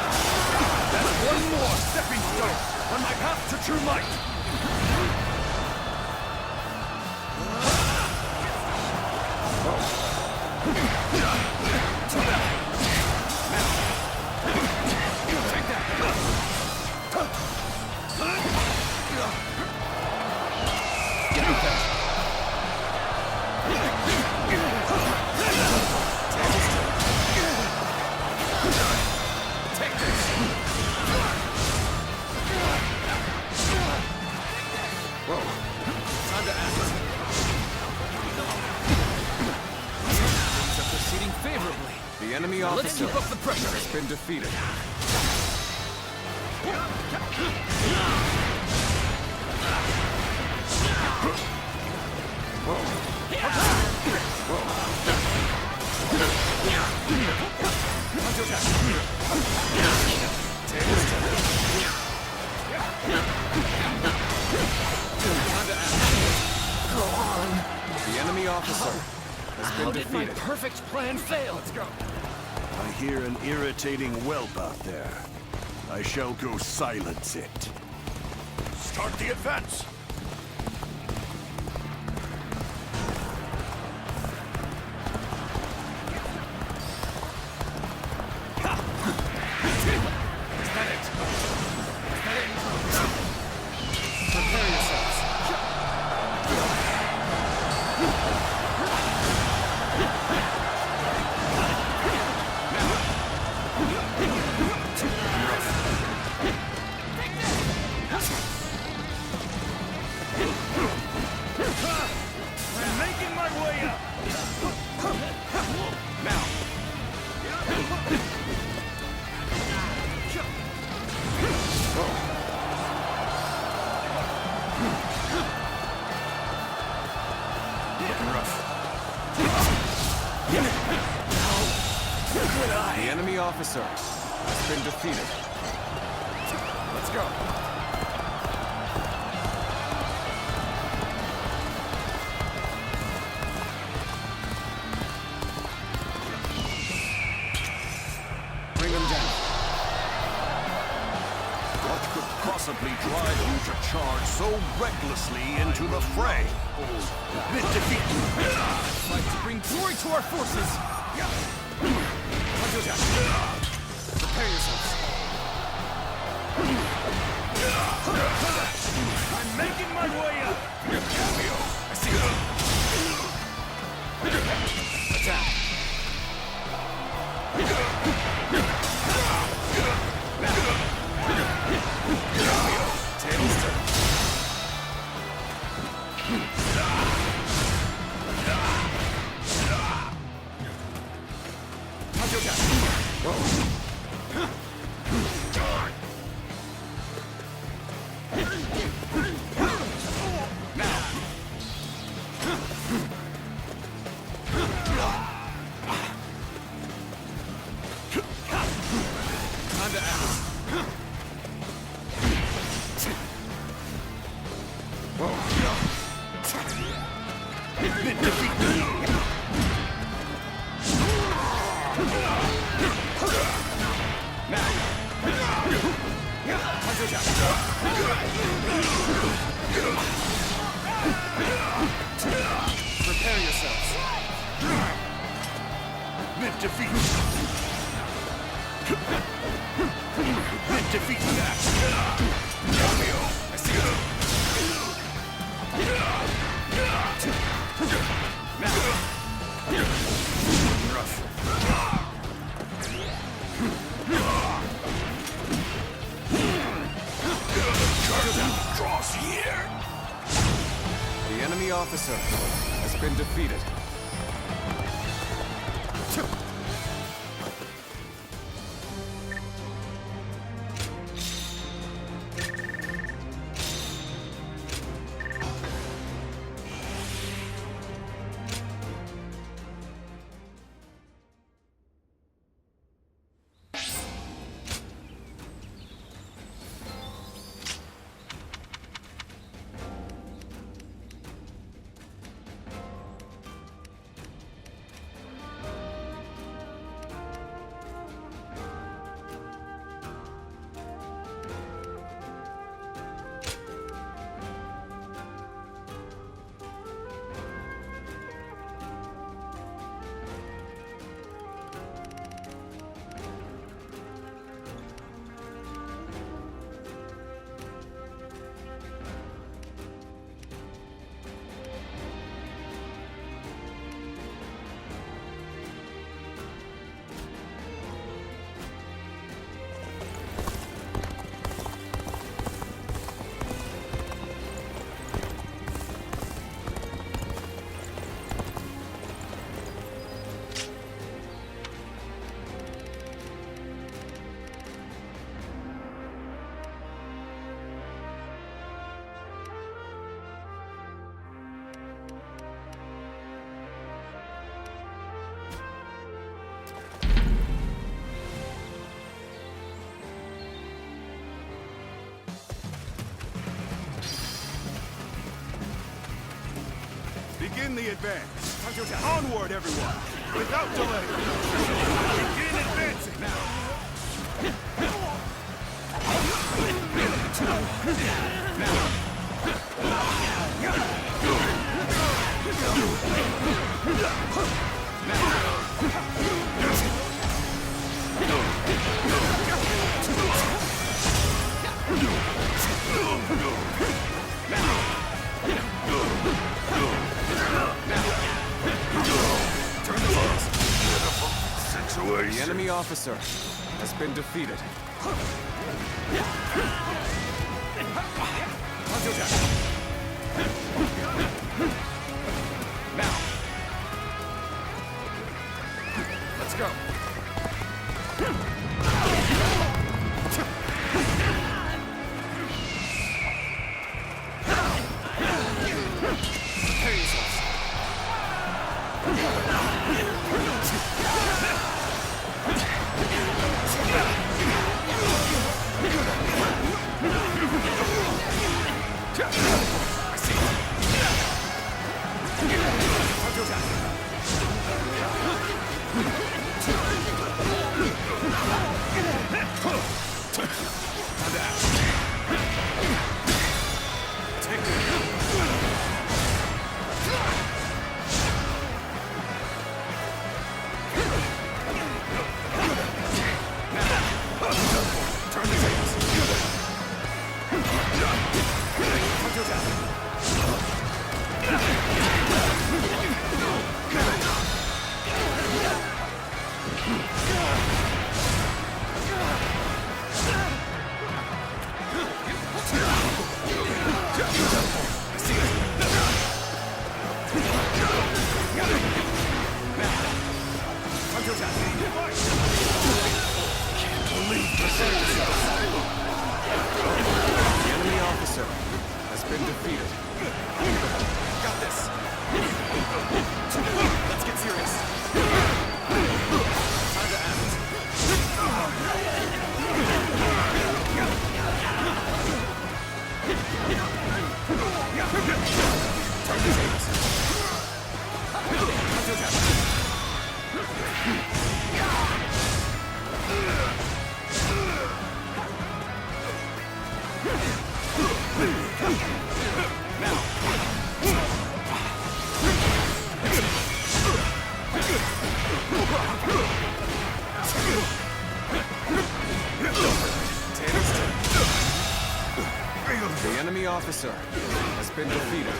Speaker 19: One more stepping stone on my path to true might.
Speaker 3: officer has been defeated. The enemy officer has been
Speaker 19: How did my
Speaker 3: defeated.
Speaker 19: perfect plan fail? Let's go. I hear an irritating whelp out there. I shall go silence it. Start the advance!
Speaker 3: Prepare yourselves.
Speaker 19: I'm making my way up!
Speaker 3: Looking rough. The enemy officer has been defeated. Let's go. Bring him down.
Speaker 19: What could possibly drive you to charge so recklessly into the fray? Admit defeat!
Speaker 3: Fight to bring glory to our forces! Prepare yourselves.
Speaker 19: I'm making my way up!
Speaker 3: I see you. Attack. Tails turn. Time to act.
Speaker 19: Admit defeat!
Speaker 3: Prepare yourselves.
Speaker 19: Admit defeat! Admit defeat!
Speaker 3: I see you. Rough.
Speaker 19: Draws here!
Speaker 3: The enemy officer has been defeated.
Speaker 22: Begin the advance. Onward, everyone, without delay. Begin advancing now.
Speaker 19: The enemy officer has been defeated. Now, let's go. The enemy officer has been defeated.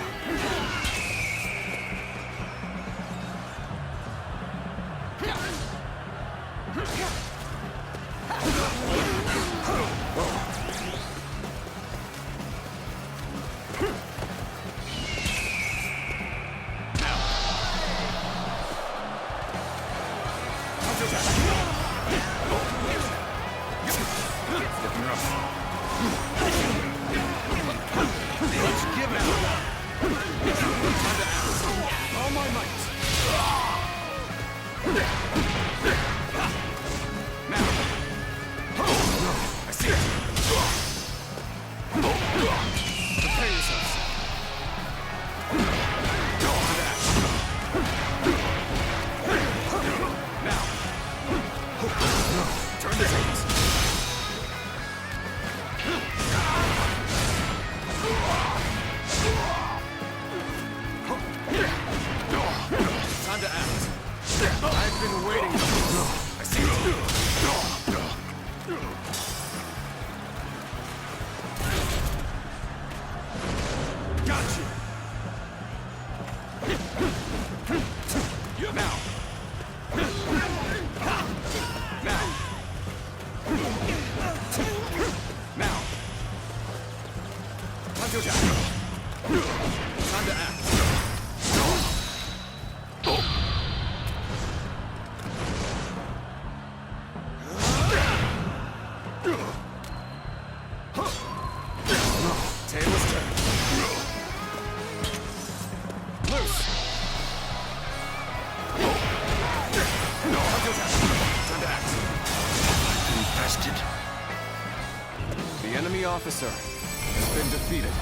Speaker 19: The enemy officer has been defeated.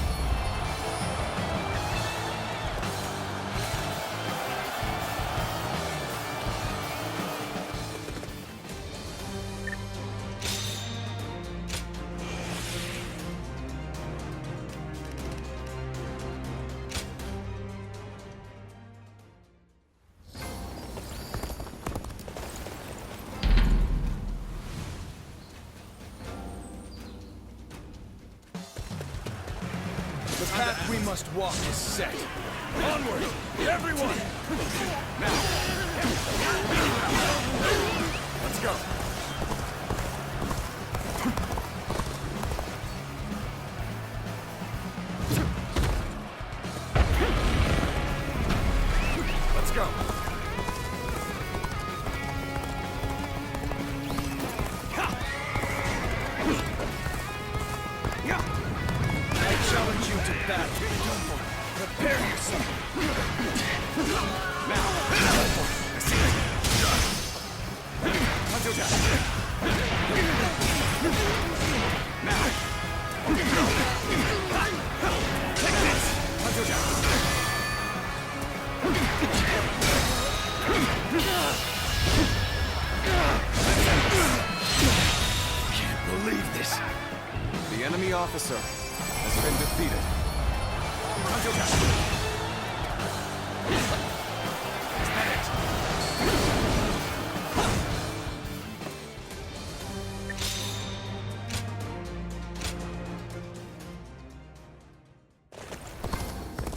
Speaker 19: path we must walk is set. Onward, everyone! Now! Let's go! Let's go! I challenge you to battle. Prepare yourself. Now. I see it. Hunter. Now. Take this. Hunter. Can't believe this. The enemy officer has been defeated. Is that it?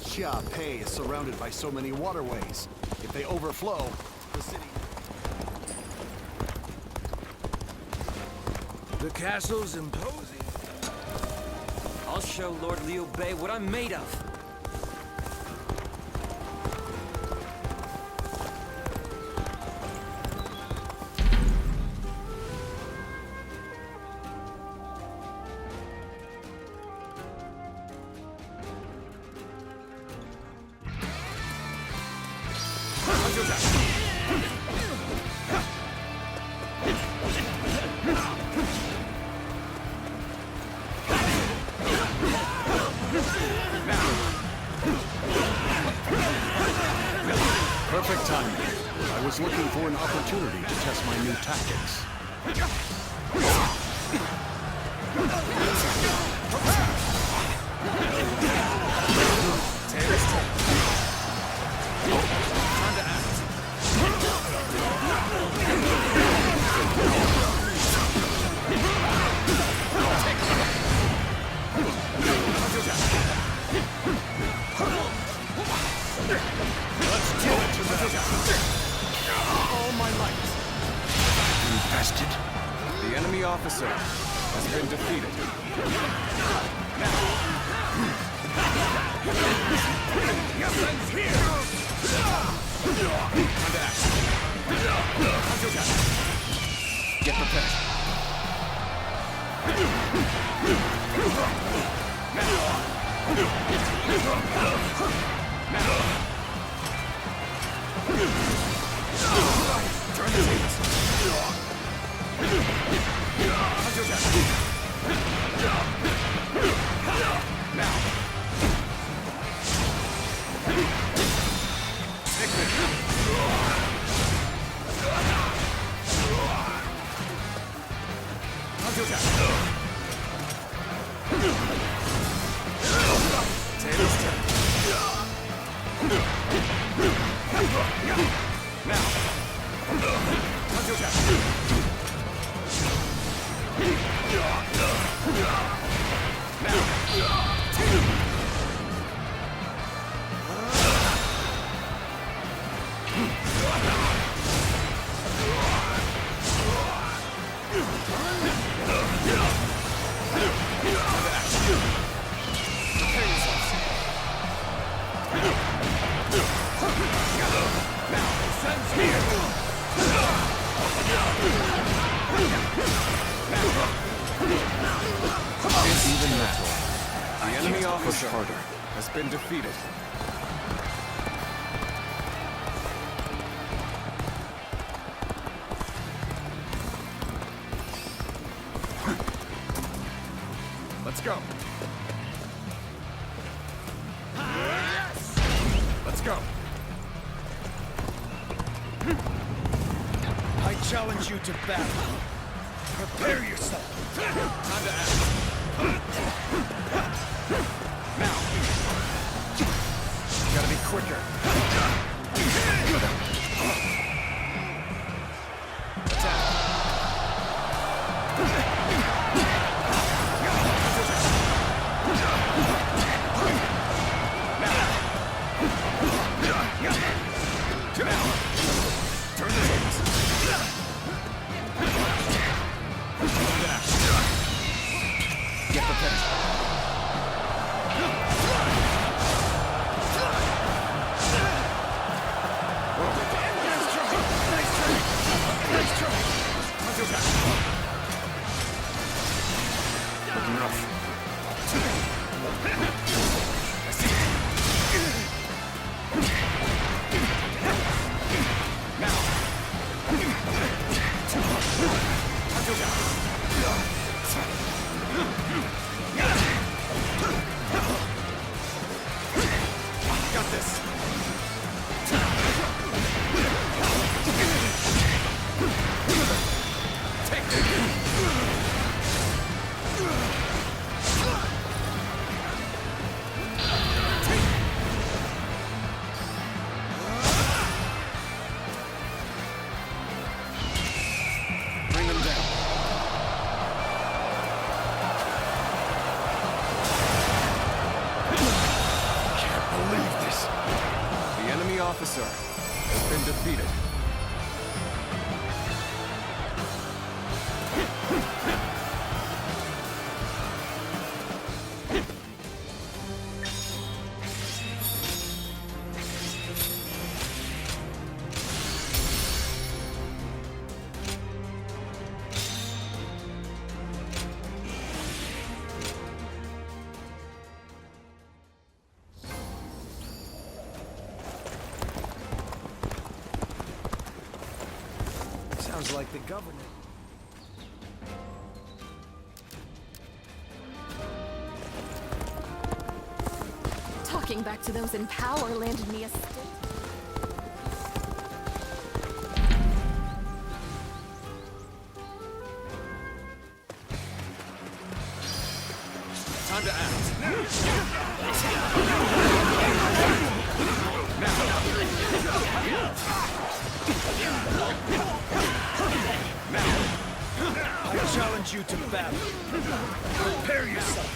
Speaker 19: Xia Pei is surrounded by so many waterways. If they overflow, the city...
Speaker 11: The castle's imposing.
Speaker 17: I'll show Lord Liu Bei what I'm made of.
Speaker 19: Perfect timing. I was looking for an opportunity to test my new tactics. Let's do it to them! All my might! Infested. The enemy officer has been defeated. Your friend's here! Get prepared. Turn the tables. Now. Tables turn. Even that, the enemy officer has been defeated. Let's go. Let's go. I challenge you to battle. Prepare yourself. Time to act. Now. You gotta be quicker. Attack. Got this. Bring them down. Can't believe this. The enemy officer has been defeated.
Speaker 17: Sounds like the government.
Speaker 15: Talking back to those in power landed me a stake.
Speaker 19: Time to act.
Speaker 17: I challenge you to battle. Prepare yourself.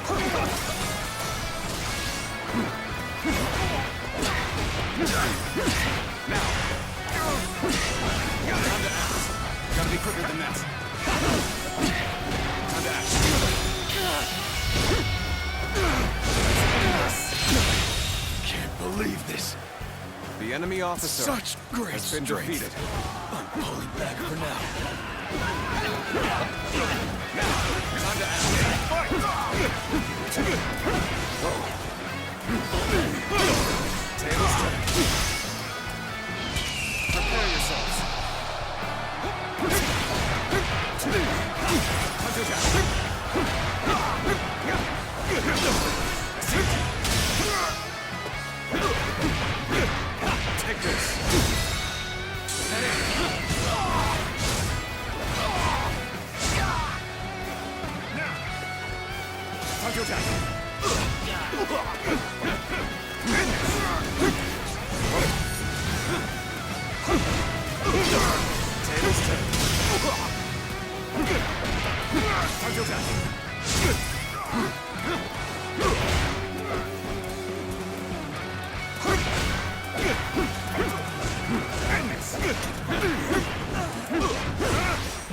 Speaker 19: Looking rough.
Speaker 17: Gotta be quicker than that.
Speaker 19: Time to act.
Speaker 17: Can't believe this.
Speaker 19: The enemy officer
Speaker 17: Such great
Speaker 19: has been
Speaker 17: strength.
Speaker 19: defeated.
Speaker 17: I'm pulling back for now.
Speaker 19: Time to act. Tables turn. Prepare yourselves. Hunter Take this. Head in. Hunter Tables turn. Hunter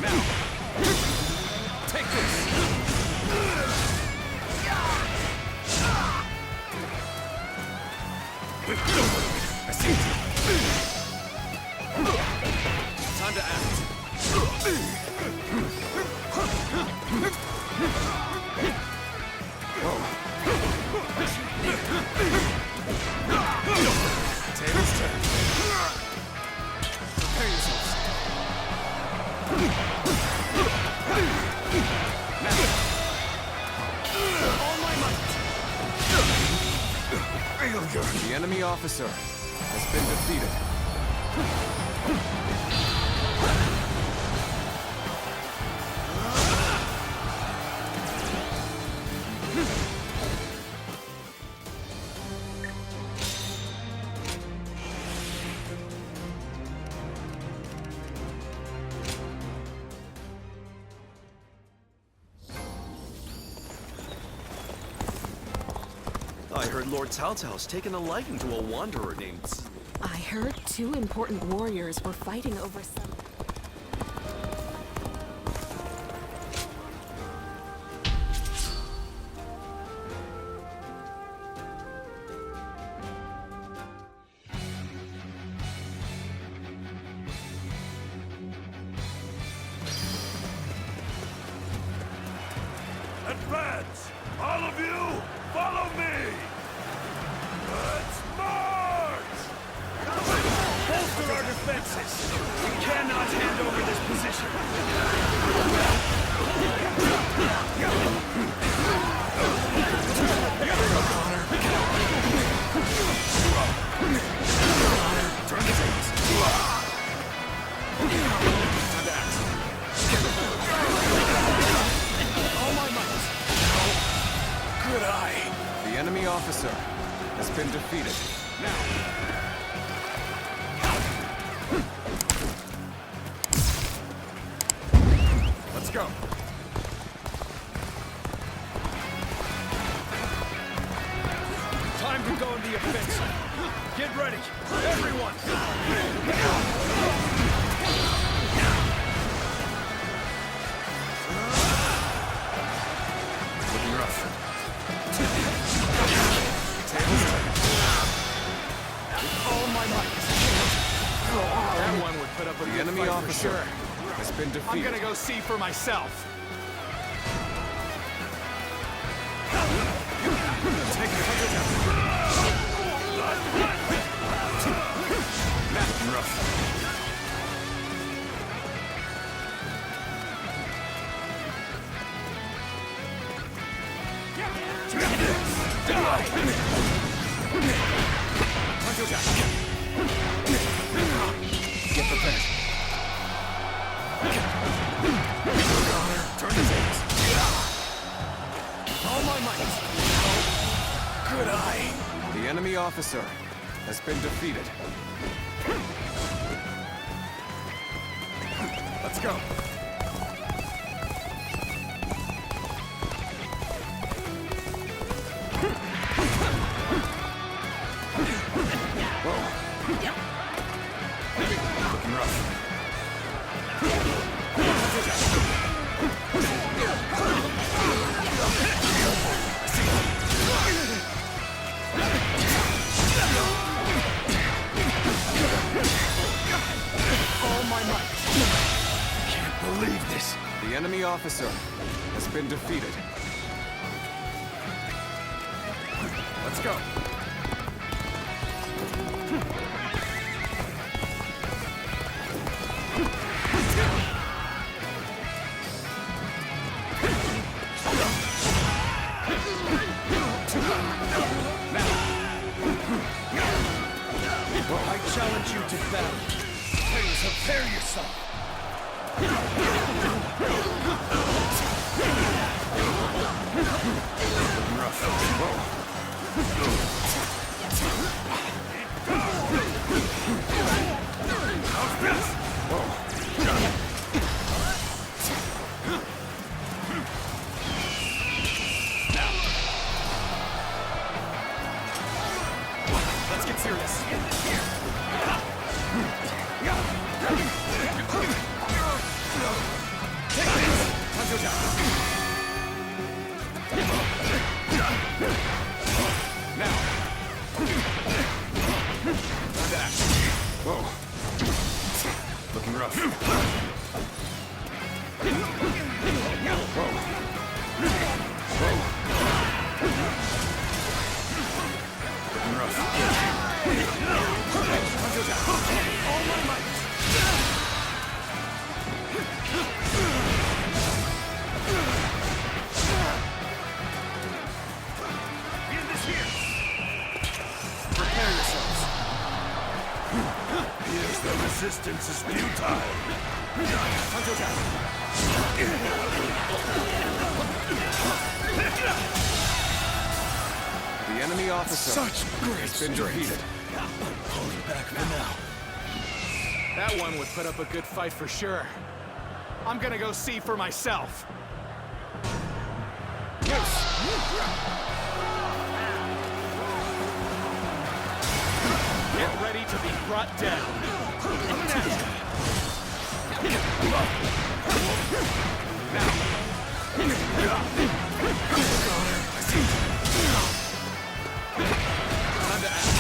Speaker 19: Now, take this. I see. Time to act. Tables turn. Prepare yourselves. All my might. Failure. The enemy officer has been defeated.
Speaker 14: I heard Lord Cao Cao's taken a liking to a wanderer named...
Speaker 15: I heard 2 important warriors were fighting over some...
Speaker 19: defenses! We cannot hand over this position! Turn the tables! Time to act. All my might! Good eye!
Speaker 12: The enemy officer has been defeated.
Speaker 19: Now! Let's go! Time to go on the offensive! Get ready! Everyone! Looking rough. Tables turned. With all my might. That one would put up with the enemy officer. Sure.
Speaker 12: Has been defeated.
Speaker 19: I'm gonna go see for myself. Take it. Looking rough. Get prepared. Turn the tables. All my might. Good eye.
Speaker 12: The enemy officer has been defeated.
Speaker 19: Let's go. Looking rough. All my might. Can't believe this.
Speaker 12: The enemy officer has been defeated.
Speaker 19: Let's go. I challenge you to battle. Prepare yourself. Let's get serious. Looking rough. Looking rough. All my might. End this here. Prepare yourselves.
Speaker 11: Here's the resistance is futile.
Speaker 12: The enemy officer has been defeated.
Speaker 19: Pulling back for now. That one would put up a good fight for sure. I'm gonna go see for myself. Get ready to be brought down. Coming at you. Time to act.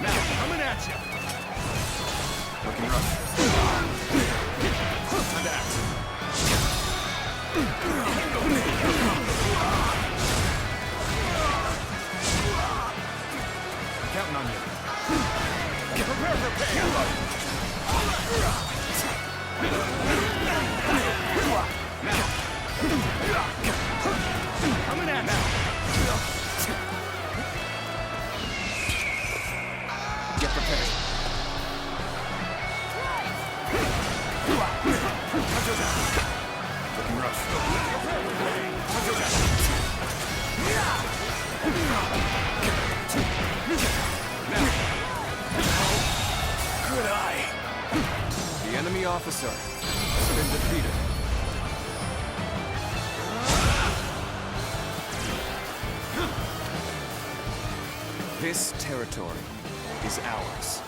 Speaker 19: Now, coming at you. Looking rough. Time to act. Counting on you. Coming at now. Get prepared. Looking rough. Good eye. The enemy officer has been defeated. This territory is ours.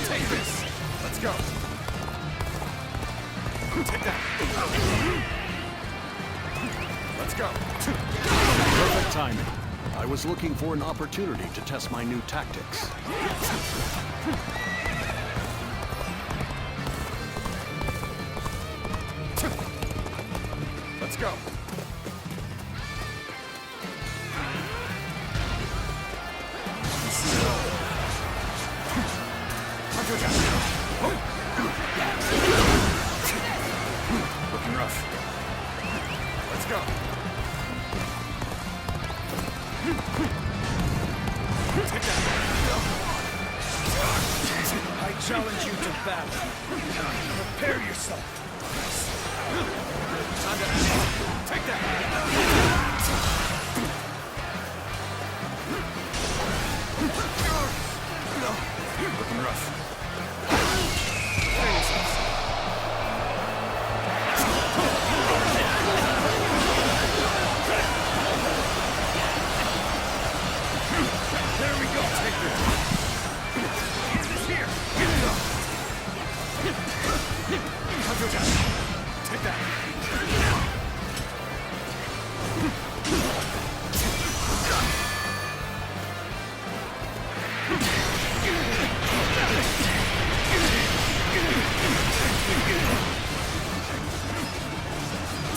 Speaker 19: Take this. Let's go. Take that. Let's go.
Speaker 4: Perfect timing. I was looking for an opportunity to test my new tactics.
Speaker 19: Let's go. Looking rough. Let's go. Take that. I challenge you to battle. Prepare yourself. Time to take that. Looking rough. Prepare yourself. There we go. Take this. Here. Take that.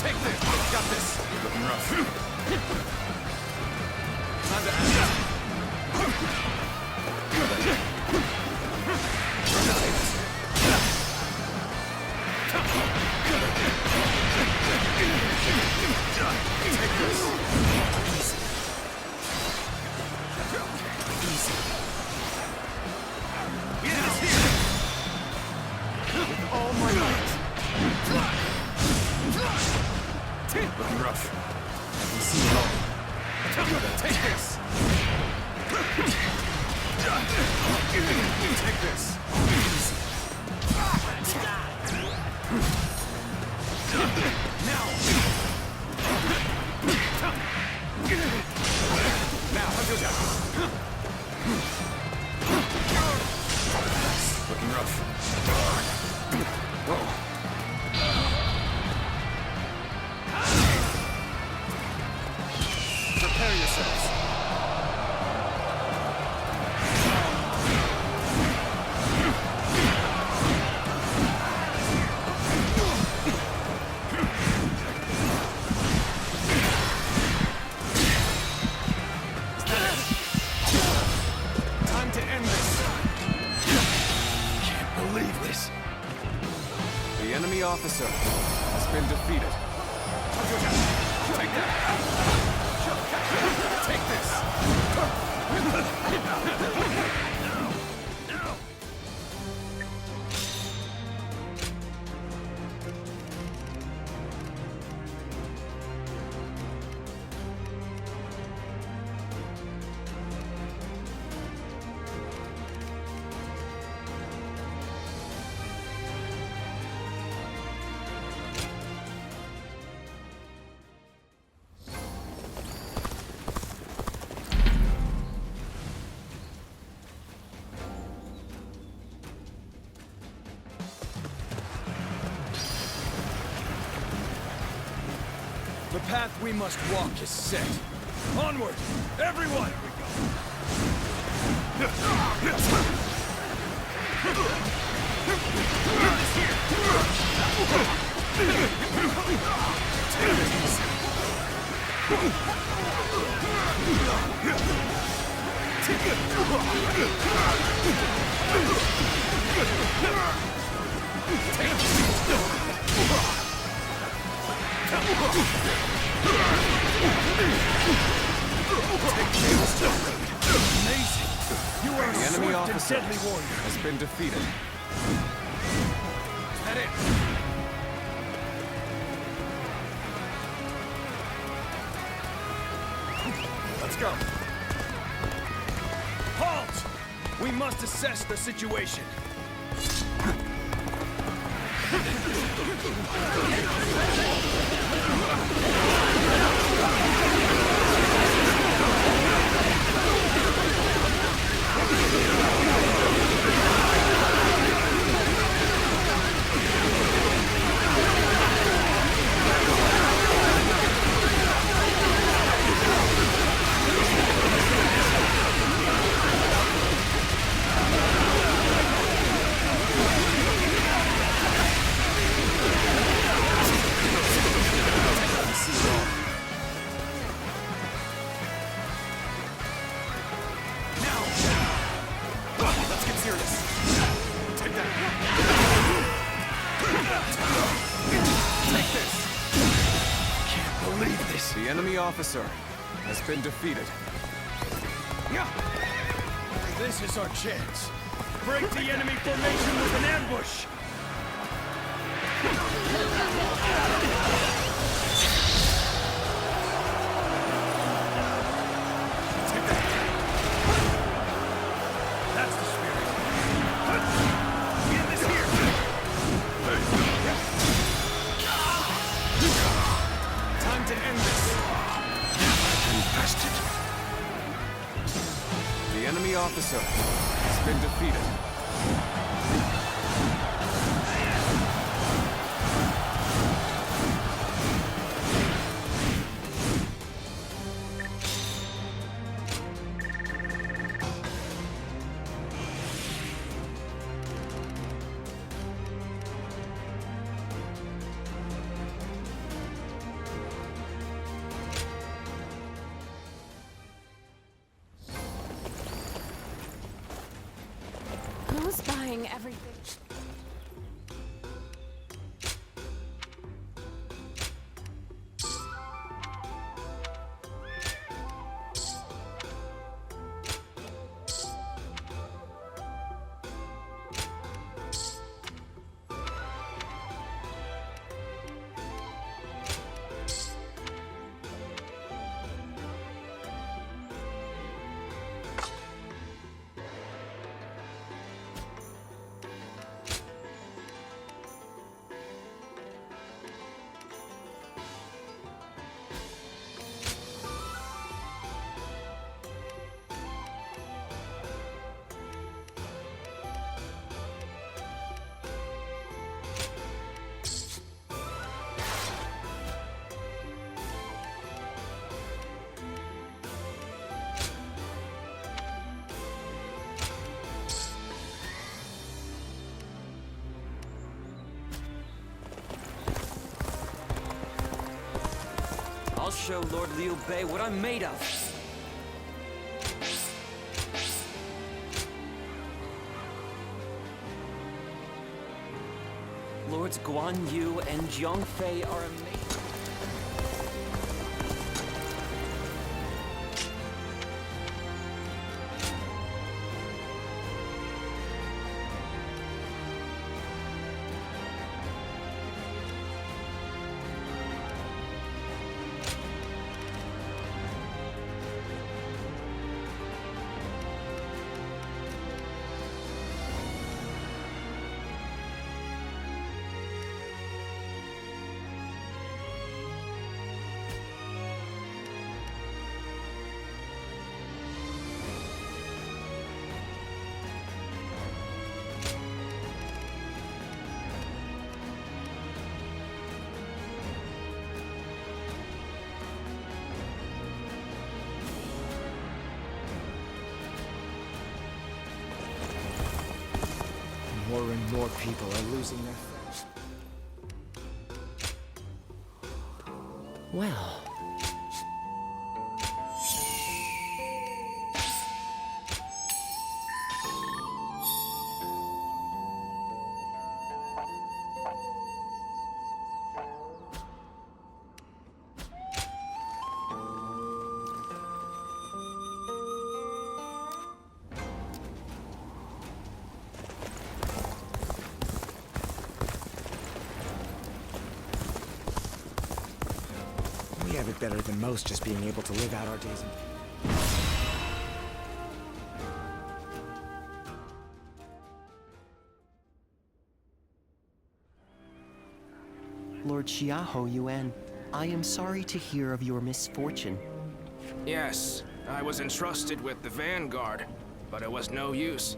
Speaker 19: Take this. Got this. Looking rough. Time to Take this. Looking rough. I can see it all. Take this! Take this! Now! Now, hunter down! Looking rough. Whoa. Prepare yourselves. Time to end this. Can't believe this.
Speaker 3: The enemy officer has been defeated.
Speaker 19: Take that. Take this! The path we must walk is set. Onward, everyone! Amazing! You are
Speaker 3: The
Speaker 19: a
Speaker 3: enemy
Speaker 19: swift
Speaker 3: officer
Speaker 19: and deadly warrior.
Speaker 3: has been defeated.
Speaker 19: That it? Let's go. Halt! We must assess the situation.
Speaker 3: The enemy officer has been defeated.
Speaker 19: This is our chance. Break the enemy formation with an ambush! Take that. That's the spirit. Get this here! Time to end this.
Speaker 3: Infested. The enemy officer has been defeated.
Speaker 15: Who's buying everything?
Speaker 17: I'll show Lord Liu Bei what I'm made of. Lords Guan Yu and Jiang Fei are amazing.
Speaker 12: More and more people are losing their faith.
Speaker 9: Well.
Speaker 12: We have it better than most, just being able to live out our days in...
Speaker 9: Lord Xiahou Yuan, I am sorry to hear of your misfortune.
Speaker 12: Yes, I was entrusted with the vanguard, but it was no use.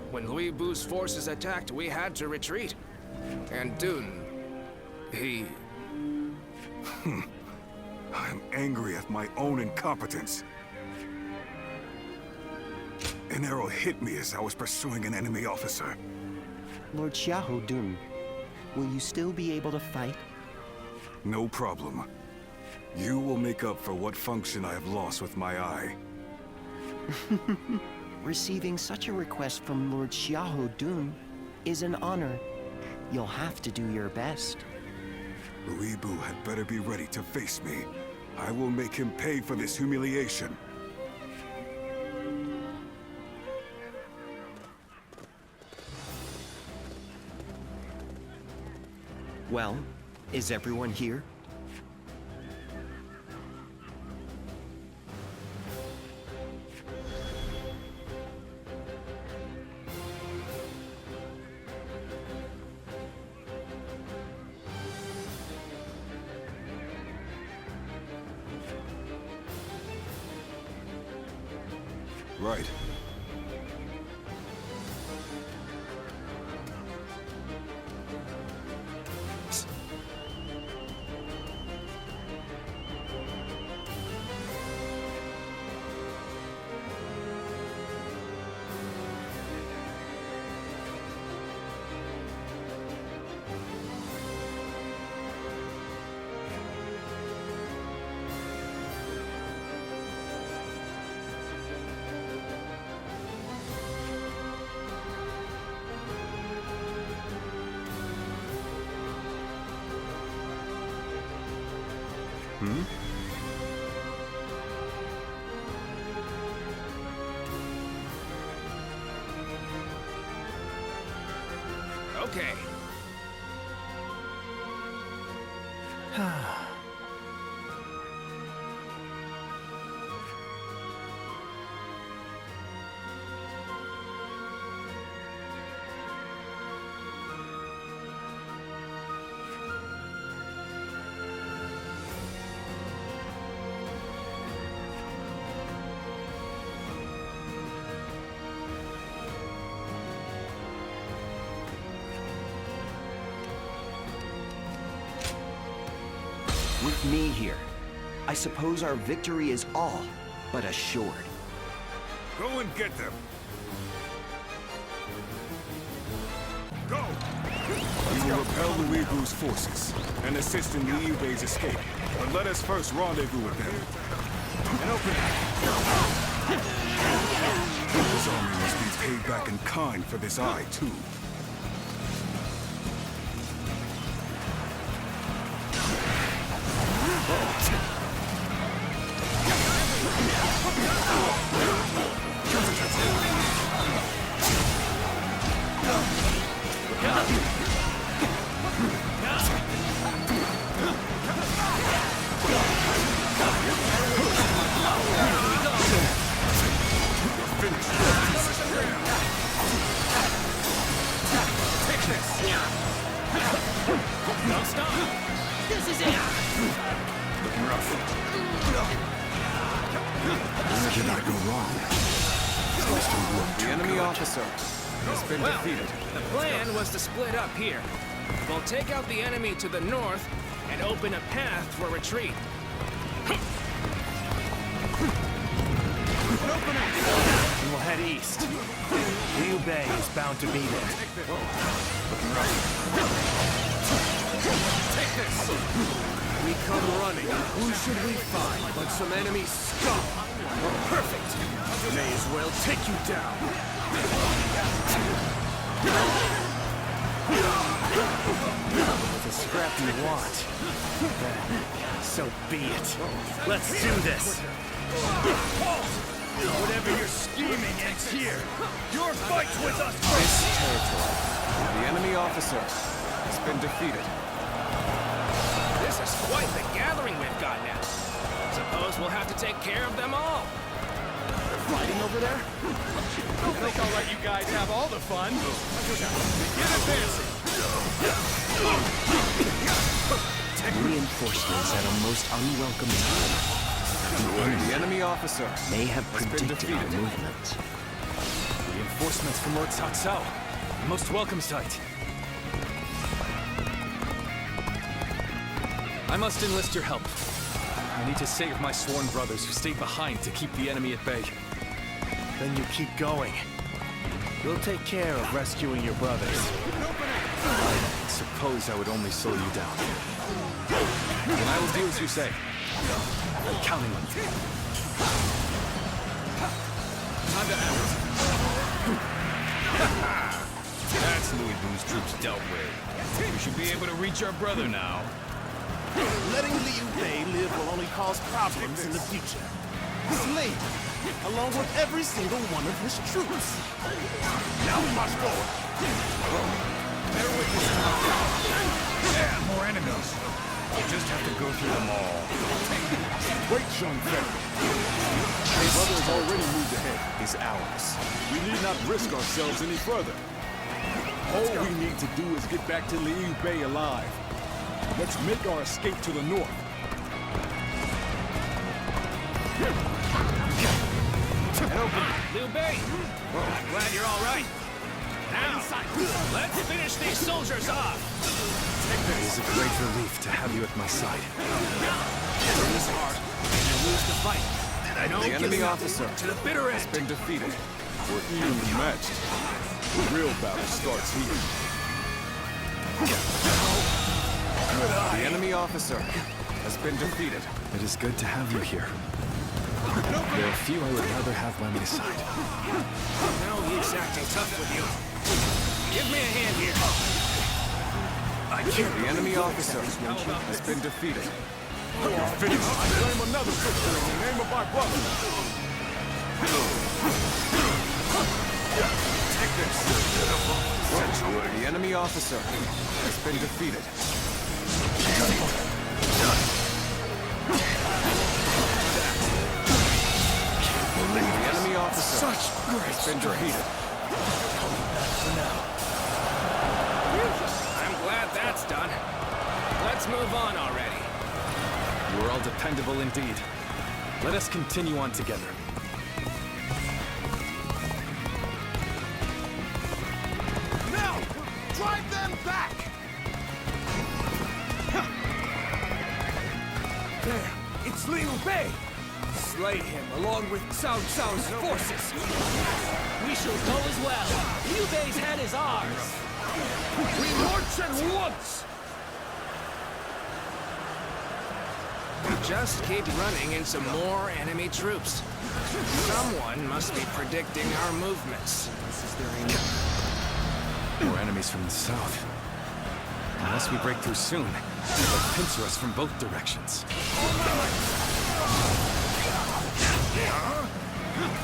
Speaker 12: When Lui Bu's forces attacked, we had to retreat. And Dun... he...
Speaker 7: I'm angry at my own incompetence. An arrow hit me as I was pursuing an enemy officer.
Speaker 9: Lord Xiahou Dun, will you still be able to fight?
Speaker 7: No problem. You will make up for what function I have lost with my eye.
Speaker 9: Receiving such a request from Lord Xiahou Dun is an honor. You'll have to do your best.
Speaker 7: Lui Bu had better be ready to face me. I will make him pay for this humiliation.
Speaker 9: Well, is everyone here?
Speaker 7: Right.
Speaker 9: Hmm?
Speaker 12: Okay.
Speaker 9: With me here, I suppose our victory is all but assured.
Speaker 7: Go and get them! We will repel Lui Bu's forces and assist in Liu Bei's escape. But let us first rendezvous with them. And open it. This army must be paid back in kind for this eye, too.
Speaker 17: Don't stop! This is it!
Speaker 7: Looking rough. Where did I go wrong?
Speaker 12: The enemy officer has been defeated. The plan was to split up here. We'll take out the enemy to the north and open a path for retreat.
Speaker 17: We will head east. Liu Bei is bound to be there.
Speaker 7: Looking rough.
Speaker 2: Take this! We come running. Who should we find but some enemy scum? Perfect! May as well take you down.
Speaker 17: With the scrap you want, then so be it. Let's do this.
Speaker 19: Whatever you're scheming ends here. Your fight's with us
Speaker 12: This
Speaker 19: first.
Speaker 12: territory, the enemy officer has been defeated. This is quite the gathering we've got now. Suppose we'll have to take care of them all.
Speaker 19: They're fighting over there? I don't think I'll let you guys have all the fun. Begin advancing.
Speaker 9: Reinforcements at a most unwelcome time.
Speaker 12: The enemy officer
Speaker 9: may have
Speaker 12: has been
Speaker 9: predicted our
Speaker 12: defeated.
Speaker 9: movement.
Speaker 20: Reinforcements from Lord Cao Cao. Most welcome sight. I must enlist your help. I need to save my sworn brothers who stayed behind to keep the enemy at bay.
Speaker 21: Then you keep going. We'll take care of rescuing your brothers.
Speaker 20: I suppose I would only slow you down. Then I will do as you say. I'm counting on you.
Speaker 2: Time to act. That's Louis Vu's troops dealt with. We should be able to reach our brother now.
Speaker 22: Letting Liu Bei live will only cause problems in the future. Slay him, along with every single one of his troops. Now we march forward.
Speaker 2: Bear with this time. Yeah, more enemies. You just have to go through them all.
Speaker 7: Wait, Zhang Fei. Our brother has already moved ahead. Is ours. We need not risk ourselves any further. All we need to do is get back to Liu Bei alive. Let's make our escape to the north.
Speaker 12: Liu Bei, glad you're all right. Now, let's finish these soldiers off.
Speaker 20: It is a great relief to have you at my side.
Speaker 12: This is hard. You lose the fight.
Speaker 8: The enemy officer
Speaker 12: to the bitter end.
Speaker 8: has been defeated.
Speaker 7: We're evenly matched. The real battle starts here.
Speaker 8: The enemy officer has been defeated.
Speaker 20: It is good to have you here. There are few I would rather have by my side.
Speaker 12: Now he's acting tough with you. Give me a hand here.
Speaker 8: The enemy officer has been defeated.
Speaker 7: You're finished. I claim another victory in the name of my brother.
Speaker 8: Take this. The enemy officer has been defeated. The enemy officer has been defeated.
Speaker 12: I'm glad that's done. Let's move on already.
Speaker 20: You are all dependable indeed. Let us continue on together.
Speaker 19: Now, drive them back!
Speaker 2: There, it's Liu Bei. Slay him along with Cao Cao's forces.
Speaker 17: We shall go as well. Liu Bei's head is ours.
Speaker 2: We march at once.
Speaker 12: just keep running into more enemy troops. Someone must be predicting our movements.
Speaker 3: More enemies from the south. Unless we break through soon, they'll pincer us from both directions.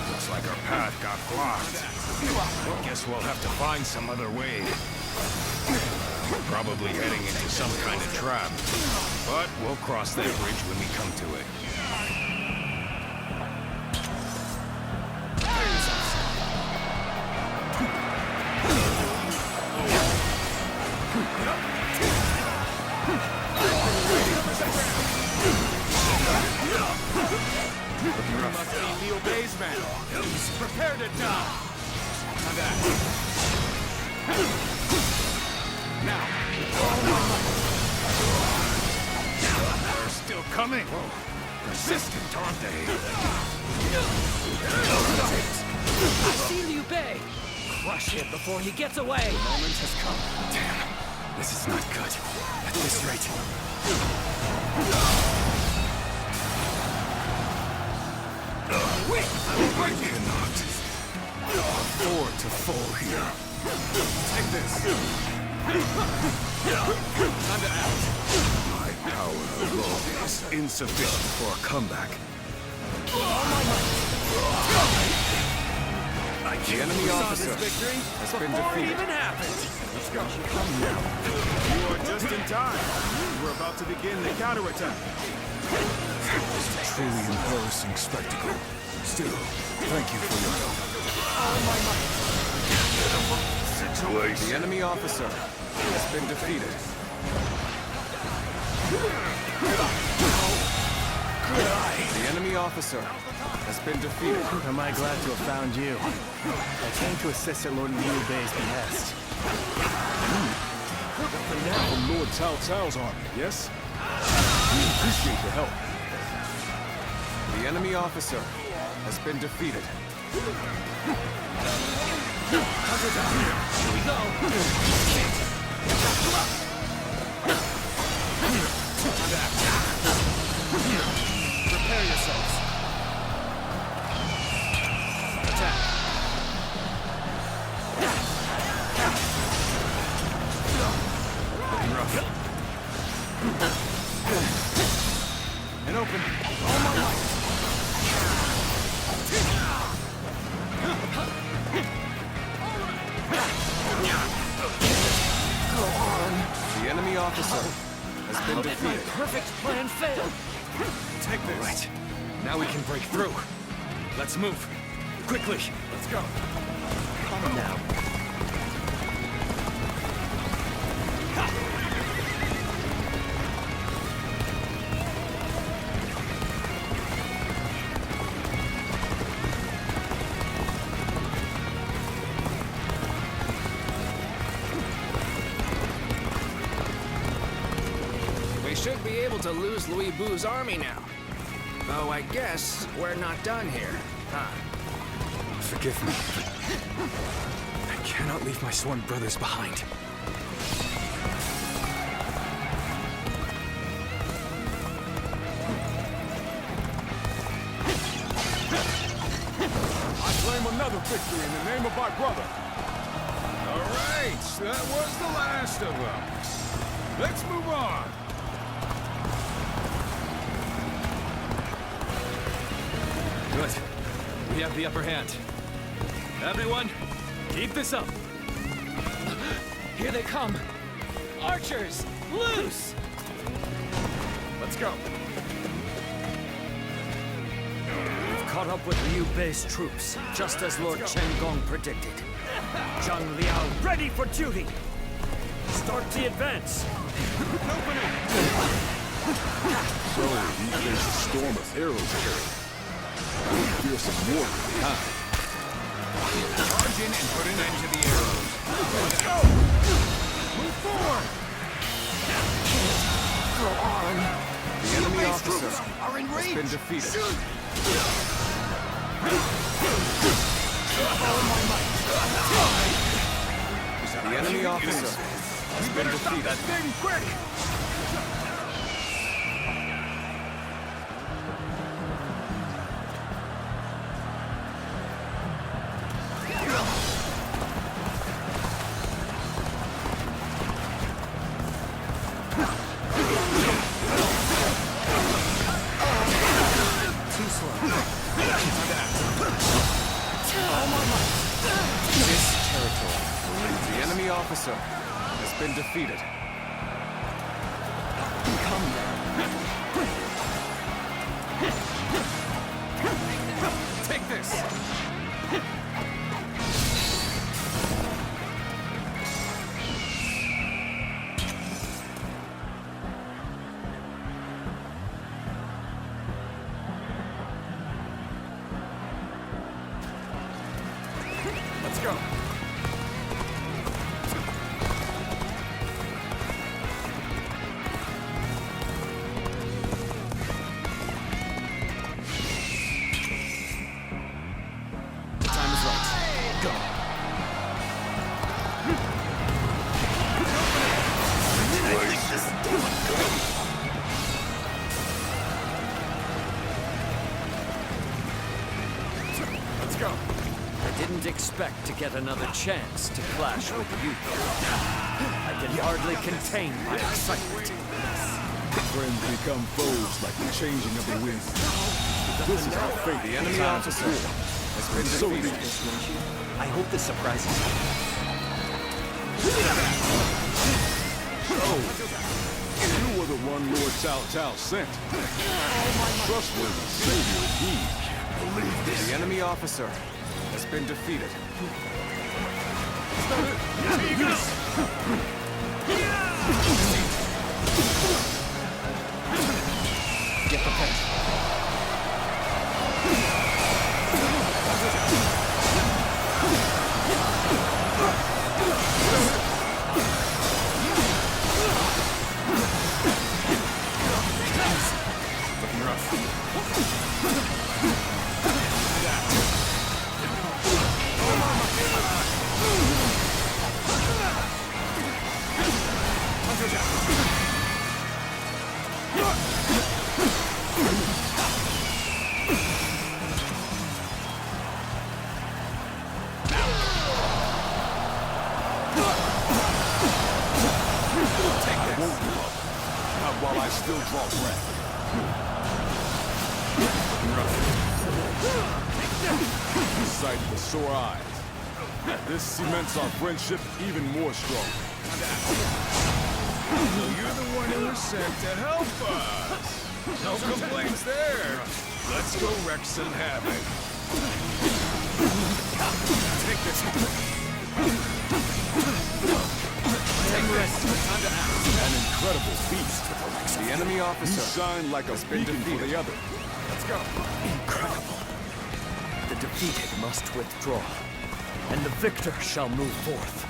Speaker 6: Looks like our path got blocked. Guess we'll have to find some other way. Probably heading into some kind of trap. But we'll cross that bridge when we come to it.
Speaker 2: You must be Liu Bei's man. Prepare to die.
Speaker 6: Now. They're still coming. Persistent, aren't they?
Speaker 1: I see Liu Bei. Crush him before he gets away.
Speaker 3: The moment has come. Damn. This is not good. At this rate.
Speaker 2: We cannot afford to fall here. Take this. Time to act. My power alone is insufficient for a comeback.
Speaker 3: The enemy officer
Speaker 2: victory
Speaker 3: has been
Speaker 2: before it
Speaker 3: defeated.
Speaker 2: even happened. Let's go. Come now. You are just in time. We're about to begin the counterattack. It's a truly embarrassing spectacle. Still, thank you for your help.
Speaker 3: The enemy officer has been defeated. The enemy officer has been defeated.
Speaker 21: Am I glad to have found you? I came to assist at Lord Liu Bei's behest.
Speaker 2: From Lord Cao Cao's army, yes? We appreciate the help.
Speaker 3: The enemy officer has been defeated.
Speaker 1: Here we go.
Speaker 2: Prepare yourselves. Attack. Looking rough. And open. Oh my God.
Speaker 3: Go on. The enemy officer has been
Speaker 1: How did my
Speaker 3: defeated.
Speaker 1: perfect plan fail?
Speaker 3: Take this. Right. Now we can break through. Let's move. Quickly.
Speaker 2: Let's go.
Speaker 9: Come now.
Speaker 12: We should be able to lose Louis Bu's army now. Though I guess we're not done here, huh?
Speaker 3: Forgive me, but I cannot leave my sworn brothers behind.
Speaker 2: I claim another victory in the name of my brother. All right, that was the last of them. Let's move on.
Speaker 3: Good. We have the upper hand. Everyone, keep this up.
Speaker 1: Here they come. Archers, loose!
Speaker 2: Let's go.
Speaker 1: We've caught up with Liu Bei's troops, just as Lord Chen Gong predicted. Zhang Liao ready for duty. Start the advance.
Speaker 2: So, he faced a storm of arrows here. Fearsome warrior, huh?
Speaker 6: Charge in and put an end to the arrows.
Speaker 2: Let's go! Move forward!
Speaker 1: Go on.
Speaker 3: The enemy officer has been defeated. The enemy officer has been defeated.
Speaker 2: That thing quick!
Speaker 1: officer has been defeated. Come now. Take this! Let's go. The time is right. Go. Let's go. I didn't expect to get another chance to clash with you. I can hardly contain my excitement.
Speaker 2: Friends become foes like the changing of the wind. This is our fate.
Speaker 1: The enemy officer has been
Speaker 2: So
Speaker 1: defeated.
Speaker 9: I hope this surprises you.
Speaker 2: Oh, you were the one Lord Cao Cao sent. Trustworthy savior indeed. Believe this.
Speaker 1: The enemy officer has been defeated.
Speaker 3: Get prepared.
Speaker 1: Looking rough.
Speaker 2: I won't give up. Not while I still draw breath. Sight with sore eyes. This cements our friendship even more strong.
Speaker 6: So you're the one who was sent to help us. No complaints there. Let's go wreak some havoc. Take this.
Speaker 1: Take this. Time to act.
Speaker 2: An incredible beast.
Speaker 1: The enemy officer
Speaker 2: You shine like a beacon for the other.
Speaker 1: Let's go.
Speaker 3: Incredible. The defeated must withdraw, and the victor shall move forth.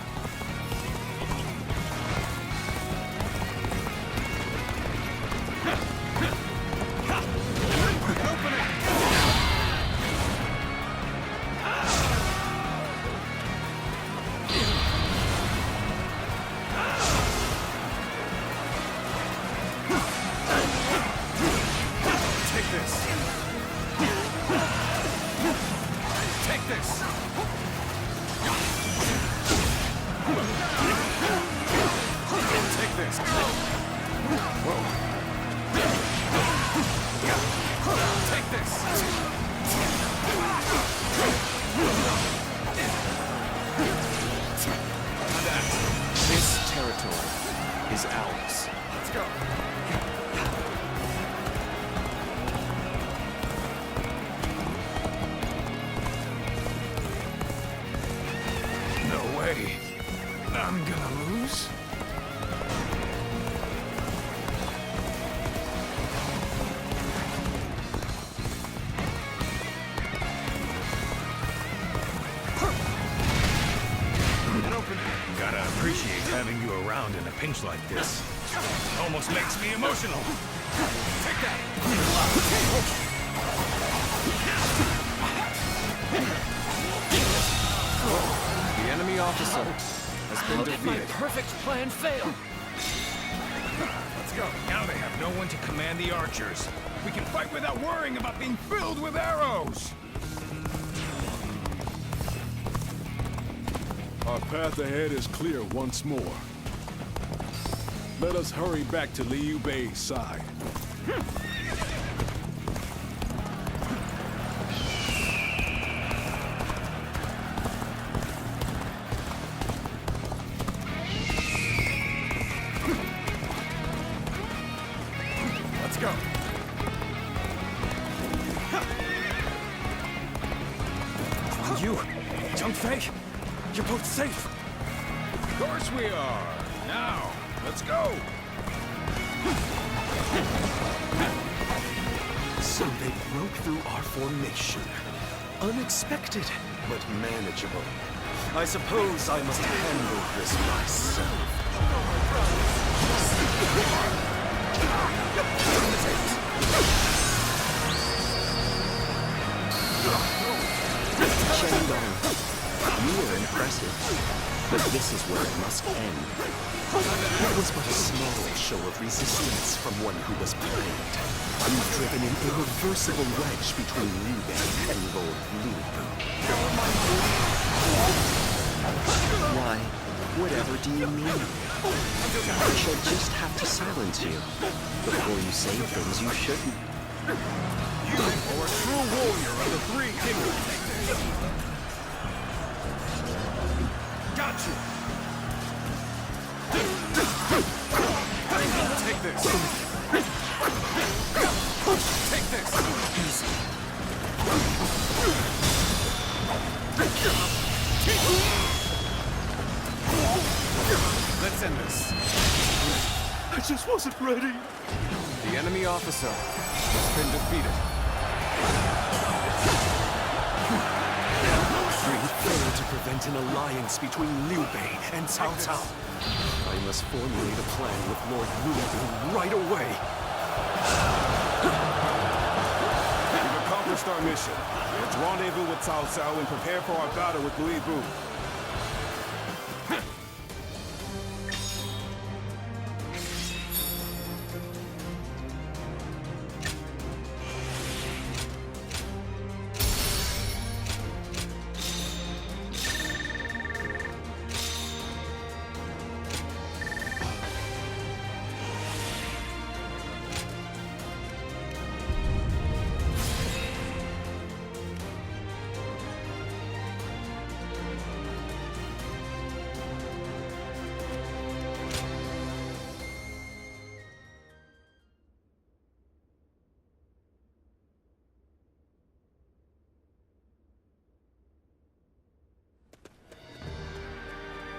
Speaker 1: Take this. Take this. Take this. Whoa. Take this.
Speaker 3: This territory is ours.
Speaker 1: Let's go.
Speaker 6: No way. I'm gonna lose? Gotta appreciate having you around in a pinch like this. Almost makes me emotional. Take that!
Speaker 1: The enemy officer has been
Speaker 3: How did my
Speaker 1: defeated.
Speaker 3: perfect plan fail?
Speaker 6: Let's go. Now they have no one to command the archers. We can fight without worrying about being filled with arrows.
Speaker 2: Our path ahead is clear once more. Let us hurry back to Liu Bei's side.
Speaker 3: You, Zhang Fei, you're both safe.
Speaker 2: Of course we are. Now, let's go.
Speaker 14: So they broke through our formation. Unexpected, but manageable. I suppose I must handle this myself.
Speaker 9: Shandong, you were impressive, but this is where it must end. It was but a small show of resistance from one who was plagued. You've driven an irreversible wedge between Liu Bei and Lord Liu Bu. Why, whatever do you mean? I shall just have to silence you before you say things you shouldn't.
Speaker 2: You are a true warrior of the Three Kingdoms. Got you. Take this. Take this. Easy. Let's end this.
Speaker 14: I just wasn't ready.
Speaker 2: The enemy officer has been defeated.
Speaker 14: We failed to prevent an alliance between Liu Bei and Cao Cao. I must formulate a plan with Lord Liu Bu right away.
Speaker 2: We've accomplished our mission. Let's rendezvous with Cao Cao and prepare for our battle with Liu Bu.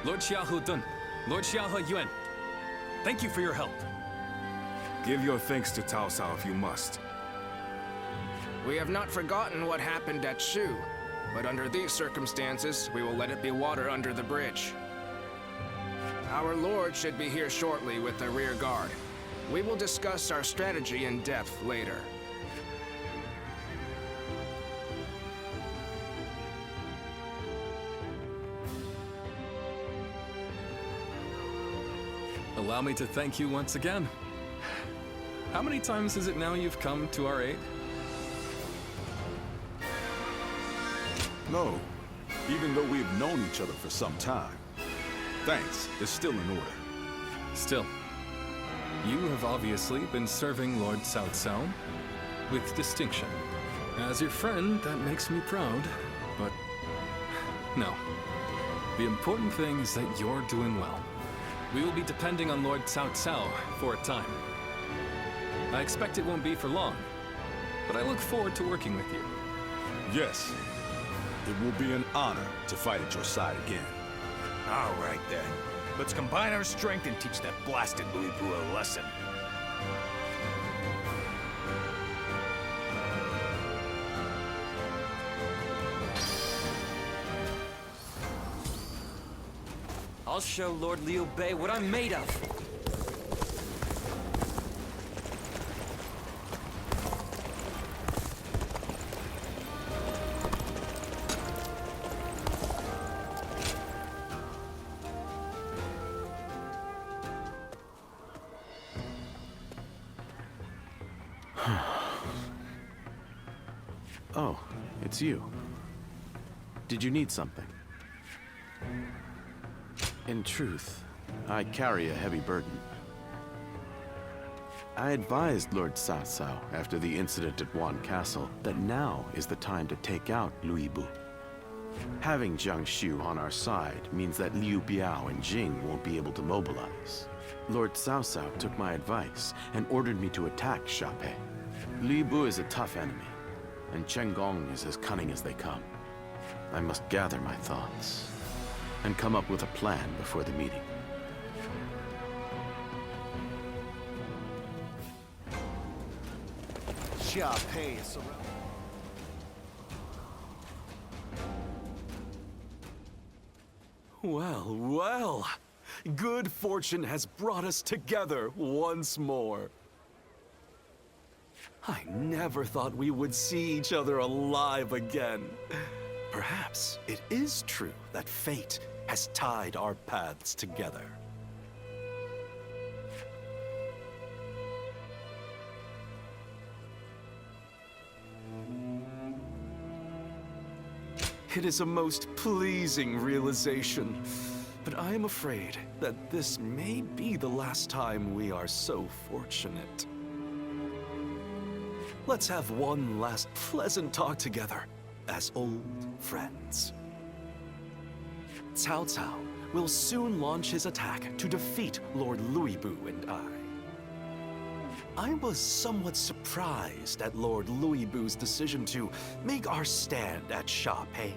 Speaker 3: Lord Xiaohu Dun, Lord Xiaohu Yuan, thank you for your help.
Speaker 7: Give your thanks to Cao Cao if you must.
Speaker 12: We have not forgotten what happened at Shu, but under these circumstances, we will let it be water under the bridge. Our lord should be here shortly with the rear guard. We will discuss our strategy in depth later.
Speaker 3: Allow me to thank you once again. How many times is it now you've come to our aid?
Speaker 2: No, even though we've known each other for some time. Thanks is still in order.
Speaker 3: Still, you have obviously been serving Lord Cao Cao with distinction. As your friend, that makes me proud, but no. The important thing is that you're doing well. We will be depending on Lord Cao Cao for a time. I expect it won't be for long, but I look forward to working with you.
Speaker 2: Yes, it will be an honor to fight at your side again.
Speaker 19: All right then. Let's combine our strength and teach that blasted Liu Bu a lesson.
Speaker 1: I'll show Lord Liu Bei what I'm made of.
Speaker 16: Oh, it's you. Did you need something? In truth, I carry a heavy burden. I advised Lord Cao Cao after the incident at Wan Castle that now is the time to take out Liu Bu. Having Jiang Shu on our side means that Liu Biao and Jing won't be able to mobilize. Lord Cao Cao took my advice and ordered me to attack Xiaopei. Liu Bu is a tough enemy, and Chen Gong is as cunning as they come. I must gather my thoughts and come up with a plan before the meeting.
Speaker 14: Xia Pei is surrounded. Well, well. Good fortune has brought us together once more. I never thought we would see each other alive again. Perhaps it is true that fate has tied our paths together. It is a most pleasing realization, but I am afraid that this may be the last time we are so fortunate. Let's have one last pleasant talk together as old friends. Cao Cao will soon launch his attack to defeat Lord Luibu and I was somewhat surprised at Lord Luibu's decision to make our stand at Xia Pei.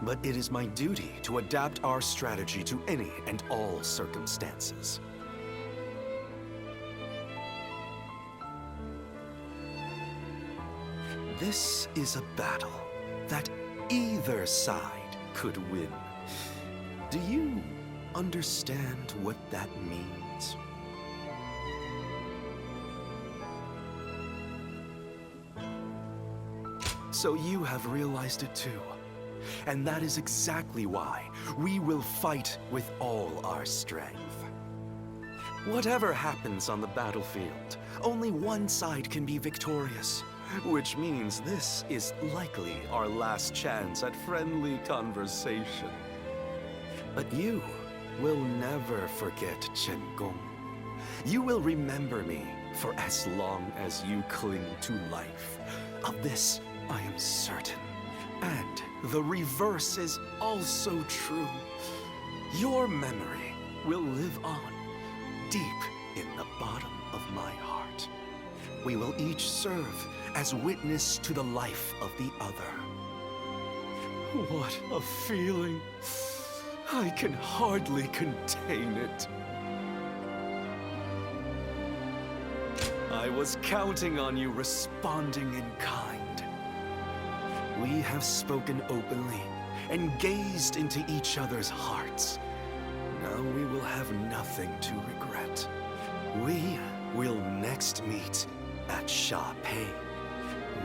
Speaker 14: But it is my duty to adapt our strategy to any and all circumstances. This is a battle that either side could win. Do you understand what that means? So you have realized it too. And that is exactly why we will fight with all our strength. Whatever happens on the battlefield, only one side can be victorious, which means this is likely our last chance at friendly conversation. But you will never forget Chen Gong. You will remember me for as long as you cling to life. Of this, I am certain. And the reverse is also true. Your memory will live on, deep in the bottom of my heart. We will each serve as witness to the life of the other. What a feeling. I can hardly contain it. I was counting on you responding in kind. We have spoken openly and gazed into each other's hearts. Now we will have nothing to regret. We will next meet at Xia Pei.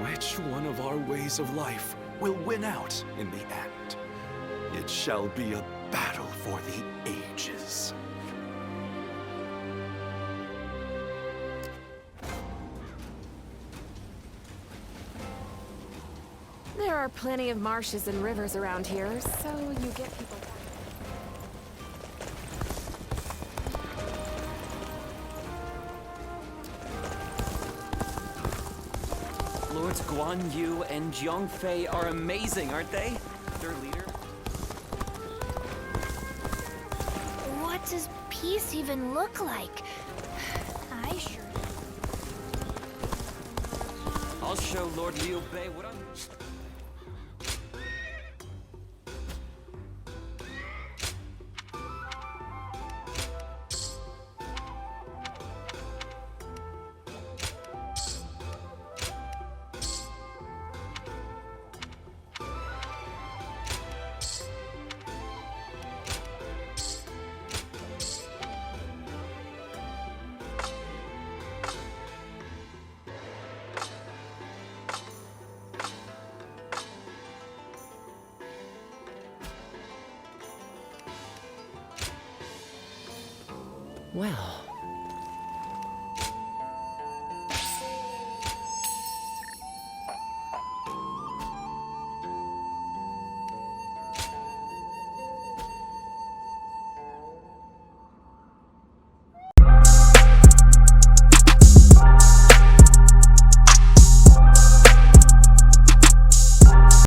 Speaker 14: Which one of our ways of life will win out in the end? It shall be a battle for the ages.
Speaker 15: There are plenty of marshes and rivers around here, so you get people...
Speaker 5: Lords Guan Yu and Jiang Fei are amazing, aren't they? Their leader?
Speaker 13: What does peace even look like? I sure...
Speaker 5: I'll show Lord Liu Bei what I'm...
Speaker 9: Well,